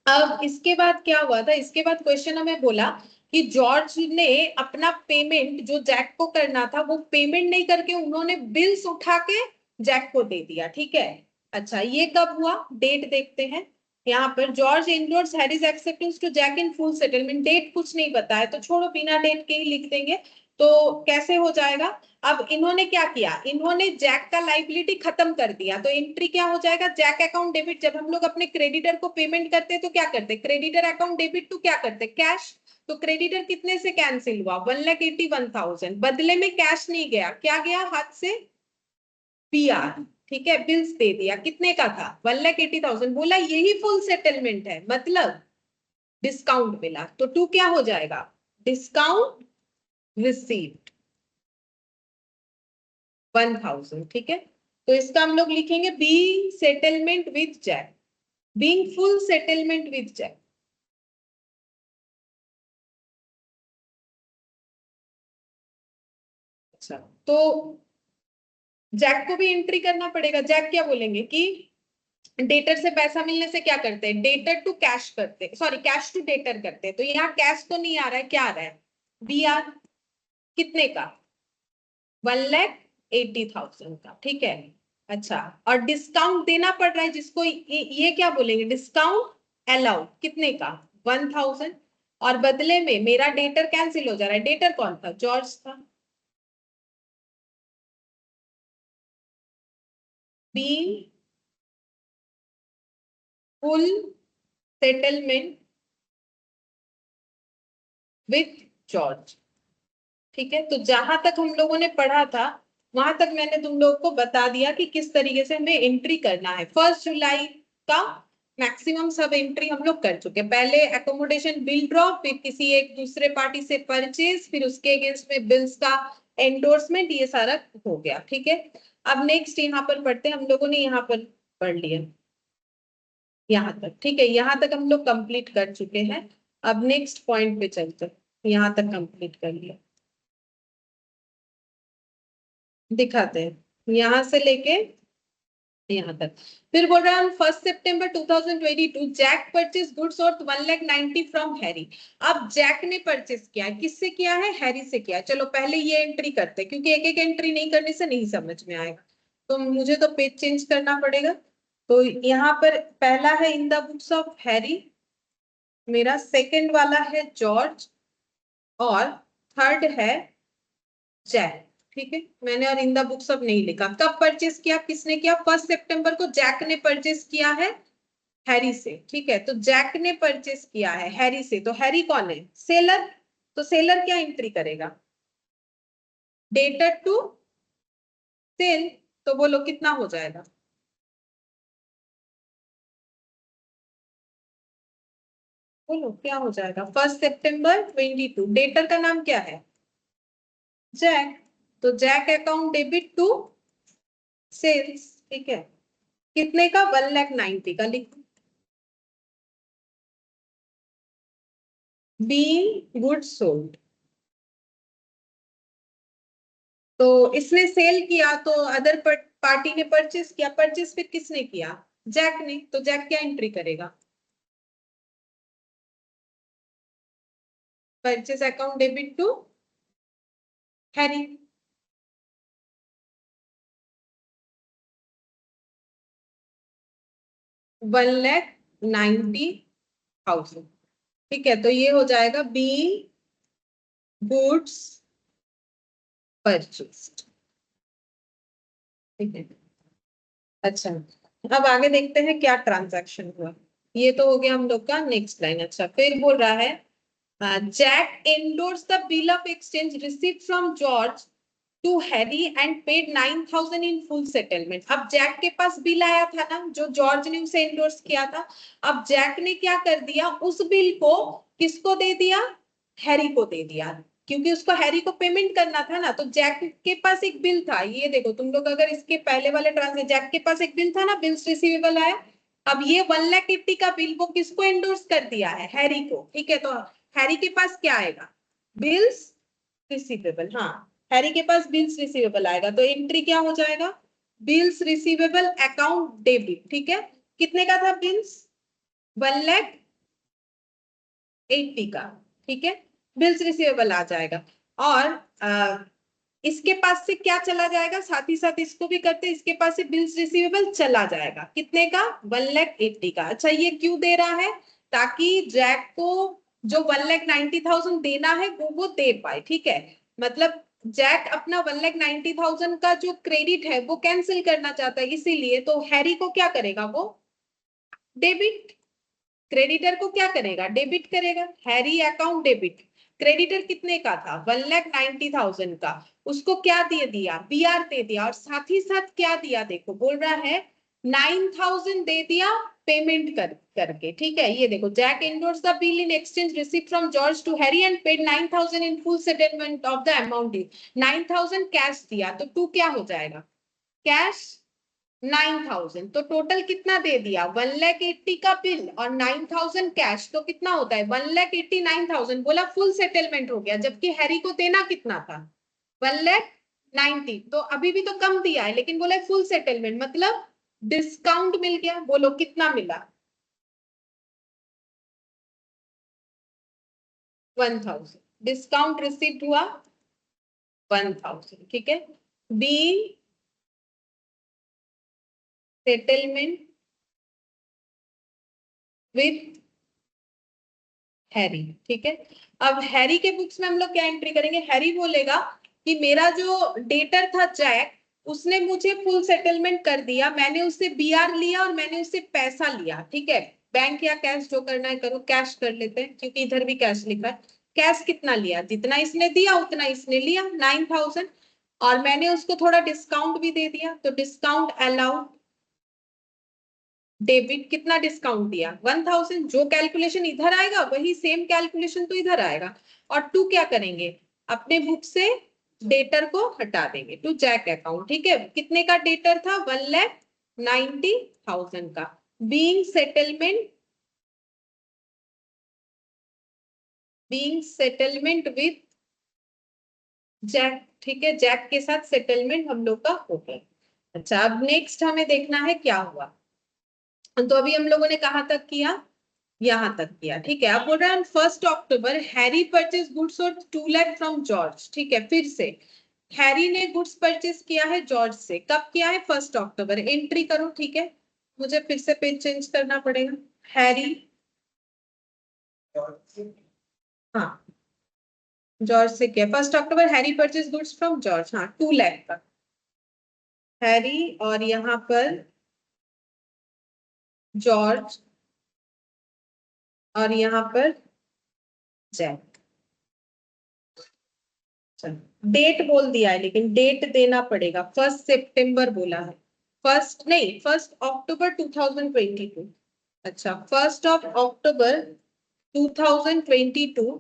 अब इसके बाद क्या हुआ था, इसके बाद क्वेश्चन हमें बोला कि जॉर्ज ने अपना पेमेंट जो जैक को करना था, वो पेमेंट नहीं करके उन्होंने बिल्स उठा के जैक को दे दिया, ठीक है। अच्छा, ये कब हुआ, डेट देखते हैं। यहाँ पर George endorse Harry's acceptance to Jack in full settlement, date कुछ नहीं बताया तो छोड़ो, बिना डेट के ही लिख देंगे। तो कैसे हो जाएगा, अब इन्होंने क्या किया, इन्होंने जैक का लाइबिलिटी खत्म कर दिया, तो एंट्री क्या हो जाएगा, जैक अकाउंट डेबिट। जब हम लोग अपने क्रेडिटर को पेमेंट करते हैं तो क्या करते हैं, क्रेडिटर अकाउंट डेबिट टू क्या करते हैं, कैश। तो क्रेडिटर कितने से कैंसिल हुआ, 1,81,000, बदले में कैश नहीं गया, क्या गया हाथ से, पीआर, ठीक है, बिल्स दे दिया, कितने का था, 1,80,000, बोला यही फुल सेटलमेंट है, मतलब डिस्काउंट मिला, तो टू क्या हो जाएगा, डिस्काउंट रिसीव्ड 1,000, ठीक है। तो इसका हम लोग लिखेंगे being settlement with Jack, being full settlement with Jack. अच्छा, तो जैक को भी एंट्री करना पड़ेगा, जैक क्या बोलेंगे कि डेटर से पैसा मिलने से क्या करते हैं, डेटर टू कैश करते हैं, सॉरी कैश टू डेटर करते हैं, तो यहाँ कैश तो नहीं आ रहा है, क्या आ रहा है, बीआर, कितने का, 1,80,000 का, ठीक है। अच्छा, और डिस्काउंट देना पड़ रहा है जिसको, ये क्या बोलेंगे, डिस्काउंट अलाउड, कितने का, 1,000, और बदले में मेरा डेटर कैंसिल हो जा रहा है, डेटर कौन था, जॉर्ज था, being full settlement with George, ठीक है। तो जहां तक हम लोगों ने पढ़ा था, वहां तक मैंने तुम लोग को बता दिया कि किस तरीके से हमें एंट्री करना है। 1 जुलाई का मैक्सिमम सब एंट्री हम लोग कर चुके हैं, पहले एकोमोडेशन बिल ड्रॉ, फिर किसी एक दूसरे पार्टी से परचेज, फिर उसके अगेंस्ट में बिल्स का एंडोर्समेंट, ये सारा हो गया, ठीक है। अब नेक्स्ट यहाँ पर पढ़ते हैं, हम लोगों ने यहाँ पर पढ़ लिया यहाँ तक, ठीक है, यहाँ तक हम लोग कंप्लीट कर चुके हैं। अब नेक्स्ट पॉइंट पे चलते हैं, यहाँ तक कंप्लीट कर लिया, दिखाते हैं यहां से लेके यहाँ तक। फिर बोल रहा है 1 सितंबर 2022 जैक परचेज गुड्स और 1,90,000 फ्रॉम हैरी। अब जैक ने परचेज किया है, किससे किया है, हैरी से किया है। चलो पहले ये एंट्री करते हैं, क्योंकि एक एक एंट्री नहीं करने से नहीं समझ में आएगा, तो मुझे तो पेज चेंज करना पड़ेगा। तो यहाँ पर पहला है in the books of Harry, मेरा सेकंड वाला है जॉर्ज, और थर्ड है जैक, ठीक है। मैंने और इन द बुक्स अब नहीं लिखा, कब परचेस किया, किसने किया, 1 सितंबर को जैक ने परचेस किया है हैरी से, ठीक है। तो जैक ने परचेस किया है हैरी से, तो हैरी कौन है, सेलर, तो सेलर क्या एंट्री करेगा, डेटर टू सेल, तो बोलो कितना हो जाएगा, बोलो क्या हो जाएगा? 1 सितंबर 22। डेटर का नाम क्या है? जैक। तो Jack account debit to sales, ठीक है। कितने का? 1,90,000 का लिखो। बीइंग गुड्स सोल्ड, तो इसने सेल किया तो अदर पार्टी ने परचेस किया। परचेस फिर किसने किया? जैक ने। तो जैक क्या एंट्री करेगा? Purchase account debit to Harry. 1,90,000, ठीक है। तो ये हो जाएगा बीइंग गुड्स परचेस्ड, ठीक है। अच्छा, अब आगे देखते हैं क्या ट्रांजैक्शन हुआ। ये तो हो गया हम लोग का नेक्स्ट लाइन। अच्छा, फिर बोल रहा है Jack endorse the bill of exchange received from George to Harry and paid 9,000 in full settlement. अब जैक के पास बिल आया था ना, जो जॉर्ज ने उसे एंडोर्स किया था। अब जैक ने क्या कर दिया? उस बिल को किसको दे दिया? हैरी को दे दिया, क्योंकि उसको हैरी को पेमेंट करना था ना। तो जैक के पास एक बिल था, ये देखो तुम लोग अगर इसके पहले वाले ट्रांसफर, जैक के पास एक बिल था ना, बिल्स रिसीवेबल आया। अब ये 1,80,000 का बिल वो किसको एंडोर्स कर दिया है? हैरी को, ठीक है। तो हैरी के पास क्या आएगा? Bills receivable. हाँ, हैरी के पास बिल्स रिसीवेबल आएगा, तो एंट्री क्या हो जाएगा? बिल्स रिसीवेबल अकाउंट डेबिट, ठीक है। कितने का था बिल्स? 1,80,000 का, ठीक है। बिल्स रिसीवेबल आ जाएगा। और इसके पास से क्या चला जाएगा? साथ ही साथ इसको भी करते, इसके पास से बिल्स रिसीवेबल चला जाएगा। कितने का? 1,80,000 का। अच्छा, ये क्यों दे रहा है? ताकि जैक को जो 1,90,000 देना है वो दे पाए, ठीक है। मतलब जैक अपना 1,90,000 का जो क्रेडिट है वो कैंसिल करना चाहता है, इसीलिए। तो हैरी को क्या करेगा? वो डेबिट। क्रेडिटर को क्या करेगा? डेबिट करेगा। Harry account debit. क्रेडिटर कितने का था? 1,90,000 का। उसको क्या दे दिया? बीआर दे दिया। और साथ ही साथ क्या दिया? देखो बोल रहा है 9,000 दे दिया पेमेंट करके, ठीक है। ये देखो, Jack endorse the bill in exchange received from George to Harry and paid 9,000 in full settlement of the amount due. 9,000 cash दिया, तो टू क्या हो जाएगा? कैश 9,000। तो टोटल कितना दे दिया? 1,80,000 का बिल और 9,000 कैश, तो कितना होता है? 1,89,000। बोला फुल सेटलमेंट हो गया, जबकि हैरी को देना कितना था? 1,90,000। तो अभी भी तो कम दिया है, लेकिन बोला फुल सेटलमेंट, मतलब डिस्काउंट मिल गया। बोलो कितना मिला? 1,000। डिस्काउंट रिसीव हुआ 1,000, ठीक है। बी सेटलमेंट विथ हैरी, ठीक है। अब हैरी के बुक्स में हम लोग क्या एंट्री करेंगे? हैरी बोलेगा कि मेरा जो डेटर था जैक, उसने मुझे फुल सेटलमेंट कर दिया, मैंने उससे बीआर लिया और मैंने उससे पैसा लिया, ठीक है। बैंक या कैश जो करना है करो। कैश कर लेते हैं क्योंकि इधर भी कैश लिखा है। कैश कितना लिया? जितना इसने दिया उतना इसने लिया, 9,000। और मैंने उसको थोड़ा डिस्काउंट भी दे दिया, तो डिस्काउंट अलाउड डेबिट। कितना डिस्काउंट दिया? 1,000। जो कैलकुलेशन इधर आएगा वही सेम कैलकुलेशन तो इधर आएगा। और टू क्या करेंगे? अपने बुक से डेटर को हटा देंगे टू जैक अकाउंट, ठीक है। कितने का डेटर था? 1,90,000 का। बीइंग सेटलमेंट विथ जैक, ठीक है। जैक के साथ सेटलमेंट हम लोग का हो गया। अच्छा, अब नेक्स्ट हमें देखना है क्या हुआ। तो अभी हम लोगों ने कहां तक किया? यहां तक किया, ठीक है। अब बोल रहा है 1 अक्टूबर हैरी परचेज गुड्स और 2 लाख फ्रॉम जॉर्ज, ठीक है। फिर से हैरी ने गुड्स परचेज किया है जॉर्ज से। कब किया है? 1 अक्टूबर। एंट्री करो, ठीक है। मुझे फिर से पेज चेंज करना पड़ेगा। हैरी, हाँ, जॉर्ज से किया 1 अक्टूबर। Harry purchase goods from George, हाँ, 2 लाख का हैरी, और यहाँ पर जॉर्ज, और यहाँ पर जैक। डेट बोल दिया है, लेकिन डेट देना पड़ेगा। 1 सितंबर बोला है, फर्स्ट नहीं, 1 अक्टूबर 2022। अच्छा, 1 अक्टूबर 2022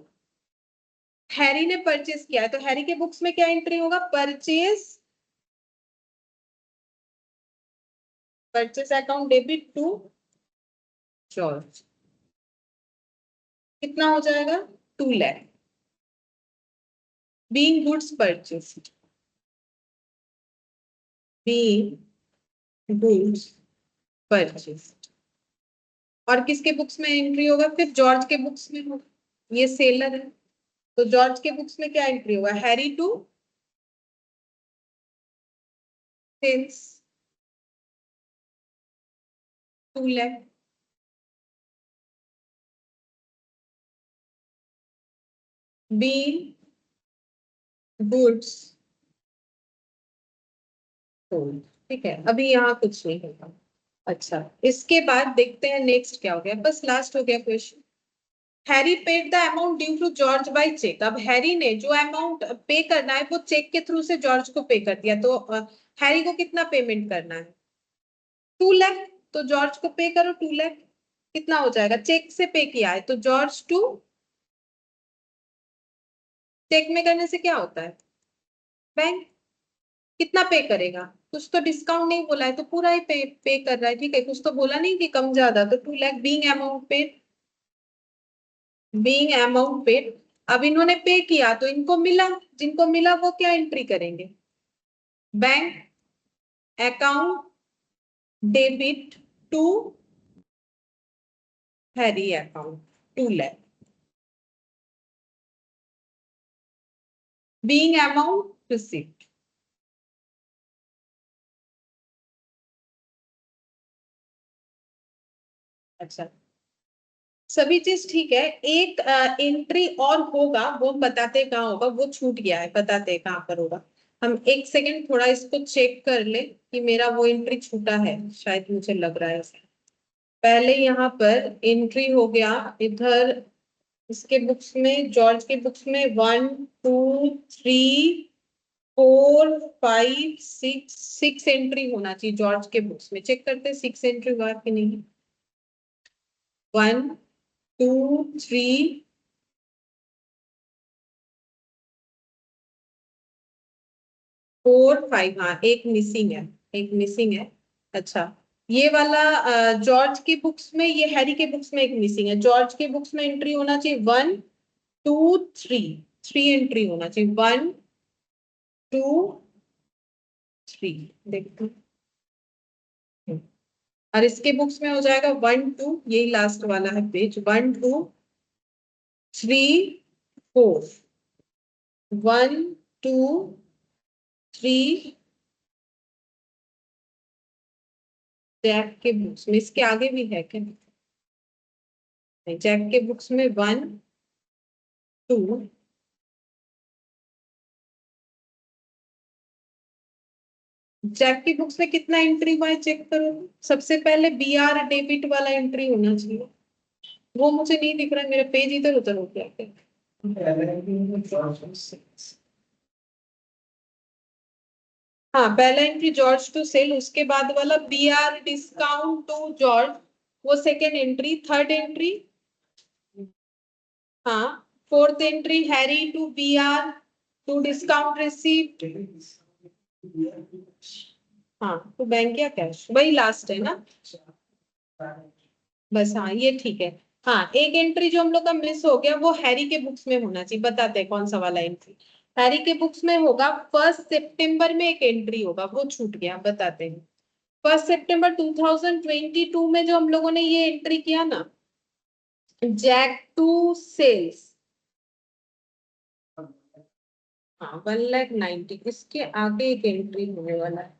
हैरी ने परचेस किया है, तो हैरी के बुक्स में क्या एंट्री होगा? Purchase account debit to George. कितना हो जाएगा? 2 lakh. Being goods purchased, being goods purchased. और किसके बुक्स में एंट्री होगा? फिर जॉर्ज के बुक्स में होगा, ये सेलर है, तो जॉर्ज के बुक्स में क्या एंट्री होगा? Harry to sales 2 lakh. Being goods sold. ठीक है, अभी यहाँ कुछ नहीं होगा। अच्छा, इसके बाद देखते हैं नेक्स्ट क्या हो गया, बस लास्ट हो गया question. Harry paid the amount due to George by cheque. अब हैरी ने जो अमाउंट पे करना है वो चेक के थ्रू से जॉर्ज को पे कर दिया, तो हैरी को कितना पेमेंट करना है? 2 लाख। तो जॉर्ज को पे करो 2 लाख। कितना हो जाएगा? चेक से पे किया है तो जॉर्ज टू, चेक में करने से क्या होता है? बैंक। कितना पे करेगा? कुछ तो डिस्काउंट नहीं बोला है, तो पूरा ही पे कर रहा है। ठीक है, कुछ तो बोला नहीं कि कम ज्यादा, तो 2 lakh being amount paid, being amount paid. अब इन्होंने पे किया तो इनको मिला, जिनको मिला वो क्या एंट्री करेंगे? Bank account debit to Harry account 2 lakh being amount received. अच्छा, सभी चीज ठीक है। एक एंट्री और होगा, वो बताते कहाँ होगा, वो छूट गया है, बताते कहाँ पर होगा। हम एक सेकंड थोड़ा इसको चेक कर ले कि मेरा वो एंट्री छूटा है, शायद मुझे लग रहा है ऐसा। पहले यहाँ पर एंट्री हो गया इधर, इसके बुक्स में, जॉर्ज के बुक्स में 1 2 3 4 5 6 एंट्री होना चाहिए जॉर्ज के बुक्स में। चेक करते 6 एंट्री हुआ कि नहीं। 1 2 3 4 5, हाँ एक मिसिंग है, एक मिसिंग है। अच्छा, ये वाला जॉर्ज की बुक्स में, ये हैरी के बुक्स में एक मिसिंग है। जॉर्ज के बुक्स में एंट्री होना चाहिए 1 2 3, 3 एंट्री होना चाहिए, 1 2 3। देखते हैं। और इसके बुक्स में हो जाएगा 1 2, यही लास्ट वाला है पेज, 1 2 3 4, 1 2 3। जैक के बुक्स में, इसके आगे भी है क्या? नहीं, जैक के बुक्स में 1 2, जैक की बुक्स में कितना एंट्री हुआ है चेक करो। सबसे पहले बीआर डेबिट वाला एंट्री होना चाहिए, वो मुझे नहीं दिख रहा है, मेरा पेज इधर उधर हो गया। हाँ, पहला एंट्री जॉर्ज टू सेल, उसके बाद वाला बीआर डिस्काउंट टू जॉर्ज, वो सेकेंड एंट्री। थर्ड एंट्री, हाँ fourth entry Harry to BR to discount received. हाँ, तो बैंक या कैश, वही लास्ट है ना बस। हाँ ये ठीक है। हाँ, एक एंट्री जो हम लोग का मिस हो गया वो हैरी के बुक्स में होना चाहिए, बताते हैं कौन सा वाला एंट्री। हैरी के बुक्स में होगा 1 सितंबर में एक एंट्री होगा, वो छूट गया, बताते हैं। 1 सितंबर 2022 में जो हम लोगों ने ये एंट्री किया ना, जैक टू सेल्स, हाँ 1,90,000, इसके आगे एक एंट्री होने वाला है।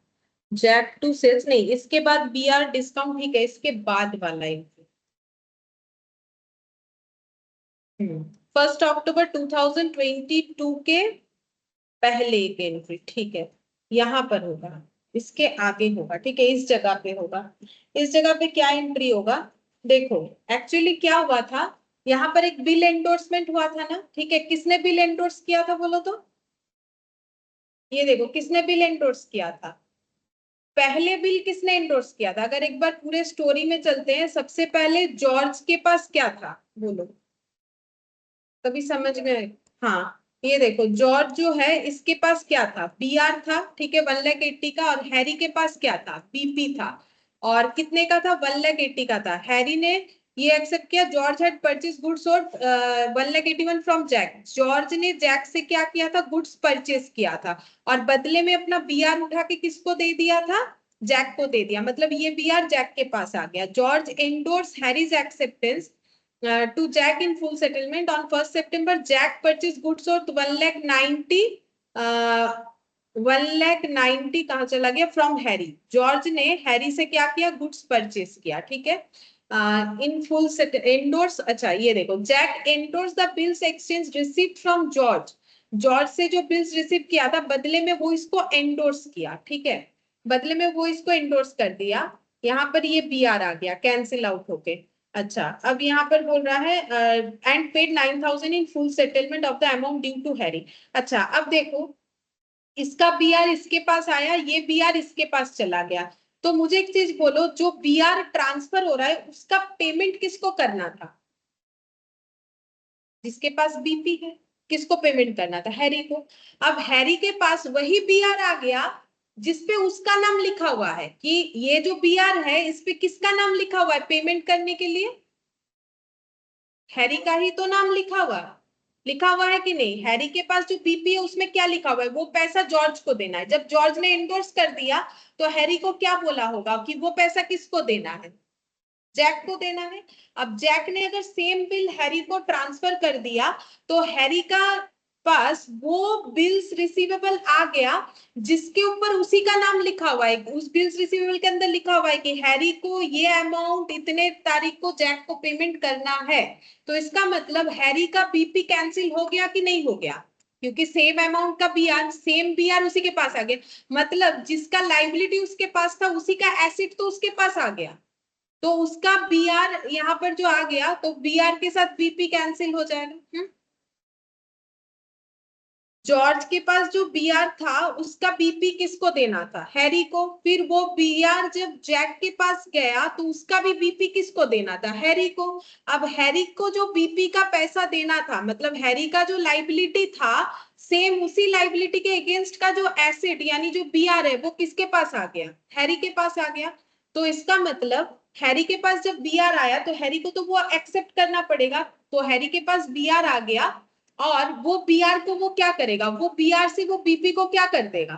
जैक टू सेल्स नहीं, इसके बाद बीआर डिस्काउंट, ठीक है, इसके बाद वाला एंट्री 1 अक्टूबर 2022 के पहले एक एंट्री, ठीक है, यहाँ पर होगा, इसके आगे होगा, ठीक है, इस जगह पे होगा। इस जगह पे क्या एंट्री होगा? देखो, एक्चुअली क्या हुआ था, यहाँ पर एक बिल एंडोर्समेंट हुआ था ना, ठीक है, किसने बिल एंडोर्स किया था बोलो तो? ये देखो, किसने बिल एंडोर्स किया था? पहले बिल किसने एंडोर्स किया था? अगर एक बार पूरे स्टोरी में चलते हैं, सबसे पहले जॉर्ज के पास क्या था बोलो? तभी समझ में आए। हाँ, ये देखो जॉर्ज जो है इसके पास क्या था, बीआर था, ठीक है, 1,80,000 का, और हैरी के पास क्या था, बीपी था। और कितने का था, 1,80,000 का था। हैरी ने ये एक्सेप्ट किया, जॉर्ज हैड परचेज गुड्स और 1,81,000 फ्रॉम जैक। जॉर्ज ने जैक से क्या किया था, गुड्स परचेज किया था, और बदले में अपना बीआर उठा के किसको दे दिया था, जैक को दे दिया। मतलब ये बीआर जैक के पास आ गया। George endorse Harry's acceptance to Jack in full settlement on 1st September. Jack purchased goods worth 1,90,000 1,90,000 कहाँ चला गया, फ्रॉम हैरी। जॉर्ज ने हैरी से क्या किया, गुड्स परचेज किया, ठीक है, इन फुल एंडोर्स। अच्छा ये देखो, Jack endorse the bills exchange received from George. George से जो बिल्स रिसीव किया था बदले में वो इसको एंडोर्स किया, ठीक है, बदले में वो इसको एंडोर्स कर दिया। यहाँ पर ये बी आर आ गया, कैंसिल आउट होके। अच्छा, अब यहाँ पर बोल रहा है and paid 9,000 in full settlement of the amount due to Harry. अच्छा अब देखो, इसका बीआर इसके पास आया, ये बीआर इसके पास चला गया। तो मुझे एक चीज बोलो, जो बीआर ट्रांसफर हो रहा है उसका पेमेंट किसको करना था, जिसके पास बीपी है, किसको पेमेंट करना था, हैरी को। अब हैरी के पास वही बीआर आ गया जिसपे उसका नाम लिखा हुआ है, कि ये जो बीआर है इस पे किसका नाम लिखा हुआ है पेमेंट करने के लिए, हैरी का ही तो नाम लिखा हुआ है कि नहीं। हैरी के पास जो बीपी है उसमें क्या लिखा हुआ है, वो पैसा जॉर्ज को देना है। जब जॉर्ज ने एंडोर्स कर दिया तो हैरी को क्या बोला होगा कि वो पैसा किसको देना है, जैक को देना है। अब जैक ने अगर सेम बिल हैरी को ट्रांसफर कर दिया तो हैरी का पास वो बिल्स रिसीवेबल आ गया जिसके ऊपर उसी का नाम लिखा हुआ है। उस बिल्स रिसीवेबल के अंदर लिखा हुआ है कि हैरी को ये अमाउंट इतने तारीख को जैक को पेमेंट करना है। तो इसका मतलब हैरी का बीपी कैंसिल हो गया कि नहीं हो गया, क्योंकि सेम अमाउंट का बीआर, सेम बीआर उसी के पास आ गया। मतलब जिसका लाइबिलिटी उसके पास था उसी का एसेट तो उसके पास आ गया। तो उसका बीआर यहाँ पर जो आ गया तो बीआर के साथ बीपी कैंसिल हो जाएगा। जॉर्ज के पास जो बीआर था उसका बीपी किसको देना था, हैरी को। फिर वो बीआर जब जैक के पास गया तो उसका भी बीपी किसको देना था, हैरी को। अब हैरी को जो बीपी का पैसा देना था, मतलब हैरी का जो लाइबिलिटी था, सेम उसी लाइबिलिटी के अगेंस्ट का जो एसेट यानी जो बीआर है वो किसके पास आ गया, हैरी के पास आ गया। तो इसका मतलब हैरी के पास जब बीआर आया तो हैरी को तो वो एक्सेप्ट करना पड़ेगा। तो हैरी के पास बीआर आ गया और वो बीआर को वो क्या करेगा, वो बीआर से वो बीपी को क्या कर देगा,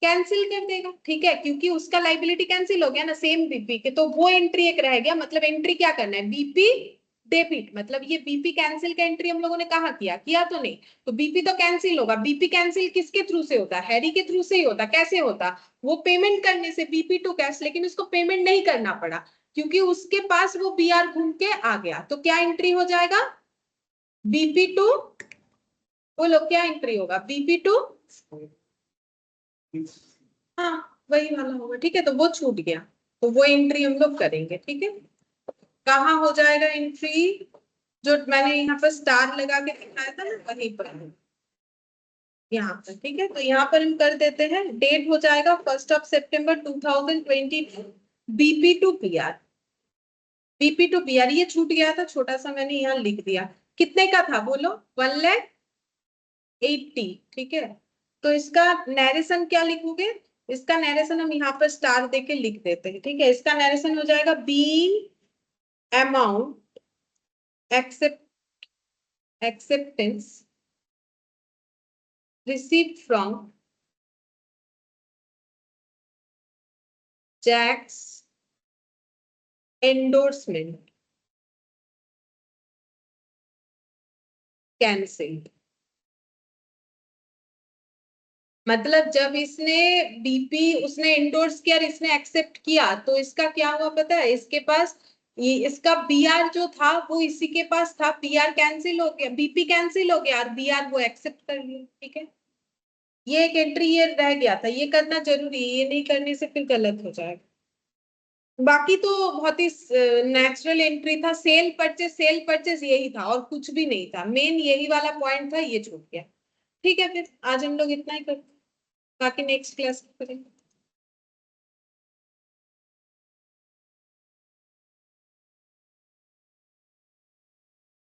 कैंसिल कर देगा, ठीक है, क्योंकि उसका लाइबिलिटी कैंसिल हो गया ना सेम बीपी के। तो वो एंट्री एक रह गया, मतलब एंट्री क्या करना है, बीपी डेबिट। मतलब ये बीपी कैंसिल का एंट्री हम लोगों ने कहा किया तो नहीं। तो बीपी तो कैंसिल होगा। बीपी कैंसिल किसके थ्रू से होता है, हैरी के थ्रू से ही होता। कैसे होता, वो पेमेंट करने से बीपी टू कैश, लेकिन उसको पेमेंट नहीं करना पड़ा क्योंकि उसके पास वो बीआर घूम के आ गया। तो क्या एंट्री हो जाएगा, बीपी टू, बोलो क्या एंट्री होगा, बीपी टू, हाँ वही वाला होगा, ठीक है। तो वो छूट गया, तो वो एंट्री हम लोग करेंगे, ठीक है। कहाँ हो जाएगा एंट्री, जो मैंने यहाँ पर स्टार लगा के दिखाया था ना वहीं पर, यहाँ पर, ठीक है। तो यहाँ पर हम कर देते हैं, डेट हो जाएगा 1 सितंबर 2022, BP to PR. BP to PR ये छूट गया था, छोटा सा मैंने यहाँ लिख दिया। कितने का था बोलो, 1,80,000, ठीक है। तो इसका नैरेशन क्या लिखोगे, इसका नैरेशन हम यहाँ पर स्टार देके लिख देते हैं, ठीक है। इसका नैरेशन हो जाएगा, B amount acceptance received from Jack's endorsement cancelled. मतलब जब इसने बीपी उसने एंडोर्स किया और इसने एक्सेप्ट किया तो इसका क्या हुआ पता है, इसके पास ये इसका बीआर जो था वो इसी के पास था, बीआर कैंसिल हो गया, बीपी कैंसिल हो गया और बीआर वो एक्सेप्ट कर लिया, ठीक है। ये एक एंट्री ये रह गया था, ये करना जरूरी है, ये नहीं करने से फिर गलत हो जाएगा। बाकी तो बहुत ही नेचुरल एंट्री था, सेल परचेस यही था और कुछ भी नहीं था, मेन यही वाला पॉइंट था, ये छूट गया। ठीक है, फिर आज हम लोग इतना ही करते हैं, बाकी नेक्स्ट क्लास में करेंगे।